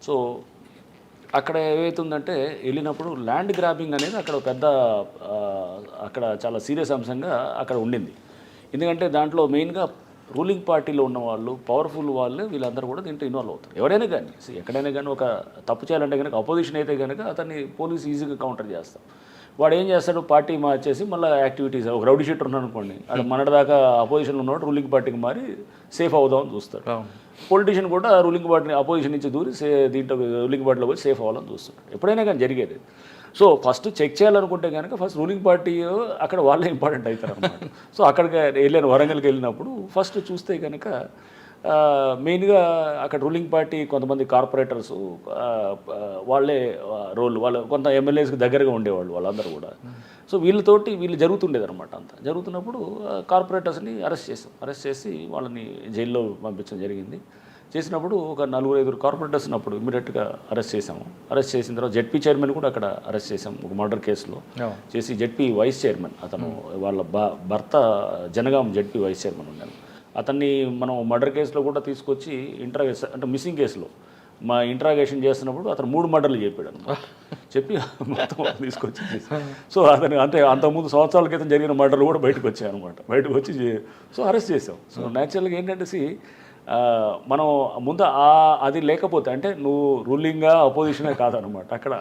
So అక్కడ ఏమవుతుందంటే వెళ్ళినప్పుడు ల్యాండ్ గ్రాబింగ్ అనేది అక్కడ పెద్ద అక్కడ చాలా సీరియస్ అంశంగా అక్కడ ఉండింది. ఎందుకంటే దాంట్లో మెయిన్గా రూలింగ్ పార్టీలో ఉన్న వాళ్ళు, పవర్ఫుల్ వాళ్ళు, వీళ్ళందరూ కూడా దీంట్లో ఇన్వాల్వ్ అవుతారు. ఎవరైనా కానీ ఎక్కడైనా కానీ ఒక తప్పు చేయాలంటే కనుక అపోజిషన్ అయితే కనుక అతన్ని పోలీసు ఈజీగా కౌంటర్ చేస్తాం. వాడు ఏం చేస్తాడు, పార్టీ మార్చేసి మళ్ళీ యాక్టివిటీస్, ఒక రౌడీ షీటర్ ఉన్నాడు అనుకోండి, అది మొన్నటిదాకా అపోజిషన్లో ఉన్నవాడు రూలింగ్ పార్టీకి మారి సేఫ్ అవుదామని చూస్తాడు. పొలిటీషియన్ కూడా రూలింగ్ పార్టీని అపోజిషన్ నుంచి దూరి దీంట్లో రూలింగ్ పార్టీలో పోయి సేఫ్ అవ్వాలని చూస్తాడు. ఎప్పుడైనా కానీ జరిగేది. సో ఫస్ట్ చెక్ చేయాలనుకుంటే కనుక ఫస్ట్ రూలింగ్ పార్టీ అక్కడ వాళ్ళే ఇంపార్టెంట్ అవుతారు అన్నమాట. సో అక్కడికి వెళ్ళాను, వరంగల్కి వెళ్ళినప్పుడు ఫస్ట్ చూస్తే కనుక మెయిన్గా అక్కడ రూలింగ్ పార్టీ కొంతమంది కార్పొరేటర్స్ వాళ్ళే వాళ్ళు కొంత ఎమ్మెల్యేస్కి దగ్గరగా ఉండేవాళ్ళు వాళ్ళందరూ కూడా. సో వీళ్ళు జరుగుతుండేది అనమాట. అంతా జరుగుతున్నప్పుడు కార్పొరేటర్స్ని అరెస్ట్ చేసి వాళ్ళని జైల్లో పంపించడం జరిగింది. చేసినప్పుడు ఒక 4-5 కార్పొరేటర్స్ ఉన్నప్పుడు ఇమీడియట్గా అరెస్ట్ చేసాము. అరెస్ట్ చేసిన తర్వాత జెడ్పీ చైర్మన్ కూడా అక్కడ అరెస్ట్ చేసాము ఒక మర్డర్ కేసులో చేసి. జెడ్పీ వైస్ చైర్మన్ అతను వాళ్ళ భర్త జనగాం జెడ్పీ వైస్ చైర్మన్ ఉన్నాను. అతన్ని మనం మర్డర్ కేసులో కూడా తీసుకొచ్చి అంటే మిస్సింగ్ కేసులో మా ఇంట్రాగేషన్ చేస్తున్నప్పుడు అతను 3 మర్డర్లు చెప్పాడు అనమాట. చెప్పి మొత్తం తీసుకొచ్చి సో అతను అంటే అంతకుముందు సంవత్సరాల క్రితం జరిగిన మర్డర్లు కూడా బయటకు వచ్చాయి అనమాట. బయటకు వచ్చి సో అరెస్ట్ చేసాం. సో న్యాచురల్గా ఏంటంటే మనం ముందు అది లేకపోతే అంటే నువ్వు రూలింగ్గా అపోజిషనే కాదనమాట అక్కడ.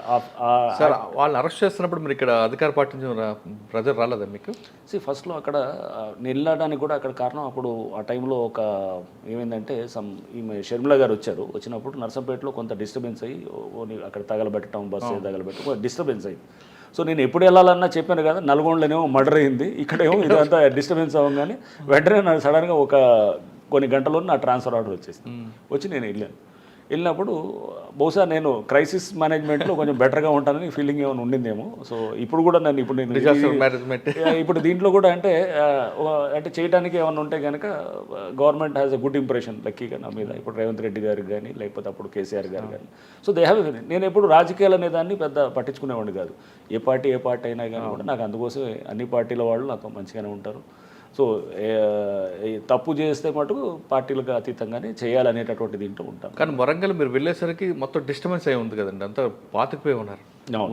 సార్ వాళ్ళు అరెస్ట్ చేస్తున్నప్పుడు మీరు ఇక్కడ అధికార పార్టీ నుంచి ప్రజలు రాలేదా మీకు? ఫస్ట్లో అక్కడ వెళ్ళడానికి కూడా అక్కడ కారణం అప్పుడు ఆ టైంలో ఒక ఏమైందంటే ఈమె షర్మిల గారు వచ్చారు. వచ్చినప్పుడు నర్సంపేటలో కొంత డిస్టర్బెన్స్ అయ్యి అక్కడ తగలబెట్టడం, బస్సు తగలబెట్టడం డిస్టర్బెన్స్ అయ్యింది. సో నేను ఎప్పుడు వెళ్ళాలన్నా చెప్పాను కదా, నల్గొండలోనేమో మర్డర్ అయింది, ఇక్కడేమో ఇదంతా డిస్టర్బెన్స్ అవ్వగానే వెంటనే నాకు సడన్గా కొన్ని గంటల్లో నా ట్రాన్స్ఫర్ ఆర్డర్ వచ్చి నేను వెళ్ళినప్పుడు బహుశా నేను క్రైసిస్ మేనేజ్మెంట్లో కొంచెం బెటర్గా ఉంటానని ఫీలింగ్ ఏమైనా ఉండిందేమో. సో ఇప్పుడు కూడా ఇప్పుడు దీంట్లో కూడా అంటే చేయడానికి ఏమైనా ఉంటే కనుక government has a good impression లక్కీగా నా మీద. ఇప్పుడు రేవంత్ రెడ్డి గారికి కానీ లేకపోతే అప్పుడు కేసీఆర్ గారు కానీ. సో దే హ్యావ్ నేను ఎప్పుడు రాజకీయాలు అనే దాన్ని పెద్ద పట్టించుకునేవాడిని కాదు. ఏ పార్టీ అయినా కానీ కూడా నాకు అందుకోసం అన్ని పార్టీల వాళ్ళు నాతో మంచిగానే ఉంటారు. సో తప్పు చేస్తే మటుకు పార్టీలకు అతీతంగానే చేయాలనేటటువంటి దీంట్లో ఉంటాం. కానీ వరంగల్ మీరు వెళ్ళేసరికి మొత్తం డిస్టర్బెన్స్ అయి ఉంది కదండి, అంతా పాతుకుపోయి ఉన్నారు.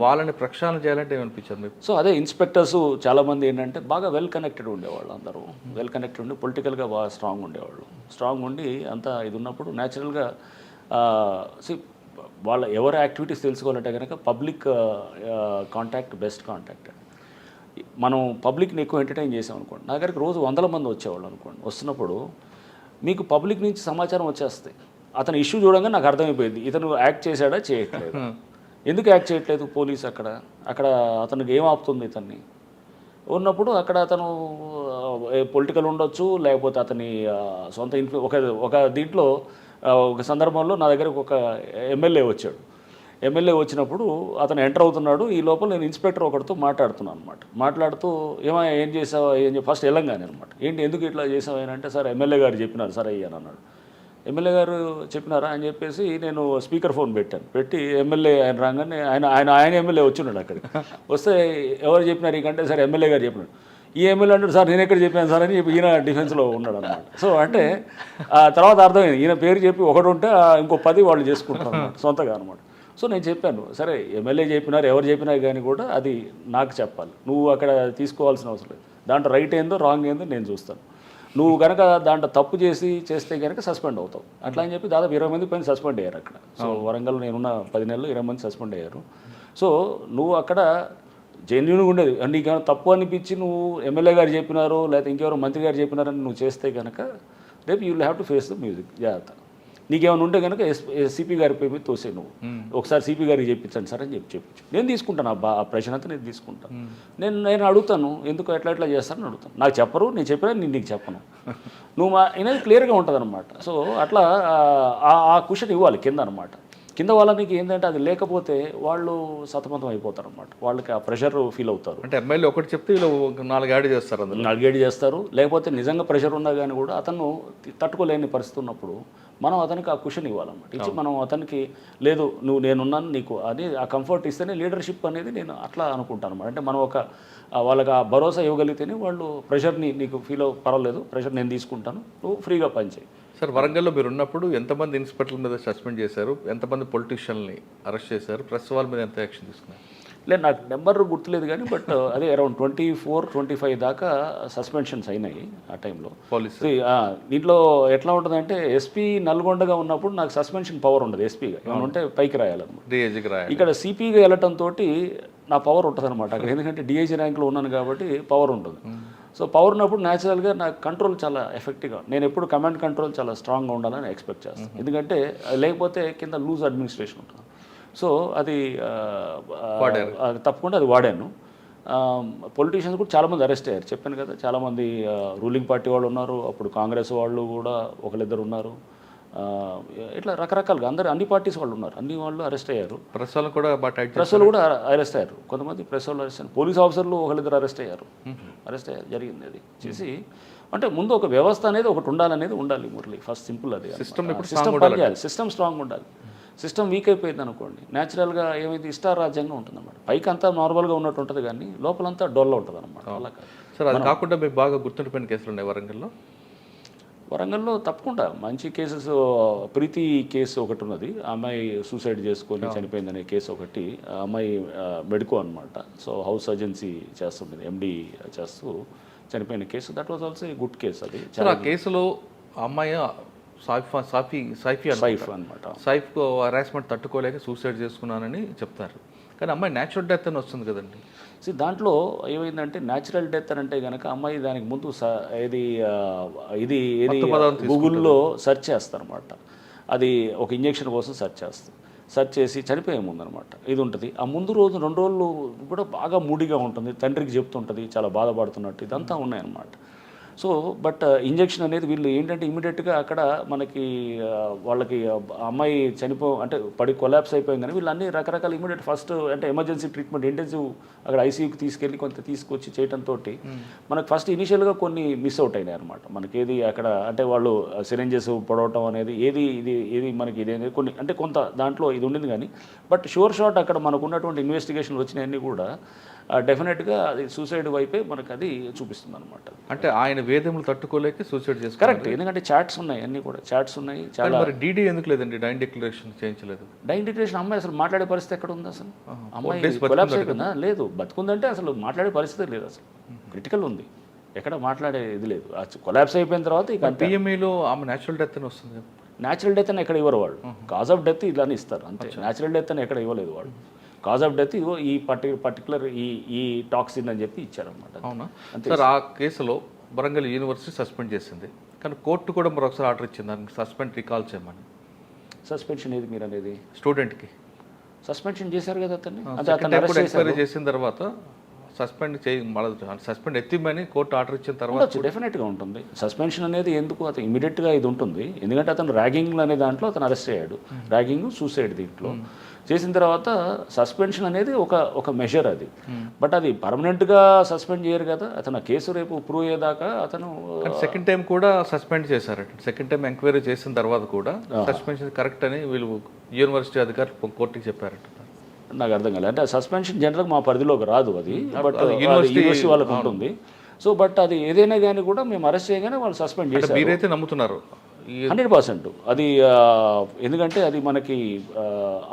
వాళ్ళని ప్రక్షాళన చేయాలంటే ఏమనిపించారు మీకు? సో అదే ఇన్స్పెక్టర్స్ చాలామంది ఏంటంటే బాగా వెల్ కనెక్టెడ్ ఉండేవాళ్ళు. అందరూ వెల్ కనెక్టెడ్ ఉండి పొలిటికల్గా బాగా స్ట్రాంగ్ ఉండేవాళ్ళు. స్ట్రాంగ్ ఉండి అంతా ఇది ఉన్నప్పుడు న్యాచురల్గా వాళ్ళ ఎవరి యాక్టివిటీస్ తెలుసుకోవాలంటే కనుక పబ్లిక్ కాంటాక్ట్ బెస్ట్ కాంటాక్ట్. మనం పబ్లిక్ని ఎక్కువ ఎంటర్టైన్ చేసాం అనుకోండి, నా దగ్గరికి రోజు 100 మంది వచ్చేవాళ్ళు అనుకోండి. వస్తున్నప్పుడు మీకు పబ్లిక్ నుంచి సమాచారం వచ్చేస్తాయి. అతని ఇష్యూ చూడంగా నాకు అర్థమైపోయింది ఇతను యాక్ట్ చేశాడా చేయట్లేదు. ఎందుకు యాక్ట్ చేయట్లేదు పోలీస్ అక్కడ అతనికి ఏం ఆపుతుంది ఇతన్ని ఉన్నప్పుడు అక్కడ అతను పొలిటికల్ ఉండొచ్చు, లేకపోతే అతని సొంత ఒక దీంట్లో ఒక సందర్భంలో నా దగ్గరకు ఒక ఎమ్మెల్యే వచ్చాడు. ఎమ్మెల్యే వచ్చినప్పుడు అతను ఎంటర్ అవుతున్నాడు. ఈ లోపల నేను ఇన్స్పెక్టర్ ఒకరితో మాట్లాడుతున్నాను అనమాట. మాట్లాడుతూ ఏం చేసావా ఫస్ట్ వెళ్ళంగానే అనమాట. ఎందుకు ఇట్లా చేసావు అంటే, సార్ ఎమ్మెల్యే గారు చెప్పినారు సార్ అయ్యాను అన్నాడు. ఎమ్మెల్యే గారు చెప్పినారా అని చెప్పేసి నేను స్పీకర్ ఫోన్ పెట్టి ఎమ్మెల్యే ఆయన రాగానే ఆయన ఎమ్మెల్యే వచ్చిన్నాడు. అక్కడికి వస్తే ఎవరు చెప్పినారు ఇకంటే, సార్ ఎమ్మెల్యే గారు చెప్పినాడు. ఈ ఎమ్మెల్యే అంటాడు, సార్ నేను ఎక్కడ చెప్పాను సార్ అని ఈయన డిఫెన్స్లో ఉన్నాడు అనమాట. సో అంటే తర్వాత అర్థమైంది ఈయన పేరు చెప్పి ఒకటి ఉంటే ఇంకో 10 వాళ్ళు చేసుకుంటారు అన్నమాట సొంతగా అనమాట. సో నేను చెప్పాను, సరే ఎమ్మెల్యే చెప్పినారు ఎవరు చెప్పినా కానీ కూడా అది నాకు చెప్పాలి, నువ్వు అక్కడ తీసుకోవాల్సిన అవసరం లేదు. దాంట్లో రైట్ ఏందో రాంగ్ ఏందో నేను చూస్తాను. నువ్వు కనుక దాంట్లో తప్పు చేస్తే కనుక సస్పెండ్ అవుతావు. అట్లా అని చెప్పి దాదాపు 20 మంది పైన సస్పెండ్ అయ్యారు అక్కడ. సో వరంగల్ నేనున్న 10 నెలలు 20 మంది సస్పెండ్ అయ్యారు. సో నువ్వు అక్కడ జెన్యున్గా ఉండేది, నీకు ఏమైనా తప్పు అనిపించి నువ్వు ఎమ్మెల్యే గారు చెప్పినారో లేకపోతే ఇంకెవరో మంత్రి గారు చెప్పినారని నువ్వు చేస్తే కనుక రేపు you will have to face the music. జాగ్రత్త. నీకేమైనా ఉంటే కనుక సిపి గారి పేరు తోసే నువ్వు ఒకసారి సిపి గారికి చెప్పించండి సార్ అని చెప్పించు. నేను తీసుకుంటాను ఆ ప్రశ్న అంతా నేను తీసుకుంటాను. నేను అడుగుతాను ఎందుకు ఎట్లా చేస్తానని అడుగుతాను. నాకు చెప్పరు, నేను చెప్పినా నేను నీకు చెప్పను. నువ్వు అనేది క్లియర్గా ఉంటుంది అనమాట. సో అట్లా ఆ క్వశ్చన్ ఇవ్వాలి కింద అనమాట. కింద వాళ్ళకి ఏంటంటే అది లేకపోతే వాళ్ళు సతమతం అయిపోతారు అనమాట. వాళ్ళకి ఆ ప్రెషర్ ఫీల్ అవుతారు. అంటే ఎమ్మెల్యే ఒకటి చెప్తే వీళ్ళు 4 యాడ్ చేస్తారు, 4 యాడ్ చేస్తారు. లేకపోతే నిజంగా ప్రెషర్ ఉన్నా కానీ కూడా అతను తట్టుకోలేని పరిస్థితి ఉన్నప్పుడు మనం అతనికి ఆ క్వశ్చన్ ఇవ్వాలన్నమాట. ఇచ్చి మనం అతనికి లేదు నువ్వు నేనున్నాను నీకు అది ఆ కంఫర్ట్ ఇస్తేనే లీడర్షిప్ అనేది నేను అట్లా అనుకుంటాను అనమాట. అంటే మనం వాళ్ళకి ఆ భరోసా ఇవ్వగలిగితేనే వాళ్ళు ప్రెషర్ని నీకు ఫీల్ పర్వాలేదు, ప్రెషర్ నేను తీసుకుంటాను, నువ్వు ఫ్రీగా పనిచేయి. సార్ వరంగల్లో మీరు ఉన్నప్పుడు ఎంతమంది ఇన్స్పెక్టర్ల మీద సస్పెండ్ చేశారు, ఎంతమంది పొలిటీషియన్ని అరెస్ట్ చేశారు, ప్రెస్ వాళ్ళ మీద ఎంత యాక్షన్ తీసుకున్నారు? లేదు నాకు నెంబర్ గుర్తులేదు కానీ బట్ అదే అరౌండ్ 24-25 దాకా సస్పెన్షన్స్ అయినాయి ఆ టైంలో పోలీసు. దీంట్లో ఎట్లా ఉంటుందంటే ఎస్పీ నల్గొండగా ఉన్నప్పుడు నాకు సస్పెన్షన్ పవర్ ఉండదు. ఎస్పీగా ఏమైనా ఉంటే పైకి రాయాలన్నమాట, డిఐజీకి రాయాలి. ఇక్కడ సిపిగా వెళ్ళటంతో నా పవర్ ఉంటుంది అనమాట అక్కడ. ఎందుకంటే డిఐజీ ర్యాంక్లో ఉన్నాను కాబట్టి పవర్ ఉంటుంది. సో పవర్ ఉన్నప్పుడు న్యాచురల్గా నాకు కంట్రోల్ చాలా ఎఫెక్టివ్గా, నేను ఎప్పుడు కమాండ్ కంట్రోల్ చాలా స్ట్రాంగ్గా ఉండాలని ఎక్స్పెక్ట్ చేస్తాను. ఎందుకంటే లేకపోతే కింద లూజ్ అడ్మినిస్ట్రేషన్ ఉంటుంది. సో అది తప్పకుండా అది వాడాను. పొలిటీషియన్స్ కూడా చాలామంది అరెస్ట్ అయ్యారు, చెప్పాను కదా. చాలామంది రూలింగ్ పార్టీ వాళ్ళు ఉన్నారు, అప్పుడు కాంగ్రెస్ వాళ్ళు కూడా ఒకళ్ళిద్దరు ఉన్నారు. ఇట్లా రకరకాలుగా అన్ని పార్టీస్ వాళ్ళు ఉన్నారు, అన్ని వాళ్ళు అరెస్ట్ అయ్యారు. ప్రెస్ వాళ్ళు కూడా అరెస్ట్ అయ్యారు. కొంతమంది ప్రెస్ వాళ్ళు అరెస్ట్ అయ్యారు. పోలీస్ ఆఫీసర్లు ఒకళ్ళిద్దరు అరెస్ట్ అయ్యారు జరిగింది. అది చేసి అంటే ముందు ఒక వ్యవస్థ అనేది ఒకటి ఉండాలి మురళి. ఫస్ట్ సింపుల్ అది. సిస్టమ్ పనిచేయాలి, సిస్టమ్ స్ట్రాంగ్ ఉండాలి. సిస్టమ్ వీక్ అయిపోయింది అనుకోండి, న్యాచురల్గా ఏమైతే ఇష్టారాజ్యంగా ఉంటుంది అన్నమాట. పైకి అంతా నార్మల్గా ఉన్నట్టు ఉంటుంది కానీ లోపలంతా డొల్ల ఉంటుంది అనమాట. అలా సార్ అది కాకుండా మీకు బాగా గుర్తుండిపోయిన కేసులు ఉన్నాయి వరంగల్లో? వరంగల్లో తప్పకుండా మంచి కేసెస్, ప్రీతి కేసు ఒకటి ఉన్నది, ఆ అమ్మాయి సూసైడ్ చేసుకొని చనిపోయిందనే కేసు ఒకటి. ఆ అమ్మాయి మెడికో అనమాట, సో హౌస్ సర్జెన్సీ చేస్తుండేది, ఎండి చేస్తూ చనిపోయిన case. That was also a good case. అది సార్ ఆ కేసులో ఆ అమ్మాయి సైఫ్ అనమాట. సైఫ్ హరాస్మెంట్ తట్టుకోలేక సూసైడ్ చేసుకున్నానని చెప్తారు, కానీ అమ్మాయి న్యాచురల్ డెత్ అని వస్తుంది కదండి. దాంట్లో ఏమైందంటే న్యాచురల్ డెత్ అని అంటే కనుక అమ్మాయి దానికి ముందు ఇది ఇది ఏది గూగుల్లో సెర్చ్ చేస్తారనమాట. అది ఒక ఇంజెక్షన్ కోసం సెర్చ్ చేసి చనిపోయే ముందు అనమాట ఇది ఉంటుంది. ఆ ముందు రోజు 2 రోజులు కూడా బాగా మూడీగా ఉంటుంది, తండ్రికి చెప్తుంటుంది చాలా బాధపడుతున్నట్టు, ఇదంతా ఉన్నాయన్నమాట. సో బట్ ఇంజెక్షన్ అనేది వీళ్ళు ఏంటంటే ఇమీడియట్గా అక్కడ మనకి వాళ్ళకి అమ్మాయి అంటే కొలాప్స్ అయిపోయింది, కానీ వీళ్ళు అన్ని రకరకాల ఇమీడియట్ ఫస్ట్ అంటే ఎమర్జెన్సీ ట్రీట్మెంట్ ఇంటెన్సివ్ అక్కడ ఐసీయూకి తీసుకెళ్ళి తీసుకొచ్చి చేయడంతో మనకు ఫస్ట్ ఇనిషియల్గా కొన్ని మిస్ అవుట్ అయినాయి అనమాట. మనకి ఏది అక్కడ అంటే వాళ్ళు సిరెంజెస్ పొడవటం అనేది ఏది మనకి ఇది అనేది కొన్ని అంటే కొంత దాంట్లో ఇది ఉండింది, కానీ బట్ షూర్ షాట్ అక్కడ మనకు ఉన్నటువంటి ఇన్వెస్టిగేషన్లు వచ్చినవన్నీ కూడా డెఫినెట్గా అది సూసైడ్ వైపే మనకు అది చూపిస్తుంది అనమాట. అంటే ఆయన వేదములు తట్టుకోలేక సూసైడ్ చేసి కరెక్ట్, ఎందుకంటే చాట్స్ ఉన్నాయి, అన్నీ కూడా చాట్స్ ఉన్నాయి. చాలా మరి డీడీ ఎందుకు లేదండి, డైన్ డిక్లరేషన్ చేయించలేదు? డైన్ డిక్లరేషన్ అమ్మాయి అసలు మాట్లాడే పరిస్థితి ఎక్కడ ఉంది అసలు? అమ్మాయి కొలాప్స్ అయిపోయిందా? లేదు, బతుకుందంటే అసలు మాట్లాడే పరిస్థితి లేదు, అసలు క్రిటికల్ ఉంది, ఎక్కడ మాట్లాడే ఇది లేదు. కొలాప్స్ అయిపోయిన తర్వాత ఇక పిఎంఈలో ఆమె న్యాచురల్ డెత్ అని వస్తుంది. న్యాచురల్ డెత్ అని ఎక్కడ ఇవ్వరు వాళ్ళు, కాజ్ ఆఫ్ డెత్ ఇలానే ఇస్తారు అంతే. న్యాచురల్ డెత్ అని ఎక్కడ ఇవ్వలేదు వాళ్ళు, కాజ్ ఆఫ్ డెత్ ఇగో ఈ పర్టికులర్ ఈ టాక్సిన్ అని చెప్పి ఇచ్చారనమాట. అవునా సార్? ఆ కేసులో వరంగల్ యూనివర్సిటీ సస్పెండ్ చేసింది, కానీ కోర్టు కూడా మరొకసారి ఆర్డర్ ఇచ్చింది దానికి సస్పెండ్ రికాల్ చేయమని. సస్పెన్షన్ ఏది మీరు అనేది? స్టూడెంట్కి సస్పెన్షన్ చేశారు కదా అతన్ని, ఎంక్వైరీ చేసిన తర్వాత సస్పెండ్ ఎత్తిమని కోర్టు ఆర్డర్ ఇచ్చిన తర్వాత డెఫినెట్గా ఉంటుంది సస్పెన్షన్ అనేది. ఎందుకు అతను ఇమీడియట్గా ఇది ఉంటుంది, ఎందుకంటే అతను ర్యాగింగ్ అనే దాంట్లో అతను అరెస్ట్ అయ్యాడు, ర్యాగింగ్ సూసైడ్ దీంట్లో చేసిన తర్వాత సస్పెన్షన్ అనేది ఒక మెజర్ అది. బట్ అది పర్మనెంట్గా సస్పెండ్ చేయరు కదా, అతను కేసు రేపు ప్రూవ్ అయ్యేదాకా అతను సెకండ్ టైం కూడా సస్పెండ్ చేశారట. సెకండ్ టైం ఎంక్వైరీ చేసిన తర్వాత కూడా సస్పెన్షన్ కరెక్ట్ అని వీళ్ళు యూనివర్సిటీ అధికారులు కోర్టుకి చెప్పారట. నాకు అర్థం కాలేదు, అంటే సస్పెన్షన్ జనరల్గా మా పరిధిలోకి రాదు అది, బట్ యూనివర్సిటీ వాళ్ళకి ఉంటుంది. సో బట్ అది ఏదైనా కానీ కూడా మేము అరెస్ట్ చేయగానే వాళ్ళు సస్పెండ్ చేశారు. మీరైతే నమ్ముతున్నారు 100%. అది ఎందుకంటే అది మనకి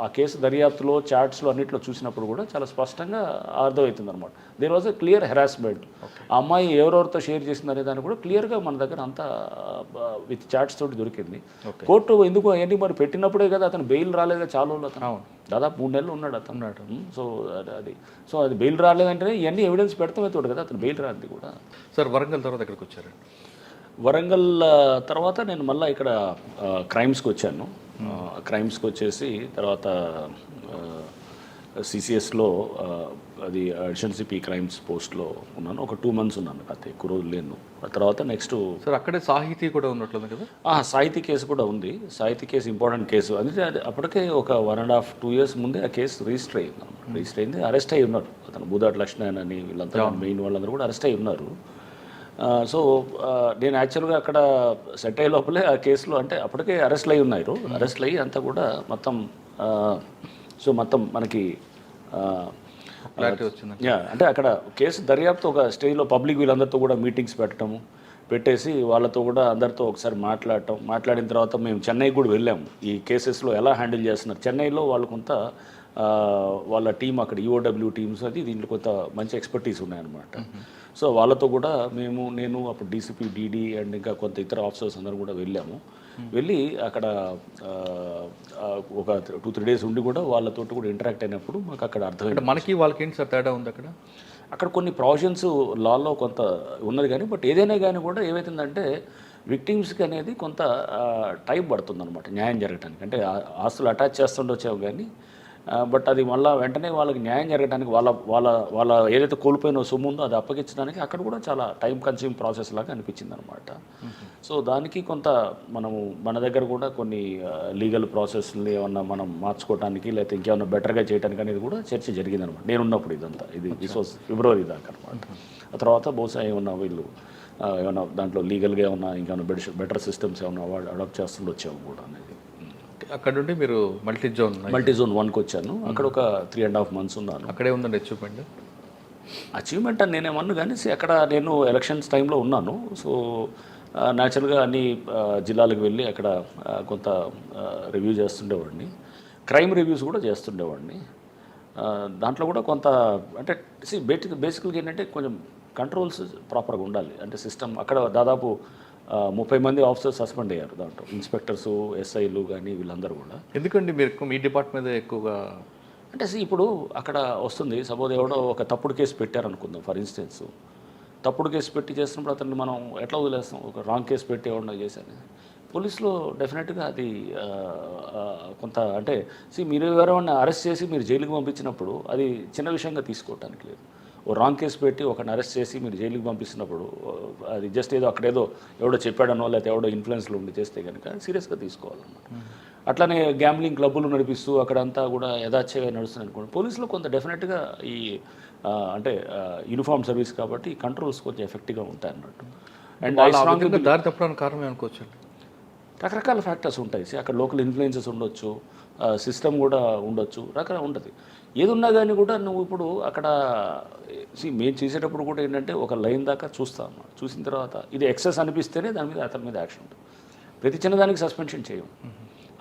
ఆ కేసు దర్యాప్తులో చాట్స్లో అన్నింటిలో చూసినప్పుడు కూడా చాలా స్పష్టంగా అర్థమవుతుంది అనమాట. There was a clear harassment. ఆ అమ్మాయి ఎవరెవరితో షేర్ చేసిందనే దాన్ని కూడా క్లియర్గా మన దగ్గర అంతా విత్ చాట్స్ తోటి దొరికింది. కోర్టు ఎందుకు అవన్నీ మరి పెట్టినప్పుడే కదా అతను బెయిల్ రాలేదు, చాలా రోజులు అతను దాదాపు 3 నెలలు ఉన్నాడు అతను. సో అది బెయిల్ రాలేదంటేనే ఇవన్నీ ఎవిడెన్స్ పెడతామే తోడు కదా అతను బెయిల్ రాదు కూడా. సార్ వరంగల్ తర్వాత ఎక్కడికి వచ్చారు? వరంగల్ తర్వాత నేను మళ్ళీ ఇక్కడ క్రైమ్స్కి వచ్చాను. క్రైమ్స్కి వచ్చేసి తర్వాత సిసిఎస్లో అది అడిషనల్ సిపి క్రైమ్స్ పోస్ట్లో ఉన్నాను. ఒక 2 months ఉన్నాను, కాకపోతే ఎక్కువ రోజులు లేను. ఆ తర్వాత నెక్స్ట్ సార్ అక్కడే సాహితీ కూడా ఉన్నట్లుంది కదా? సాహితీ కేసు కూడా ఉంది. సాహితీ కేసు ఇంపార్టెంట్ కేసు, అందుకే అప్పటికే ఒక 1.5-2 years ముందే ఆ కేసు రిజిస్టర్ అయింది. అరెస్ట్ అయ్యి ఉన్నారు అతను, బూదాటి లక్ష్మణ్ అని వీళ్ళంతా మెయిన్ వాళ్ళందరూ కూడా అరెస్ట్ అయ్యి ఉన్నారు. సో నేను యాక్చువల్గా అక్కడ సెట్ అయ్యే లోపలే ఆ కేసులో అంటే అప్పటికే అరెస్ట్లు అయ్యి ఉన్నారు. అరెస్ట్లు అయ్యి అంతా కూడా మొత్తం మనకి అంటే అక్కడ కేసు దర్యాప్తు ఒక స్టేజ్లో పబ్లిక్ వీళ్ళందరితో కూడా మీటింగ్స్ పెట్టేసి వాళ్ళతో కూడా అందరితో ఒకసారి మాట్లాడిన తర్వాత మేము చెన్నై కూడా వెళ్ళాము. ఈ కేసెస్లో ఎలా హ్యాండిల్ చేస్తున్నారు చెన్నైలో వాళ్ళు కొంత వాళ్ళ టీం అక్కడ ఈఓడబ్ల్యూ టీమ్స్ అది దీంట్లో కొంత మంచి ఎక్స్పర్టీస్ ఉన్నాయన్నమాట. సో వాళ్ళతో కూడా నేను అప్పుడు డీసీపీ డీడీ అండ్ ఇంకా కొంత ఇతర ఆఫీసర్స్ అందరూ కూడా వెళ్ళి అక్కడ ఒక 2-3 days ఉండి కూడా వాళ్ళతో కూడా ఇంటరాక్ట్ అయినప్పుడు మాకు అక్కడ అర్థమైంది మనకి వాళ్ళకి ఏంటి సార్ తేడా ఉంది అక్కడ కొన్ని ప్రొవిజన్స్ లాలో కొంత ఉన్నది, కానీ బట్ ఏదైనా కానీ కూడా ఏమవుతుందంటే విక్టిమ్స్కి అనేది కొంత టైం పడుతుంది అనమాట న్యాయం జరగడానికి. అంటే ఆస్తులు అటాచ్ చేస్తుండొచ్చావు కానీ బట్ అది మళ్ళీ వెంటనే వాళ్ళకి న్యాయం జరగడానికి వాళ్ళ ఏదైతే కోల్పోయిన సొమ్ము ఉందో అది అప్పగించడానికి అక్కడ కూడా చాలా టైం కన్స్యూమ్ ప్రాసెస్ లాగా అనిపించింది అనమాట. సో దానికి కొంత మన దగ్గర కూడా కొన్ని లీగల్ ప్రాసెస్ని ఏమన్నా మనం మార్చుకోవడానికి లేకపోతే ఇంకేమన్నా బెటర్గా చేయడానికి అనేది కూడా చర్చ జరిగింది అనమాట నేను ఉన్నప్పుడు. దిస్ వాజ్ February దాకా అనమాట. ఆ తర్వాత బహుశా ఏమన్నా దాంట్లో లీగల్గా ఏమన్నా ఇంకేమన్నా బెటర్ సిస్టమ్స్ ఏమన్నా అడాప్ట్ చేస్తుండో వచ్చాము కూడా అనేది. అక్కడ నుండి మీరు మల్టీ జోన్ 1కి వచ్చాను. అక్కడ ఒక 3.5 months ఉన్నాను. అక్కడే ఉందండి అచీవ్మెంట్ అని నేనేమన్నా కానీ అక్కడ నేను ఎలక్షన్స్ టైంలో ఉన్నాను. సో న్యాచురల్గా అన్ని జిల్లాలకు వెళ్ళి అక్కడ కొంత రివ్యూ చేస్తుండేవాడిని. క్రైమ్ రివ్యూస్ కూడా చేస్తుండేవాడిని. దాంట్లో కూడా కొంత అంటే బేసికల్గా ఏంటంటే కొంచెం కంట్రోల్స్ ప్రాపర్గా ఉండాలి. అంటే సిస్టమ్ అక్కడ దాదాపు 30 మంది ఆఫీసర్స్ సస్పెండ్ అయ్యారు దాంట్లో, ఇన్స్పెక్టర్సు, ఎస్ఐలు కానీ వీళ్ళందరూ కూడా. ఎందుకండి మీరు మీ డిపార్ట్మెంట్ ఎక్కువగా అంటే ఇప్పుడు అక్కడ వస్తుంది, సపోజ్ ఎవడో ఒక తప్పుడు కేసు పెట్టారనుకుందాం ఫర్ ఇన్స్టెన్స్, తప్పుడు కేసు పెట్టి చేస్తున్నప్పుడు అతన్ని మనం ఎట్లా వదిలేస్తాం? ఒక రాంగ్ కేసు పెట్టి ఎవడో చేశాను. పోలీసులో డెఫినెట్గా అది కొంత అంటే మీరు ఎవరైనా అరెస్ట్ చేసి మీరు జైలుకి పంపించినప్పుడు అది చిన్న విషయంగా తీసుకోవటానికి లేదు. ఓ రాంగ్ కేసు పెట్టి ఒకరిని అరెస్ట్ చేసి మీరు జైలుకి పంపిస్తున్నప్పుడు అది జస్ట్ ఏదో అక్కడేదో ఎవడో చెప్పాడనో లేకపోతే ఎవడో ఇన్ఫ్లుయెన్స్లో ఉండి చేస్తే కనుక సీరియస్గా తీసుకోవాలన్నమాట. అట్లానే గ్యాంబ్లింగ్ క్లబ్బులు నడిపిస్తూ అక్కడంతా కూడా యథాచ్ఛగా నడుస్తుంది అనుకోండి, పోలీసులో కొంత డెఫినెట్గా ఈ అంటే యూనిఫామ్ సర్వీస్ కాబట్టి ఈ కంట్రోల్స్ కొంచెం ఎఫెక్టివ్గా ఉంటాయి అన్నట్టు. అండ్ దారి తప్పడానికి కారణం అనుకోవచ్చు. రకరకాల ఫ్యాక్టర్స్ ఉంటాయి. అక్కడ లోకల్ ఇన్ఫ్లుయెన్సెస్ ఉండొచ్చు, సిస్టమ్ కూడా ఉండొచ్చు, రకరకాల ఉంటుంది. ఏదున్నా కానీ కూడా నువ్వు ఇప్పుడు అక్కడ మేము చేసేటప్పుడు కూడా ఏంటంటే ఒక లైన్ దాకా చూస్తాము. చూసిన తర్వాత ఇది ఎక్సెస్ అనిపిస్తేనే దాని మీద అతని మీద యాక్షన్ ఉంటుంది. ప్రతి చిన్నదానికి సస్పెన్షన్ చేయం,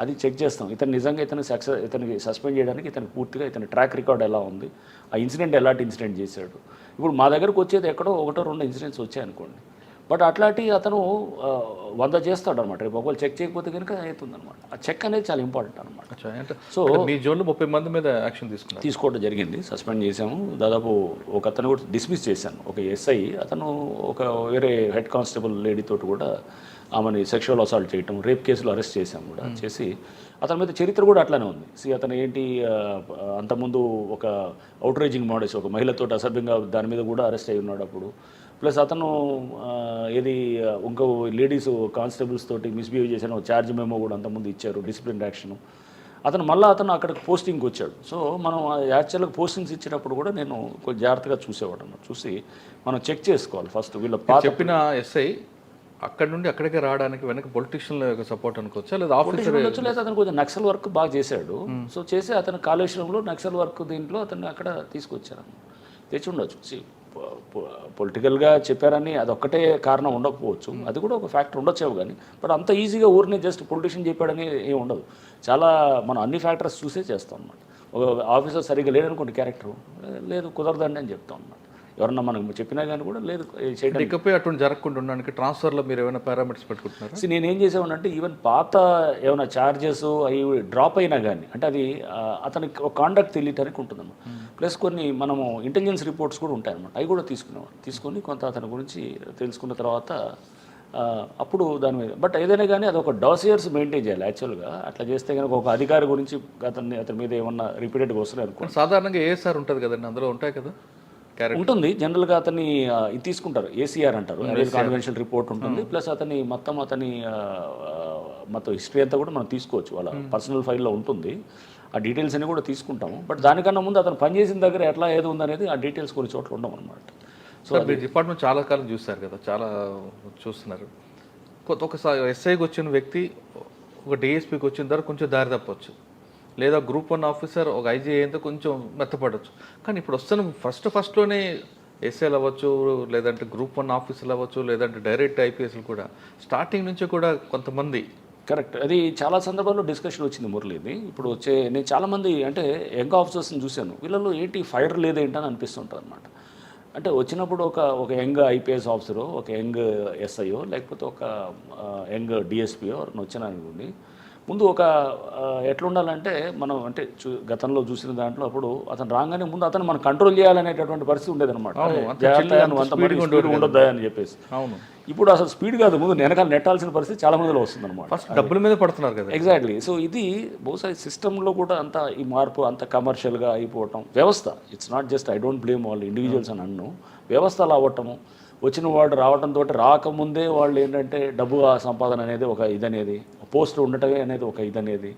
అది చెక్ చేస్తాం. నిజంగా ఇతనికి సస్పెండ్ చేయడానికి ఇతనికి పూర్తిగా ఇతని ట్రాక్ రికార్డ్ ఎలా ఉంది, ఆ ఇన్సిడెంట్ ఎలాంటి ఇన్సిడెంట్ చేశాడు. ఇప్పుడు మా దగ్గరకు వచ్చేది ఎక్కడో 1-2 ఇన్సిడెంట్స్ వచ్చాయనుకోండి, బట్ అట్లాంటి అతను 100 చేస్తాడు అనమాట. రేపు ఒకవేళ చెక్ చేయకపోతే కనుక అవుతుంది అనమాట. ఆ చెక్ అనేది చాలా ఇంపార్టెంట్ అనమాట. సో మీ జోన్లో 30 మంది మీద యాక్షన్ తీసుకోవడం జరిగింది. సస్పెండ్ చేశాము. దాదాపు ఒక అతను కూడా డిస్మిస్ చేశాను. ఒక ఎస్ఐ అతను ఒక వేరే హెడ్ కానిస్టేబుల్ లేడీతోటి కూడా ఆమెని సెక్షువల్ అసాల్ట్ చేయటం, రేప్ కేసులో అరెస్ట్ చేశాము కూడా. చేసి అతని మీద చరిత్ర కూడా అట్లానే ఉంది. అతను ఏంటి అంతకుముందు ఒక అవుట్రేజింగ్ మోడల్స్ ఒక మహిళతోటి అసభ్యంగా దాని మీద కూడా అరెస్ట్ అయి ఉన్నాడు అప్పుడు. ప్లస్ అతను ఇంకో లేడీస్ కానిస్టేబుల్స్ తోటి మిస్బిహేవ్ చేసిన ఛార్జ్ మెమో కూడా అంతకుముందు ఇచ్చారు, డిసిప్లిన్ యాక్షన్. అతను అక్కడికి పోస్టింగ్కి వచ్చాడు. సో మనం యాక్చువల్గా పోస్టింగ్స్ ఇచ్చేటప్పుడు కూడా నేను కొంచెం జాగ్రత్తగా చూసేవాడు అన్నమాట. చూసి మనం చెక్ చేసుకోవాలి ఫస్ట్. వీళ్ళ చెప్పిన ఎస్ఐ అక్కడ నుండి అక్కడికే రావడానికి వెనక పొలిటీషియన్ల యొక్క సపోర్ట్ అనుకోవచ్చా, లేదా ఆఫీసర్ ఉండొచ్చు, లేదా అతను కొంచెం నక్సల్ వర్క్ బాగా చేశాడు. సో చేసి అతను కాళేశ్వరంలో నక్సల్ వర్క్ దీంట్లో అతన్ని అక్కడ తీసుకొచ్చారు, తెచ్చి ఉండొచ్చు. పొలిటికల్గా చెప్పారని అదొక్కటే కారణం ఉండకపోవచ్చు, అది కూడా ఒక ఫ్యాక్టర్ ఉండొచ్చేమో. కానీ బట్ అంత ఈజీగా ఊరిని జస్ట్ పొలిటీషియన్ చెప్పాడని ఏమి ఉండదు. చాలా మనం అన్ని ఫ్యాక్టర్స్ చూసే చేస్తాం అన్నమాట. ఒక ఆఫీసర్ సరిగ్గా లేదనుకోండి, క్యారెక్టర్ లేదు కుదరదండి అని చెప్తాం అన్నమాట. ఎవరన్నా మనకు చెప్పినా కానీ కూడా లేదు చేయడానికి. ఇకపై అటువంటి జరగకుండా ఉండడానికి ట్రాన్స్ఫర్లో మీరు ఏమైనా పారామీటర్స్ పెట్టుకుంటున్నారు? నేనేం చేసామనంటే ఈవెన్ పాత ఏమైనా ఛార్జెస్ అవి డ్రాప్ అయినా కానీ అంటే అది అతనికి ఒక కాండక్ట్ తెలియటానికి ఉంటుందన్నమాట. ప్లస్ కొన్ని మనము ఇంటెలిజెన్స్ రిపోర్ట్స్ కూడా ఉంటాయన్నమాట, అవి కూడా తీసుకొని కొంత అతని గురించి తెలుసుకున్న తర్వాత అప్పుడు దాని మీద. బట్ ఏదైనా కానీ అది ఒక డాసియర్స్ మెయింటైన్ చేయాలి యాక్చువల్గా. అట్లా చేస్తే కనుక ఒక అధికారి గురించి అతని మీద ఏమన్నా రిపీటెడ్గా వస్తున్నాయి అనుకోండి. సాధారణంగా ఏఎస్ఆర్ ఉంటుంది కదండి, అందులో ఉంటాయి కదా ఉంటుంది. జనరల్గా అతన్ని ఇది తీసుకుంటారు, ఏసీఆర్ అంటారు, కాన్వెన్షనల్ రిపోర్ట్ ఉంటుంది. ప్లస్ అతని మొత్తం హిస్టరీ అంతా కూడా మనం తీసుకోవచ్చు, వాళ్ళ పర్సనల్ ఫైల్లో ఉంటుంది. ఆ డీటెయిల్స్ అన్ని కూడా తీసుకుంటాము. బట్ దానికన్నా ముందు అతను పనిచేసిన దగ్గర ఎట్లా ఏది ఉందనేది ఆ డీటెయిల్స్ కొన్ని చోట్ల ఉండవు అనమాట. సో మీ డిపార్ట్మెంట్ చాలా కాలం చూస్తారు కదా, చాలా చూస్తున్నారు. ఒకసారి ఎస్ఐకి వచ్చిన వ్యక్తి ఒక డిఎస్పీకి వచ్చిన తర్వాత కొంచెం దారి తప్పవచ్చు, లేదా గ్రూప్ 1 ఆఫీసర్ ఒక ఐజీ అయ్యేంత కొంచెం మెత్తపడవచ్చు. కానీ ఇప్పుడు వస్తున్న ఫస్ట్లోనే ఎస్ఐలు అవ్వచ్చు, లేదంటే గ్రూప్ 1 ఆఫీసర్లు అవ్వచ్చు, లేదంటే డైరెక్ట్ ఐపీఎస్లు కూడా స్టార్టింగ్ నుంచి కూడా కొంతమంది. కరెక్ట్, అది చాలా సందర్భాల్లో డిస్కషన్ వచ్చింది మురళిది. ఇప్పుడు నేను చాలామంది అంటే యంగ్ ఆఫీసర్స్ని చూశాను, వీళ్ళలో ఏంటి ఫైర్ లేదేంటని అనిపిస్తుంటుంది అనమాట. అంటే వచ్చినప్పుడు ఒక యంగ్ ఐపీఎస్ ఆఫీసరో, ఒక యంగ్ ఎస్ఐయో, లేకపోతే ఒక యంగ్ డిఎస్పీయో వచ్చినా అనుకోండి, ముందు ఒక ఎట్లా ఉండాలంటే మనం అంటే గతంలో చూసిన దాంట్లో అప్పుడు అతను రాగానే ముందు అతను మనం కంట్రోల్ చేయాలనేటటువంటి పరిస్థితి ఉండేదన్నమాట. ఉండొద్దా అని చెప్పేసి. అవును, ఇప్పుడు అసలు స్పీడ్ కాదు, ముందు వెనకాల నెట్టాల్సిన పరిస్థితి చాలా మందిలో వస్తుంది అనమాట. ఫస్ట్ డబ్బుల మీద పడుతున్నారు కదా. ఎగ్జాక్ట్లీ. సో ఇది బహుశా సిస్టంలో కూడా అంత ఈ మార్పు అంత కమర్షియల్గా అయిపోవటం, వ్యవస్థ, it's not just I don't blame వాళ్ళు ఇండివిజువల్స్ అని అన్ను, వ్యవస్థ అలా అవ్వటము, వచ్చిన వాడు రావడంతో రాకముందే వాళ్ళు ఏంటంటే డబ్బు సంపాదన అనేది ఒక ఇదనేది, పోస్ట్ ఉండటమే అనేది ఒక ఇదనేది,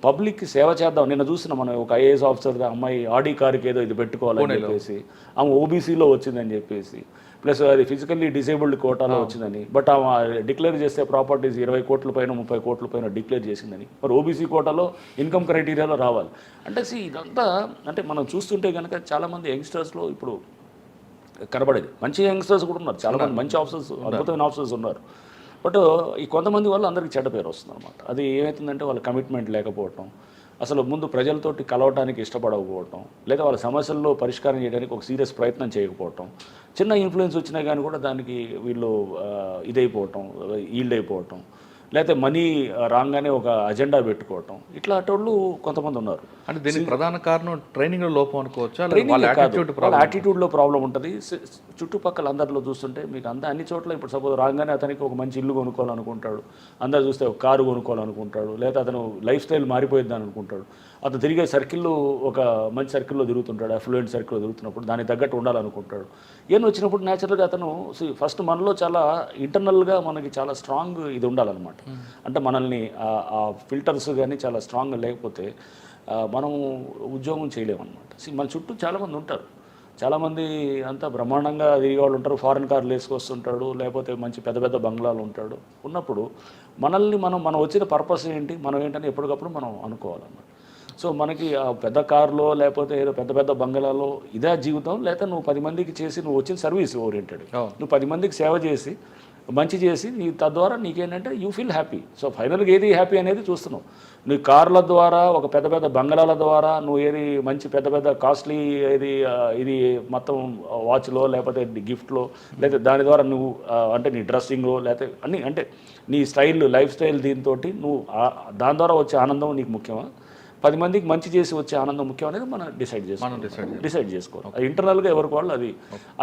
పబ్లిక్కి సేవ చేద్దాం. నిన్న చూసిన మనం ఒక ఐఏఎస్ ఆఫీసర్ అమ్మాయి ఆడి కారుకి ఏదో ఇది పెట్టుకోవాలని చెప్పేసి, ఆమె ఓబీసీలో వచ్చిందని చెప్పేసి, ప్లస్ అది ఫిజికల్లీ డిసేబుల్డ్ కోటాలో వచ్చిందని, బట్ ఆమె డిక్లేర్ చేస్తే ప్రాపర్టీస్ 20 కోట్ల పైన 30 కోట్ల పైన డిక్లేర్ చేసిందని, మరి ఓబీసీ కోటాలో ఇన్కమ్ క్రైటీరియాలో రావాలి అంటే ఇదంతా అంటే మనం చూస్తుంటే కనుక చాలామంది యంగ్స్టర్స్లో ఇప్పుడు కనబడేది. మంచి యంగ్స్టర్స్ కూడా ఉన్నారు, చాలామంది మంచి ఆఫీసర్స్, అద్భుతమైన ఆఫీసర్స్ ఉన్నారు. బట్ ఈ కొంతమంది వల్ల అందరికీ చెడ్డ పేరు వస్తుంది అనమాట. అది ఏమవుతుందంటే వాళ్ళ కమిట్మెంట్ లేకపోవటం, అసలు ముందు ప్రజలతోటి కలవటానికి ఇష్టపడకపోవటం, లేదా వాళ్ళ సమస్యల్లో పరిష్కారం చేయడానికి ఒక సీరియస్ ప్రయత్నం చేయకపోవటం, చిన్న ఇన్ఫ్లుయెన్స్ వచ్చినా కానీ కూడా దానికి వీళ్ళు ఇదైపోవటం, ఈల్డ్ అయిపోవటం, లేకపోతే మనీ రాగానే ఒక అజెండా పెట్టుకోవటం, ఇట్లా అటోళ్ళు కొంతమంది ఉన్నారు. అంటే దీనికి ప్రధాన కారణం ట్రైనింగ్లో లోపం అనుకోవచ్చా? ట్రైనింగ్ కాదు, వాళ్ళ యాటిట్యూడ్లో ప్రాబ్లం ఉంటుంది. చుట్టుపక్కల అందరిలో చూస్తుంటే మీకు అన్ని చోట్ల ఇప్పుడు సపోజ్ రాగానే అతనికి ఒక మంచి ఇల్లు కొనుక్కోవాలనుకుంటాడు, అందరు చూస్తే ఒక కారు కొనుక్కోవాలనుకుంటాడు, లేదా అతను లైఫ్ స్టైల్ మారిపోయిద్దని అనుకుంటాడు. అతను తిరిగే సర్కిల్లో ఒక మంచి సర్కిల్లో తిరుగుతుంటాడు, అఫ్లూయెంట్ సర్కిల్లో తిరుగుతున్నప్పుడు దానికి తగ్గట్టు ఉండాలనుకుంటాడు. ఏం వచ్చినప్పుడు న్యాచురల్గా అతను ఫస్ట్ మనలో చాలా ఇంటర్నల్గా మనకి చాలా స్ట్రాంగ్ ఇది ఉండాలన్నమాట. అంటే మనల్ని ఆ ఫిల్టర్స్ కానీ చాలా స్ట్రాంగ్గా లేకపోతే మనం ఉద్యోగం చేయలేమన్నమాట. మన చుట్టూ చాలామంది ఉంటారు, చాలామంది అంతా బ్రహ్మాండంగా తిరిగే వాళ్ళు ఉంటారు, ఫారెన్ కార్లు వేసుకొస్తుంటాడు, లేకపోతే మంచి పెద్ద పెద్ద బంగ్లాలు ఉంటాడు. ఉన్నప్పుడు మనల్ని మనం వచ్చిన పర్పస్ ఏంటి, మనం ఏంటని ఎప్పటికప్పుడు మనం అనుకోవాలన్నమాట. సో మనకి ఆ పెద్ద కారులో లేకపోతే ఏదో పెద్ద పెద్ద బంగ్లాలో ఇదే జీవితం, లేకపోతే నువ్వు 10 మందికి చేసి నువ్వు వచ్చిన సర్వీస్ ఓరియంటెడ్, నువ్వు 10 మందికి సేవ చేసి మంచి చేసి తద్వారా నీకేంటంటే యూ ఫీల్ హ్యాపీ. సో ఫైనల్గా ఏది హ్యాపీ అనేది చూస్తున్నావు. నీ కార్ల ద్వారా ఒక పెద్ద పెద్ద బంగ్లాల ద్వారా నువ్వు ఏది మంచి పెద్ద పెద్ద కాస్ట్లీ ఇది మొత్తం వాచ్లో లేకపోతే గిఫ్ట్లో, లేకపోతే దాని ద్వారా నువ్వు అంటే నీ డ్రెస్సింగ్లో లేకపోతే అన్నీ అంటే నీ స్టైల్ లైఫ్ స్టైల్ దీంతో నువ్వు దాని ద్వారా వచ్చే ఆనందం నీకు ముఖ్యమా, 10 మందికి మంచి చేసి వచ్చే ఆనందం ముఖ్యం అనేది మనం డిసైడ్ చేసుకోవాలి. ఇంటర్నల్గా ఎవరికి వాళ్ళు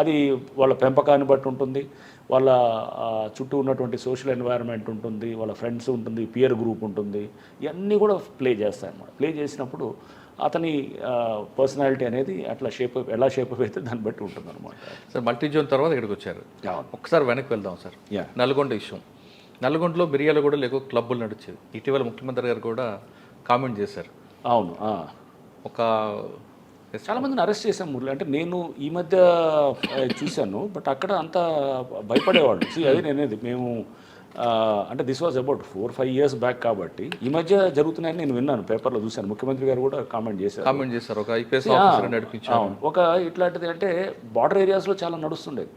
అది వాళ్ళ పెంపకాన్ని బట్టి ఉంటుంది, వాళ్ళ చుట్టూ ఉన్నటువంటి సోషల్ ఎన్వైరన్మెంట్ ఉంటుంది, వాళ్ళ ఫ్రెండ్స్ ఉంటుంది, పియర్ గ్రూప్ ఉంటుంది, ఇవన్నీ కూడా ప్లే చేస్తాయి అన్నమాట. ప్లే చేసినప్పుడు అతని పర్సనాలిటీ అనేది అట్లా ఎలా షేప్ అయితే దాన్ని బట్టి ఉంటుంది అనమాట. సార్ మల్టీ జోన్ తర్వాత ఇక్కడికి వచ్చారు, ఒకసారి వెనక్కి వెళ్దాం సార్. నల్గొండ ఇష్యూ, నల్గొండలో మిరియాలు కూడా లేక క్లబ్బులు నడిచేది. ఇటీవల ముఖ్యమంత్రి గారు కూడా కామెంట్ చేశారు. అవును, ఒక చాలామందిని అరెస్ట్ చేశాం మురళి. అంటే నేను ఈ మధ్య చూశాను, బట్ అక్కడ అంతా భయపడేవాళ్ళు. అదే నేనేది మేము అంటే this was about 4-5 years back కాబట్టి ఈ మధ్య జరుగుతున్నాయని నేను విన్నాను, పేపర్లో చూశాను. ముఖ్యమంత్రి గారు కూడా కామెంట్ చేశారు. ఒక ఐపీఎస్ ఆఫీసర్ నడిపించారు. ఒక ఇట్లాంటిది అంటే బార్డర్ ఏరియాస్లో చాలా నడుస్తుండేది.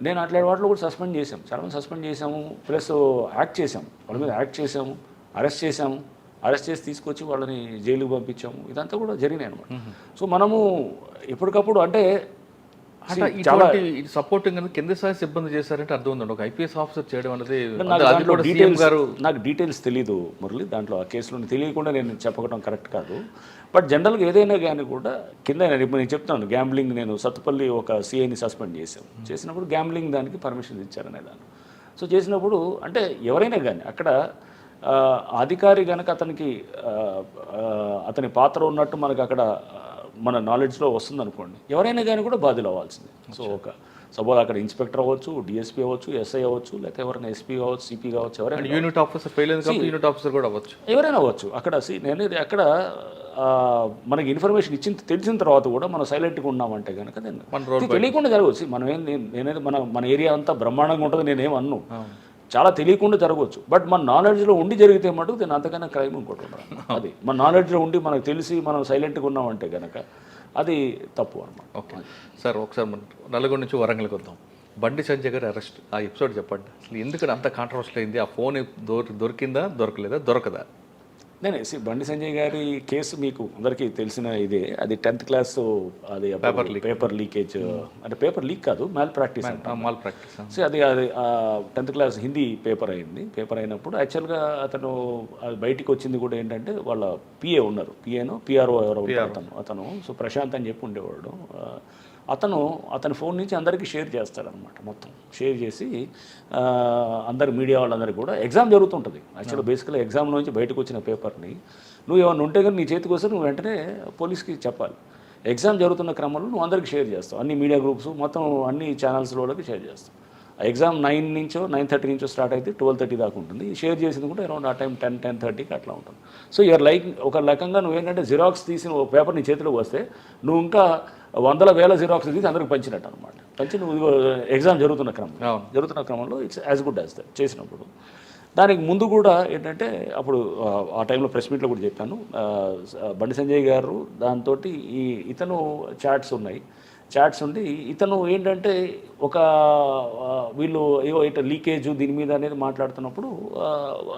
నేను అట్లాంటి వాటిలో కూడా సస్పెండ్ చేశాం, చాలామంది సస్పెండ్ చేశాము, ప్లస్ యాక్ట్ చేసాము, వాళ్ళ మీద యాక్ట్ చేసాము, అరెస్ట్ చేసాము, అరెస్ట్ చేసి తీసుకొచ్చి వాళ్ళని జైలుకి పంపించాము. ఇదంతా కూడా జరిగినాయి అనమాట. సో మనము ఎప్పటికప్పుడు అంటే చాలా సపోర్టింగ్ కింద స్థాయి సిబ్బంది చేశారంటే అర్థం ఉందండి. ఒక ఐపీఎస్ ఆఫీసర్ చేయడం అనేది నాకు డీటెయిల్స్ తెలీదు మురళి, దాంట్లో ఆ కేసులో తెలియకుండా నేను చెప్పడం కరెక్ట్ కాదు. బట్ జనరల్గా ఏదైనా కానీ కూడా కింద ఇప్పుడు నేను చెప్తున్నాను, గ్యాంబ్లింగ్ నేను సత్తుపల్లి ఒక సిఐని సస్పెండ్ చేసినప్పుడు గ్యాంబ్లింగ్ దానికి పర్మిషన్ ఇచ్చారనే దాన్ని. సో చేసినప్పుడు అంటే ఎవరైనా కానీ అక్కడ అధికారి కనుక అతని పాత్ర ఉన్నట్టు మనకు అక్కడ మన నాలెడ్జ్లో వస్తుందనుకోండి, ఎవరైనా కానీ కూడా బాధ్యులు అవ్వాల్సిందే. సో సపోజ్ అక్కడ ఇన్స్పెక్టర్ అవ్వచ్చు, డిఎస్పీ అవ్వచ్చు, ఎస్ఐ అవ్వచ్చు, లేకపోతే ఎవరైనా ఎస్పీ కావచ్చు, సిపి కావచ్చు, ఎవరైనా యూనిట్ ఆఫీసర్ ఫెయిల్ అయింది, యూనిట్ ఆఫీసర్ కూడా అవ్వచ్చు, ఎవరైనా అవ్వచ్చు. అక్కడ నేనేది అక్కడ మనకి ఇన్ఫర్మేషన్ తెలిసిన తర్వాత కూడా మనం సైలెంట్గా ఉన్నామంటే కనుక తెలియకుండా జరగవచ్చు. నేనేది మన ఏరియా అంతా బ్రహ్మాండంగా ఉంటుంది నేనేం అన్ను, చాలా తెలియకుండా జరగవచ్చు. బట్ మన నాలెడ్జ్లో ఉండి జరిగితే మటుకు దీని అంతకన్నా క్రైమ్ ఇంకోటి ఉండదు. అది మన నాలెడ్జ్లో ఉండి మనకు తెలిసి మనం సైలెంట్గా ఉన్నామంటే కనుక అది తప్పు అన్నమాట. ఓకే సార్, ఒకసారి నల్గొండ నుంచి వరంగల్కి వద్దాం. బండి సంజయ్ గారి అరెస్ట్, ఆ ఎపిసోడ్ చెప్పండి. అసలు ఎందుకంటే అంత కాంట్రవర్షియల్ అయింది? ఆ ఫోన్ దొరికిందా, దొరకలేదా, దొరకదా? నేనే బండి సంజయ్ గారి కేసు మీకు అందరికీ తెలిసిన ఇదే. అది 10th class అది పేపర్ లీకేజ్, అంటే పేపర్ లీక్ కాదు, మాల్ ప్రాక్టీస్. సో అది 10th class హిందీ పేపర్ అయింది. పేపర్ అయినప్పుడు యాక్చువల్గా అతను బయటికి వచ్చింది కూడా ఏంటంటే వాళ్ళ పిఏ ఉన్నారు, పిఆర్ఓ ఎవరో అతను సో ప్రశాంత్ అని చెప్పి ఉండేవాడు. అతని ఫోన్ నుంచి అందరికీ షేర్ చేస్తాడనమాట. మొత్తం షేర్ చేసి అందరు మీడియా వాళ్ళందరికీ కూడా ఎగ్జామ్ జరుగుతుంటుంది. యాక్చువల్గా బేసికల్గా ఎగ్జామ్ నుంచి బయటకు వచ్చిన పేపర్ని నువ్వు ఏమైనా ఉంటే కానీ నీ చేతికి వస్తే నువ్వు వెంటనే పోలీస్కి చెప్పాలి. ఎగ్జామ్ జరుగుతున్న క్రమంలో నువ్వు అందరికీ షేర్ చేస్తావు, అన్ని మీడియా గ్రూప్స్ మొత్తం అన్ని ఛానల్స్లోకి షేర్ చేస్తావు. ఆ ఎగ్జామ్ 9 నుంచో 9:30 నుంచో స్టార్ట్ అయితే 12:30 దాకా ఉంటుంది. షేర్ చేసింది కూడా అరౌండ్ ఆ టైం 10-10:30కి అట్లా ఉంటుంది. సో యూఆర్ లైక్ ఒక రకంగా నువ్వేంటంటే జిరాక్స్ తీసిన ఓ పేపర్ నీ చేతిలోకి వస్తే నువ్వు ఇంకా 100,000 జిరాక్స్ తీసి అందరికి పంచినట్టు అనమాట. పంచి నువ్వు ఎగ్జామ్ జరుగుతున్న క్రమంలో it's as good as that చేసినప్పుడు. దానికి ముందు కూడా ఏంటంటే అప్పుడు ఆ టైంలో ప్రెస్ మీట్లో కూడా చెప్పాను, బండి సంజయ్ గారు దాంతో ఇతను చాట్స్ ఉన్నాయి, చాట్స్ ఉండి ఇతను ఏంటంటే ఒక వీళ్ళు ఏవో ఇట లీకేజ్ దీని మీద అనేది మాట్లాడుతున్నప్పుడు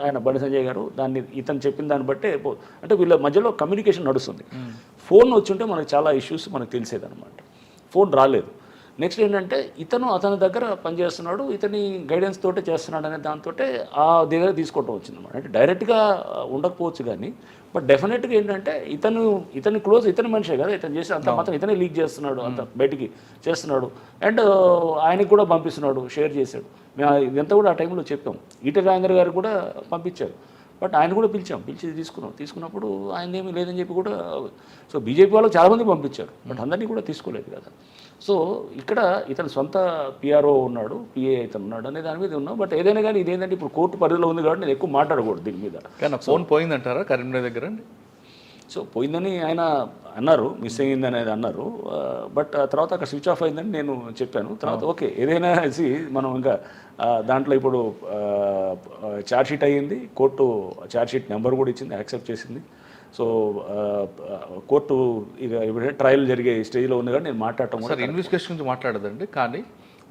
ఆయన బండి సంజయ్ గారు దాన్ని ఇతను చెప్పిన దాన్ని బట్టే అంటే వీళ్ళ మధ్యలో కమ్యూనికేషన్ నడుస్తుంది. ఫోన్ వచ్చుంటే మనకు చాలా ఇష్యూస్ మనకు తెలిసేదన్నమాట. ఫోన్ రాలేదు. నెక్స్ట్ ఏంటంటే అతని దగ్గర పనిచేస్తున్నాడు, ఇతని గైడెన్స్ తోటే చేస్తున్నాడు అనే దాంతో ఆ దగ్గర తీసుకోవటం వచ్చిందన్నమాట. అంటే డైరెక్ట్గా ఉండకపోవచ్చు కానీ బట్ డెఫినెట్గా ఏంటంటే ఇతని క్లోజ్, ఇతని మనిషే కదా, ఇతను చేసి అంత మాత్రం ఇతనే లీక్ చేస్తున్నాడు, అంత బయటికి చేస్తున్నాడు. అండ్ ఆయనకి కూడా పంపిస్తున్నాడు, షేర్ చేశాడు. మేము ఇదంతా కూడా ఆ టైంలో చెప్పాం. ఈటెల రాజేందర్ గారు కూడా పంపించారు. బట్ ఆయన కూడా పిలిచి తీసుకున్నప్పుడు ఆయన ఏమీ లేదని చెప్పి కూడా సో బీజేపీ వాళ్ళకి చాలామంది పంపించారు, బట్ అందరినీ కూడా తీసుకోలేదు కదా. సో ఇక్కడ ఇతను సొంత పిఆర్ఓ ఉన్నాడు, పిఏ ఇతను ఉన్నాడు అనే దాని మీద ఉన్నాం. బట్ ఏదైనా కానీ ఇదేంటంటే ఇప్పుడు కోర్టు పరిధిలో ఉంది కాబట్టి నేను ఎక్కువ మాట్లాడకూడదు దీని మీద. కానీ ఫోన్ పోయిందంటారా కరీంనగర్ దగ్గర? సో పోయిందని ఆయన అన్నారు, మిస్ అయ్యింది అనేది అన్నారు. బట్ తర్వాత అక్కడ స్విచ్ ఆఫ్ అయిందని నేను చెప్పాను. తర్వాత ఓకే ఏదైనా మనం ఇంకా దాంట్లో ఇప్పుడు ఛార్జ్షీట్ అయ్యింది, కోర్టు ఛార్జ్షీట్ నెంబర్ కూడా ఇచ్చింది, యాక్సెప్ట్ చేసింది. సో కోర్టు ఇక ఇప్పుడు ట్రయల్ జరిగే స్టేజ్లో ఉంది కానీ నేను మాట్లాడటం సార్ ఇన్వెస్టిగేషన్ గురించి మాట్లాడదండి. కానీ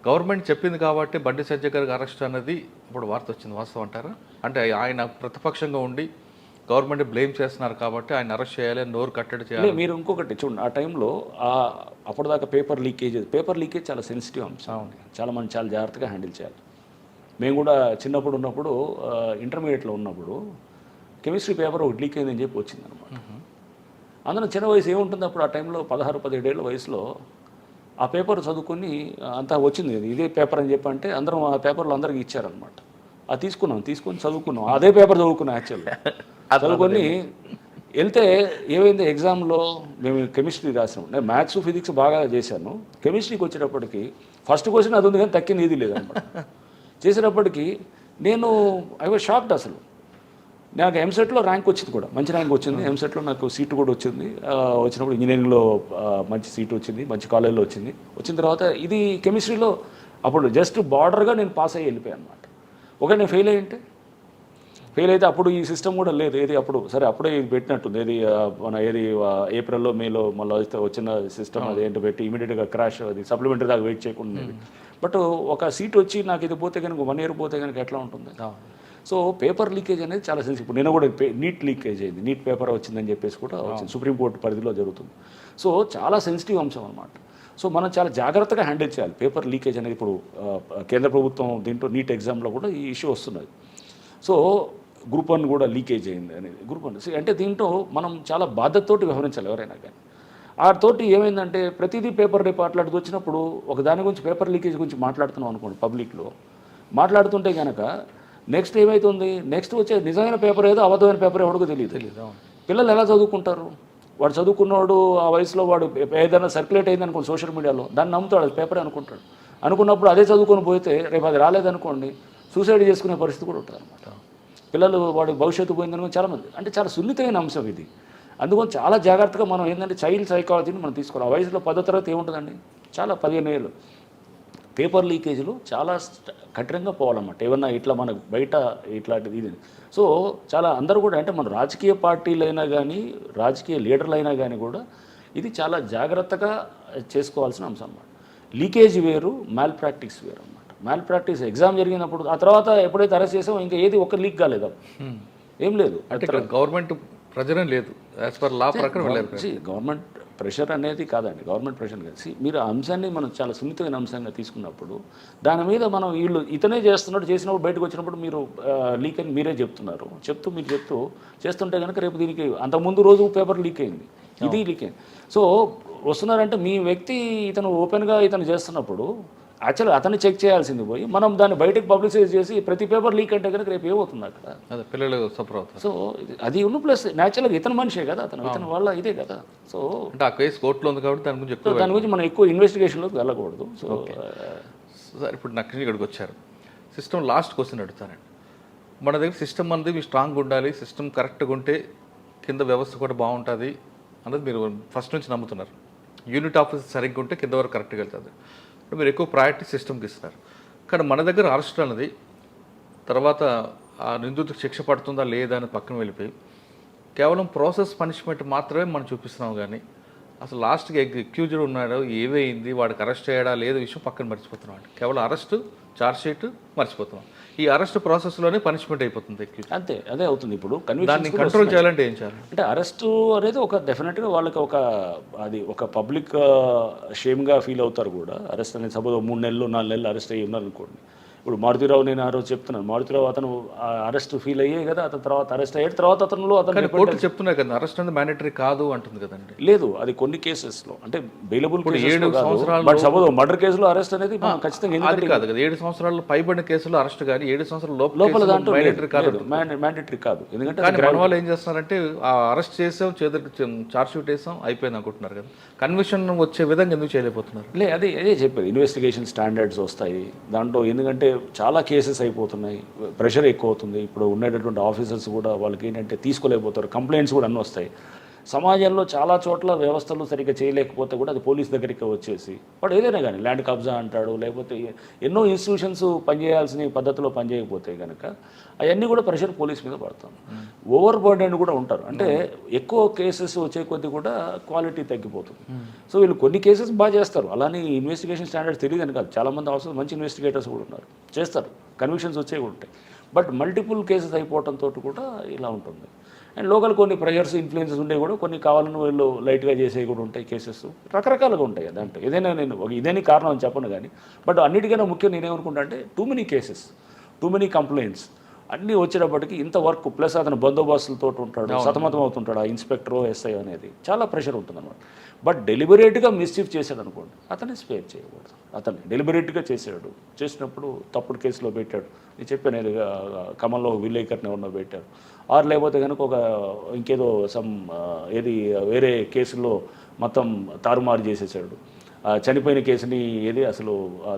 గవర్నమెంట్ చెప్పింది కాబట్టి బండి సంజయ్ గారికి అరెస్ట్ అనేది ఇప్పుడు వార్త వచ్చింది, వాస్తవం అంటారా? అంటే ఆయన ప్రతిపక్షంగా ఉండి గవర్నమెంట్ బ్లేమ్ చేస్తున్నారు కాబట్టి ఆయన అరెస్ట్ చేయాలి, నోరు కట్టడి చేయాలి. మీరు ఇంకొకటి చూడండి, ఆ టైంలో అప్పటిదాకా పేపర్ లీకేజ్ చాలా సెన్సిటివ్ అంశం, చాలా మంది చాలా జాగ్రత్తగా హ్యాండిల్ చేయాలి. మేము కూడా చిన్నప్పుడు ఉన్నప్పుడు ఇంటర్మీడియట్లో ఉన్నప్పుడు కెమిస్ట్రీ పేపర్ ఒకటి లీక్ అయిందని చెప్పి వచ్చిందనమాట. అందులో చిన్న వయసు ఏముంటుంది అప్పుడు ఆ టైంలో 16-17 ఏళ్ళ వయసులో ఆ పేపర్ చదువుకొని అంతా వచ్చింది, ఇదే పేపర్ అని చెప్పి అంటే అందరం ఆ పేపర్లో అందరికీ ఇచ్చారనమాట. అది తీసుకొని చదువుకున్నాం, అదే పేపర్ చదువుకున్నాం యాక్చువల్గా. చదువుకొని వెళ్తే ఏమైంది, ఎగ్జామ్లో మేము కెమిస్ట్రీ రాసాం, నేను మ్యాథ్స్ ఫిజిక్స్ బాగా చేశాను. కెమిస్ట్రీకి వచ్చేటప్పటికి ఫస్ట్ క్వశ్చన్ అది ఉంది కానీ తక్కింది ఏది లేదనమాట. చేసేటప్పటికి నేను ఐ వాజ్ షాక్డ్. అసలు నాకు ఎంసెట్లో ర్యాంక్ వచ్చింది, కూడా మంచి ర్యాంక్ వచ్చింది. ఎంసెట్లో నాకు సీటు కూడా వచ్చింది. వచ్చినప్పుడు ఇంజనీరింగ్లో మంచి సీటు వచ్చింది, మంచి కాలేజ్లో వచ్చింది. వచ్చిన తర్వాత ఇది కెమిస్ట్రీలో అప్పుడు జస్ట్ బార్డర్గా నేను పాస్ అయ్యి వెళ్ళిపోయాను అనమాట. ఓకే నేను ఫెయిల్ అయితే అప్పుడు ఈ సిస్టమ్ కూడా లేదు. ఏది అప్పుడు సరే అప్పుడే ఇది పెట్టినట్టుంది, ఏది మన ఏప్రిల్లో మేలో మళ్ళీ వచ్చిన సిస్టమ్ అదేంటో పెట్టి ఇమీడియట్గా క్రాష్, అది సప్లిమెంటరీ దాకా వెయిట్ చేయకుండా. బట్ ఒక సీట్ వచ్చి నాకు ఇది పోతే కనుక 1 year పోతే కనుక ఎట్లా ఉంటుంది. సో పేపర్ లీకేజ్ అనేది చాలా సెన్సిటివ్. ఇప్పుడు నేను కూడా నీట్ లీకేజ్ అయింది, నీట్ పేపర్ వచ్చిందని చెప్పేసి కూడా వచ్చింది, సుప్రీంకోర్టు పరిధిలో జరుగుతుంది. సో చాలా సెన్సిటివ్ అంశం అనమాట. సో మనం చాలా జాగ్రత్తగా హ్యాండిల్ చేయాలి పేపర్ లీకేజ్ అనేది. ఇప్పుడు కేంద్ర ప్రభుత్వం దీంట్లో నీట్ ఎగ్జామ్లో కూడా ఈ ఇష్యూ వస్తున్నది. సో గ్రూప్ 1 కూడా లీకేజ్ అయింది అనేది. గ్రూప్ 1 అంటే దీంట్లో మనం చాలా బాధ్యతతోటి వ్యవహరించాలి ఎవరైనా కానీ. తోటి ఏమైందంటే ప్రతిదీ పేపర్ రిపోర్ట్లాడుతూ వచ్చినప్పుడు ఒక దాని గురించి పేపర్ లీకేజ్ గురించి మాట్లాడుతున్నాం అనుకోండి, పబ్లిక్లో మాట్లాడుతుంటే కనుక నెక్స్ట్ ఏమవుతుంది, నెక్స్ట్ వచ్చే నిజమైన పేపర్ ఏదో అబద్ధమైన పేపర్ ఎవరికో తెలియదు. పిల్లలు ఎలా చదువుకుంటారు? వాడు చదువుకున్నవాడు ఆ వయసులో వాడు ఏదైనా సర్క్యులేట్ అయింది అనుకోండి సోషల్ మీడియాలో, దాన్ని నమ్ముతాడు, అది పేపరే అనుకుంటాడు. అనుకున్నప్పుడు అదే చదువుకొని పోతే రేపు అది రాలేదనుకోండి సూసైడ్ చేసుకునే పరిస్థితి కూడా ఉంటుంది అనమాట. పిల్లలు వాడు భవిష్యత్తు పోయిందనుకో చాలామంది, అంటే చాలా సున్నితమైన అంశం ఇది. అందుకని చాలా జాగ్రత్తగా మనం ఏంటంటే చైల్డ్ సైకాలజీని మనం తీసుకోవాలి. ఆ వయసులో 10వ తరగతి ఏముంటుందండి, చాలా 15 ఏళ్ళు. పేపర్ లీకేజీలు చాలా కఠినంగా పోవాలన్నమాట. ఏమన్నా ఇట్లా మనకు బయట ఇట్లాంటిది ఇది. సో చాలా అందరూ కూడా అంటే మన రాజకీయ పార్టీలైనా కానీ రాజకీయ లీడర్లైనా కానీ కూడా ఇది చాలా జాగ్రత్తగా చేసుకోవాల్సిన అంశం అన్నమాట. లీకేజ్ వేరు, మ్యాల్ ప్రాక్టీస్ వేరు అన్నమాట. మ్యాల్ ప్రాక్టీస్ ఎగ్జామ్ జరిగినప్పుడు ఆ తర్వాత ఎప్పుడైతే అరెస్ట్ చేసామో ఇంకా ఏది ఒక్క లీక్ కాలేదు, ఏం లేదు. అంటే గవర్నమెంట్ ప్రెజర్ లేదు, యాజ్ పర్ లా ప్రకారం గవర్నమెంట్ ప్రెషర్ అనేది కాదండి, గవర్నమెంట్ ప్రెషర్ కాదు. మీరు ఆ అంశాన్ని మనం చాలా సున్నితమైన అంశంగా తీసుకున్నప్పుడు దాని మీద మనం వీళ్ళు ఇతనే చేసినప్పుడు బయటకు వచ్చినప్పుడు మీరు లీక్ అని మీరే చెప్తూ చేస్తుంటే కనుక రేపు దీనికి అంతకుముందు రోజు పేపర్ లీక్ అయింది, ఇది లీక్ అయింది. సో వస్తున్నారంటే మీ వ్యక్తి ఇతను ఓపెన్గా ఇతను చేస్తున్నప్పుడు యాక్చువల్గా అతన్ని చెక్ చేయాల్సింది పోయి మనం దాన్ని బయటకు పబ్లిసైజ్ చేసి ప్రతి పేపర్ లీక్ అంటే కనుక రేపు ఏమవుతుంది అక్కడ పిల్లలు సఫర్ అవుతారు. సో అది ఉన్న ప్లస్ న్యాచురల్గా ఇతను మనిషే కదా, ఇతను వల్ల ఇదే కదా. సో అంటే ఆ కేసు కోర్టులో ఉంది కాబట్టి దాని గురించి మనం ఎక్కువ ఇన్వెస్టిగేషన్లోకి వెళ్ళకూడదు. సో సార్ ఇప్పుడు నాకు ఇక్కడికి వచ్చారు, సిస్టమ్ లాస్ట్ క్వశ్చన్ అడుగుతానండి. మన దగ్గర సిస్టమ్ అనేది మీ స్ట్రాంగ్గా ఉండాలి, సిస్టమ్ కరెక్ట్గా ఉంటే కింద వ్యవస్థ కూడా బాగుంటుంది అన్నది మీరు ఫస్ట్ నుంచి నమ్ముతున్నారు. యూనిట్ ఆఫీస్ సరిగ్గా ఉంటే కింద వరకు కరెక్ట్గా వెళ్తుంది. మీరు ఎక్కువ ప్రయారిటీ సిస్టమ్కి ఇస్తున్నారు. కానీ మన దగ్గర అరెస్ట్ అన్నది తర్వాత ఆ నిందితుడికి శిక్ష పడుతుందా లేదా అని పక్కన వెళ్ళిపోయి కేవలం ప్రాసెస్ పనిష్మెంట్ మాత్రమే మనం చూపిస్తున్నాం. కానీ అసలు లాస్ట్కి అక్యూజ్డ్ ఉన్నాడు, ఏమైంది, వాడికి అరెస్ట్ చేయడా లేదు విషయం పక్కన మర్చిపోతున్నాం. కేవలం అరెస్ట్, ఛార్జ్ షీట్ మర్చిపోతున్నాం. ఈ అరెస్ట్ ప్రాసెస్లోనే పనిష్మెంట్ అయిపోతుంది అక్యూజ్. అంతే, అదే అవుతుంది. ఇప్పుడు దాన్ని కన్విక్షన్స్ కంట్రోల్ చేయాలంటే ఏం చేయాలి? అంటే అరెస్టు అనేది ఒక డెఫినెట్గా వాళ్ళకి అది ఒక పబ్లిక్ షేమ్గా ఫీల్ అవుతారు కూడా. అరెస్ట్ అనేది సపోజ్ 3 నెలలు 4 నెలలు అరెస్ట్ అయ్యి ఉన్నారనుకోండి. ఇప్పుడు మారుతిరావు, నేను ఆ రోజు చెప్తున్నాను, మారుతిరావు అతను అరెస్ట్ ఫీల్ అయ్యే కదా, అతను తర్వాత అరెస్ట్ అయ్యాడు. తర్వాత అతను కోర్టు చెప్తున్నాయి కదా అరెస్ట్ అనేది మ్యాండేటరీ కాదు అంటుంది కదండి. లేదు, అది కొన్ని కేసెస్లో అంటే బెయిలబుల్ 7 సంవత్సరాలు. బట్ సపోజ్ మర్డర్ కేసులో అరెస్ట్ అనేది మనం ఖచ్చితంగా అది కాదు కదా, 7 సంవత్సరాలు పైబడిన కేసులో అరెస్ట్ కానీ 7 సంవత్సరాల లోపల దాంట్లో మ్యాండేటరీ కాదు, మ్యాండేటరీ కాదు. ఎందుకంటే కానీ మన వాళ్ళు ఏం చేస్తున్నారంటే ఆ అరెస్ట్ చేసాం, ఛార్జ్ షీట్ వేసాం, అయిపోయింది అనుకుంటున్నారు కదా. కన్విక్షన్ వచ్చే విధంగా ఎందుకు చేయలేకపోతున్నారు? అదే చెప్పేది, ఇన్వెస్టిగేషన్ స్టాండర్డ్స్ వస్తాయి దాంట్లో. ఎందుకంటే చాలా కేసెస్ అయిపోతున్నాయి, ప్రెషర్ ఎక్కువ అవుతుంది. ఇప్పుడు ఉండేటటువంటి ఆఫీసర్స్ కూడా వాళ్ళకి ఏంటంటే తీసుకోలేకపోతారు, కంప్లైంట్స్ కూడా అన్నీ వస్తాయి. సమాజంలో చాలా చోట్ల వ్యవస్థలు సరిగ్గా చేయలేకపోతే కూడా అది పోలీస్ దగ్గరికి వచ్చేసి వాడు ఏదైనా కానీ ల్యాండ్ కబ్జా అంటాడు, లేకపోతే ఎన్నో ఇన్స్టిట్యూషన్స్ పనిచేయాల్సిన పద్ధతిలో పనిచేయకపోతే కనుక అవన్నీ కూడా ప్రెషర్ పోలీస్ మీద పడతాం. ఓవర్ బర్డెన్ కూడా ఉంటారు. అంటే ఎక్కువ కేసెస్ వచ్చే కొద్దీ కూడా క్వాలిటీ తగ్గిపోతుంది. సో వీళ్ళు కొన్ని కేసెస్ బాగా చేస్తారు, అలానే ఇన్వెస్టిగేషన్ స్టాండర్డ్స్ తెలియదని కాదు. చాలామంది అవసరం మంచి ఇన్వెస్టిగేటర్స్ కూడా ఉన్నారు, చేస్తారు, కన్విక్షన్స్ వచ్చేవి ఉంటాయి. బట్ మల్టిపుల్ కేసెస్ అయిపోవడంతో కూడా ఇలా ఉంటుంది. అండ్ లోకల్ కొన్ని ప్రెషర్స్, ఇన్ఫ్లుయెన్సెస్ ఉండే కూడా కొన్ని కావాలని వీళ్ళు లైట్గా చేసేవి కూడా ఉంటాయి. కేసెస్ రకరకాలుగా ఉంటాయి. అదంటే ఏదైనా నేను ఇదేని కారణం అని చెప్పను కానీ, బట్ అన్నిటికైనా ముఖ్యం నేనేమనుకుంటా అంటే too many cases, too many complaints అన్నీ వచ్చేటప్పటికి ఇంత వర్క్ ప్లస్ అతను బందోబస్తులతో ఉంటాడు, సతమతం అవుతుంటాడు, ఆ ఇన్స్పెక్టర్ ఎస్ఐ అనేది చాలా ప్రెషర్ ఉంటుంది అనమాట. బట్ డెలిబరేట్గా మిస్చీఫ్ చేశాడు అనుకోండి, అతన్ని స్పేర్ చేయకూడదు. అతన్ని డెలిబరేట్గా చేసినప్పుడు తప్పుడు కేసులో పెట్టాడు. నేను చెప్పాను, ఏదో ఖమ్మంలో విలేకర్ని ఎవరినో పెట్టారు, ఆరు లేకపోతే కనుక ఇంకేదో ఏది వేరే కేసులో మొత్తం తారుమారు చేసేసాడు. చనిపోయిన కేసుని అసలు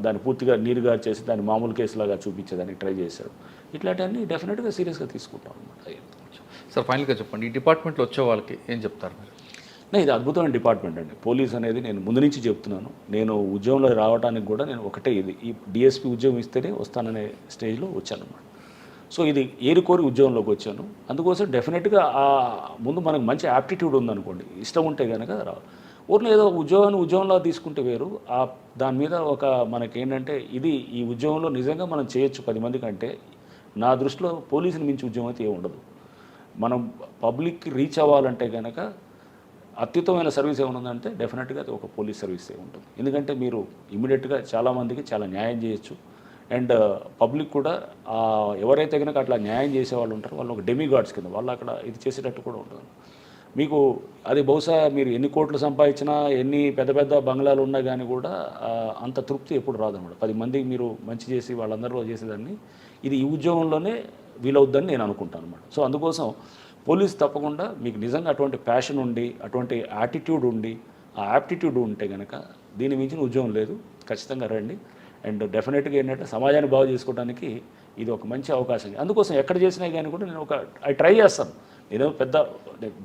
దాన్ని పూర్తిగా నీరుగా చేసి దాన్ని మామూలు కేసులాగా చూపించేదానికి ట్రై చేశాడు. ఇట్లాంటివన్నీ డెఫినెట్గా సీరియస్గా తీసుకుంటాం అనమాట. సార్ ఫైనల్గా చెప్పండి, ఈ డిపార్ట్మెంట్లో వచ్చే వాళ్ళకి ఏం చెప్తారు మీరు? ఇది అద్భుతమైన డిపార్ట్మెంట్ అండి. పోలీస్ అనేది నేను ముందు నుంచి చెప్తున్నాను. నేను ఉద్యోగంలో రావడానికి కూడా నేను ఒకటే, ఈ డిఎస్పీ ఉద్యోగం ఇస్తేనే వస్తాననే స్టేజ్లో వచ్చానన్నమాట. సో ఇది ఏరుకోరి ఉద్యోగంలోకి వచ్చాను. అందుకోసం డెఫినెట్గా ముందు మనకు మంచి యాప్టిట్యూడ్ ఉందనుకోండి, ఇష్టం ఉంటే కనుక రావు. ఊరిని ఏదో ఉద్యోగంలో తీసుకుంటే వేరు, దాని మీద మనకేంటంటే ఈ ఉద్యోగంలో నిజంగా మనం చేయొచ్చు 10 మంది కంటే. నా దృష్టిలో పోలీసుని మించి ఉద్యోగం అయితే ఏమి ఉండదు. మనం పబ్లిక్కి రీచ్ అవ్వాలంటే కనుక అత్యుత్తమైన సర్వీస్ ఏముందంటే డెఫినెట్గా అది ఒక పోలీస్ సర్వీసే ఉంటుంది. ఎందుకంటే మీరు ఇమీడియట్గా చాలామందికి చాలా న్యాయం చేయొచ్చు. అండ్ పబ్లిక్ కూడా ఎవరైతే కనుక అట్లా న్యాయం చేసేవాళ్ళు ఉంటారో వాళ్ళు ఒక డెమిగాడ్స్ కింద వాళ్ళు అక్కడ ఇది చేసేటట్టు కూడా ఉంటుంది. మీకు అది బహుశా మీరు ఎన్ని కోట్లు సంపాదించినా, ఎన్ని పెద్ద పెద్ద బంగ్లాలు ఉన్నా కానీ కూడా అంత తృప్తి ఎప్పుడు రాదన్నమాట. 10 మందికి మీరు మంచి చేసి వాళ్ళందరిలో చేసేదాన్ని ఇది ఈ ఉద్యోగంలోనే వీలవుద్దని నేను అనుకుంటాను అన్నమాట. సో అందుకోసం పోలీస్ తప్పకుండా మీకు నిజంగా అటువంటి ప్యాషన్ ఉండి, అటువంటి యాటిట్యూడ్ ఉండి, ఆ యాప్టిట్యూడ్ ఉంటే కనుక దీని మించిన ఉద్యోగం లేదు. ఖచ్చితంగా రండి. అండ్ డెఫినెట్గా ఏంటంటే సమాజాన్ని బాగు చేసుకోవడానికి ఇది ఒక మంచి అవకాశం. అందుకోసం ఎక్కడ చేసినా కానీ కూడా నేను ట్రై చేస్తాను. నేను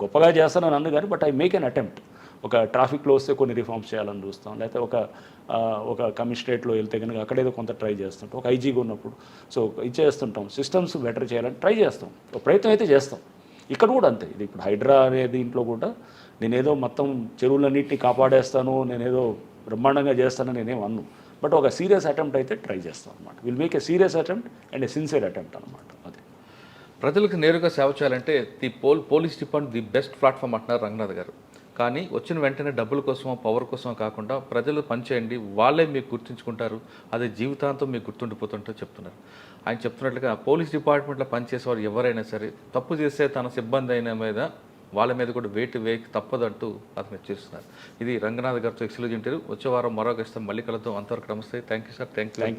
గొప్పగా చేస్తానని అన్ను కానీ, but I make an attempt. ఒక ట్రాఫిక్లో వస్తే కొన్ని రిఫార్మ్స్ చేయాలని చూస్తాం, లేకపోతే ఒక కమిషనరేట్లో వెళ్తే కనుక అక్కడేదో కొంత ట్రై చేస్తుంటాం, ఒక ఐజీగా ఉన్నప్పుడు సో ఇది చేస్తుంటాం, సిస్టమ్స్ బెటర్ చేయాలని ట్రై చేస్తాం, ఒక ప్రయత్నం అయితే చేస్తాం. ఇక్కడ కూడా అంతే. ఇది ఇప్పుడు హైడ్రా అనే దీంట్లో కూడా నేనేదో మొత్తం చెరువులన్నింటినీ కాపాడేస్తాను, నేనేదో బ్రహ్మాండంగా చేస్తానని నేనేం అన్ను, బట్ ఒక సీరియస్ అటెంప్ట్ అయితే ట్రై చేస్తాం అనమాట. Will make a serious attempt and A sincere attempt అనమాట. అది ప్రజలకు నేరుగా సేవ చేయాలంటే police department the best platform అంటున్నారు రంగనాథ్ గారు. కానీ వచ్చిన వెంటనే డబ్బుల కోసమో పవర్ కోసమో కాకుండా ప్రజలు పనిచేయండి, వాళ్ళే మీకు గుర్తుంచుకుంటారు, అదే జీవితాంతం మీకు గుర్తుండిపోతుంటో చెప్తున్నారు. ఆయన చెప్తున్నట్లుగా పోలీస్ డిపార్ట్మెంట్లో పనిచేసేవారు ఎవరైనా సరే తప్పు చేస్తే తన సిబ్బంది అయిన మీద వాళ్ళ మీద కూడా వేయక తప్పదంటూ అతను చేస్తున్నారు. ఇది రంగనాథ్ గారితో ఎక్స్క్లూజివ్ ఇంటర్వ్యూ. వచ్చే వారం మరో గెస్ట్ మళ్ళీ కలుద్దాం. అంతవరకు నమస్తే. Thank you sir. Thank you.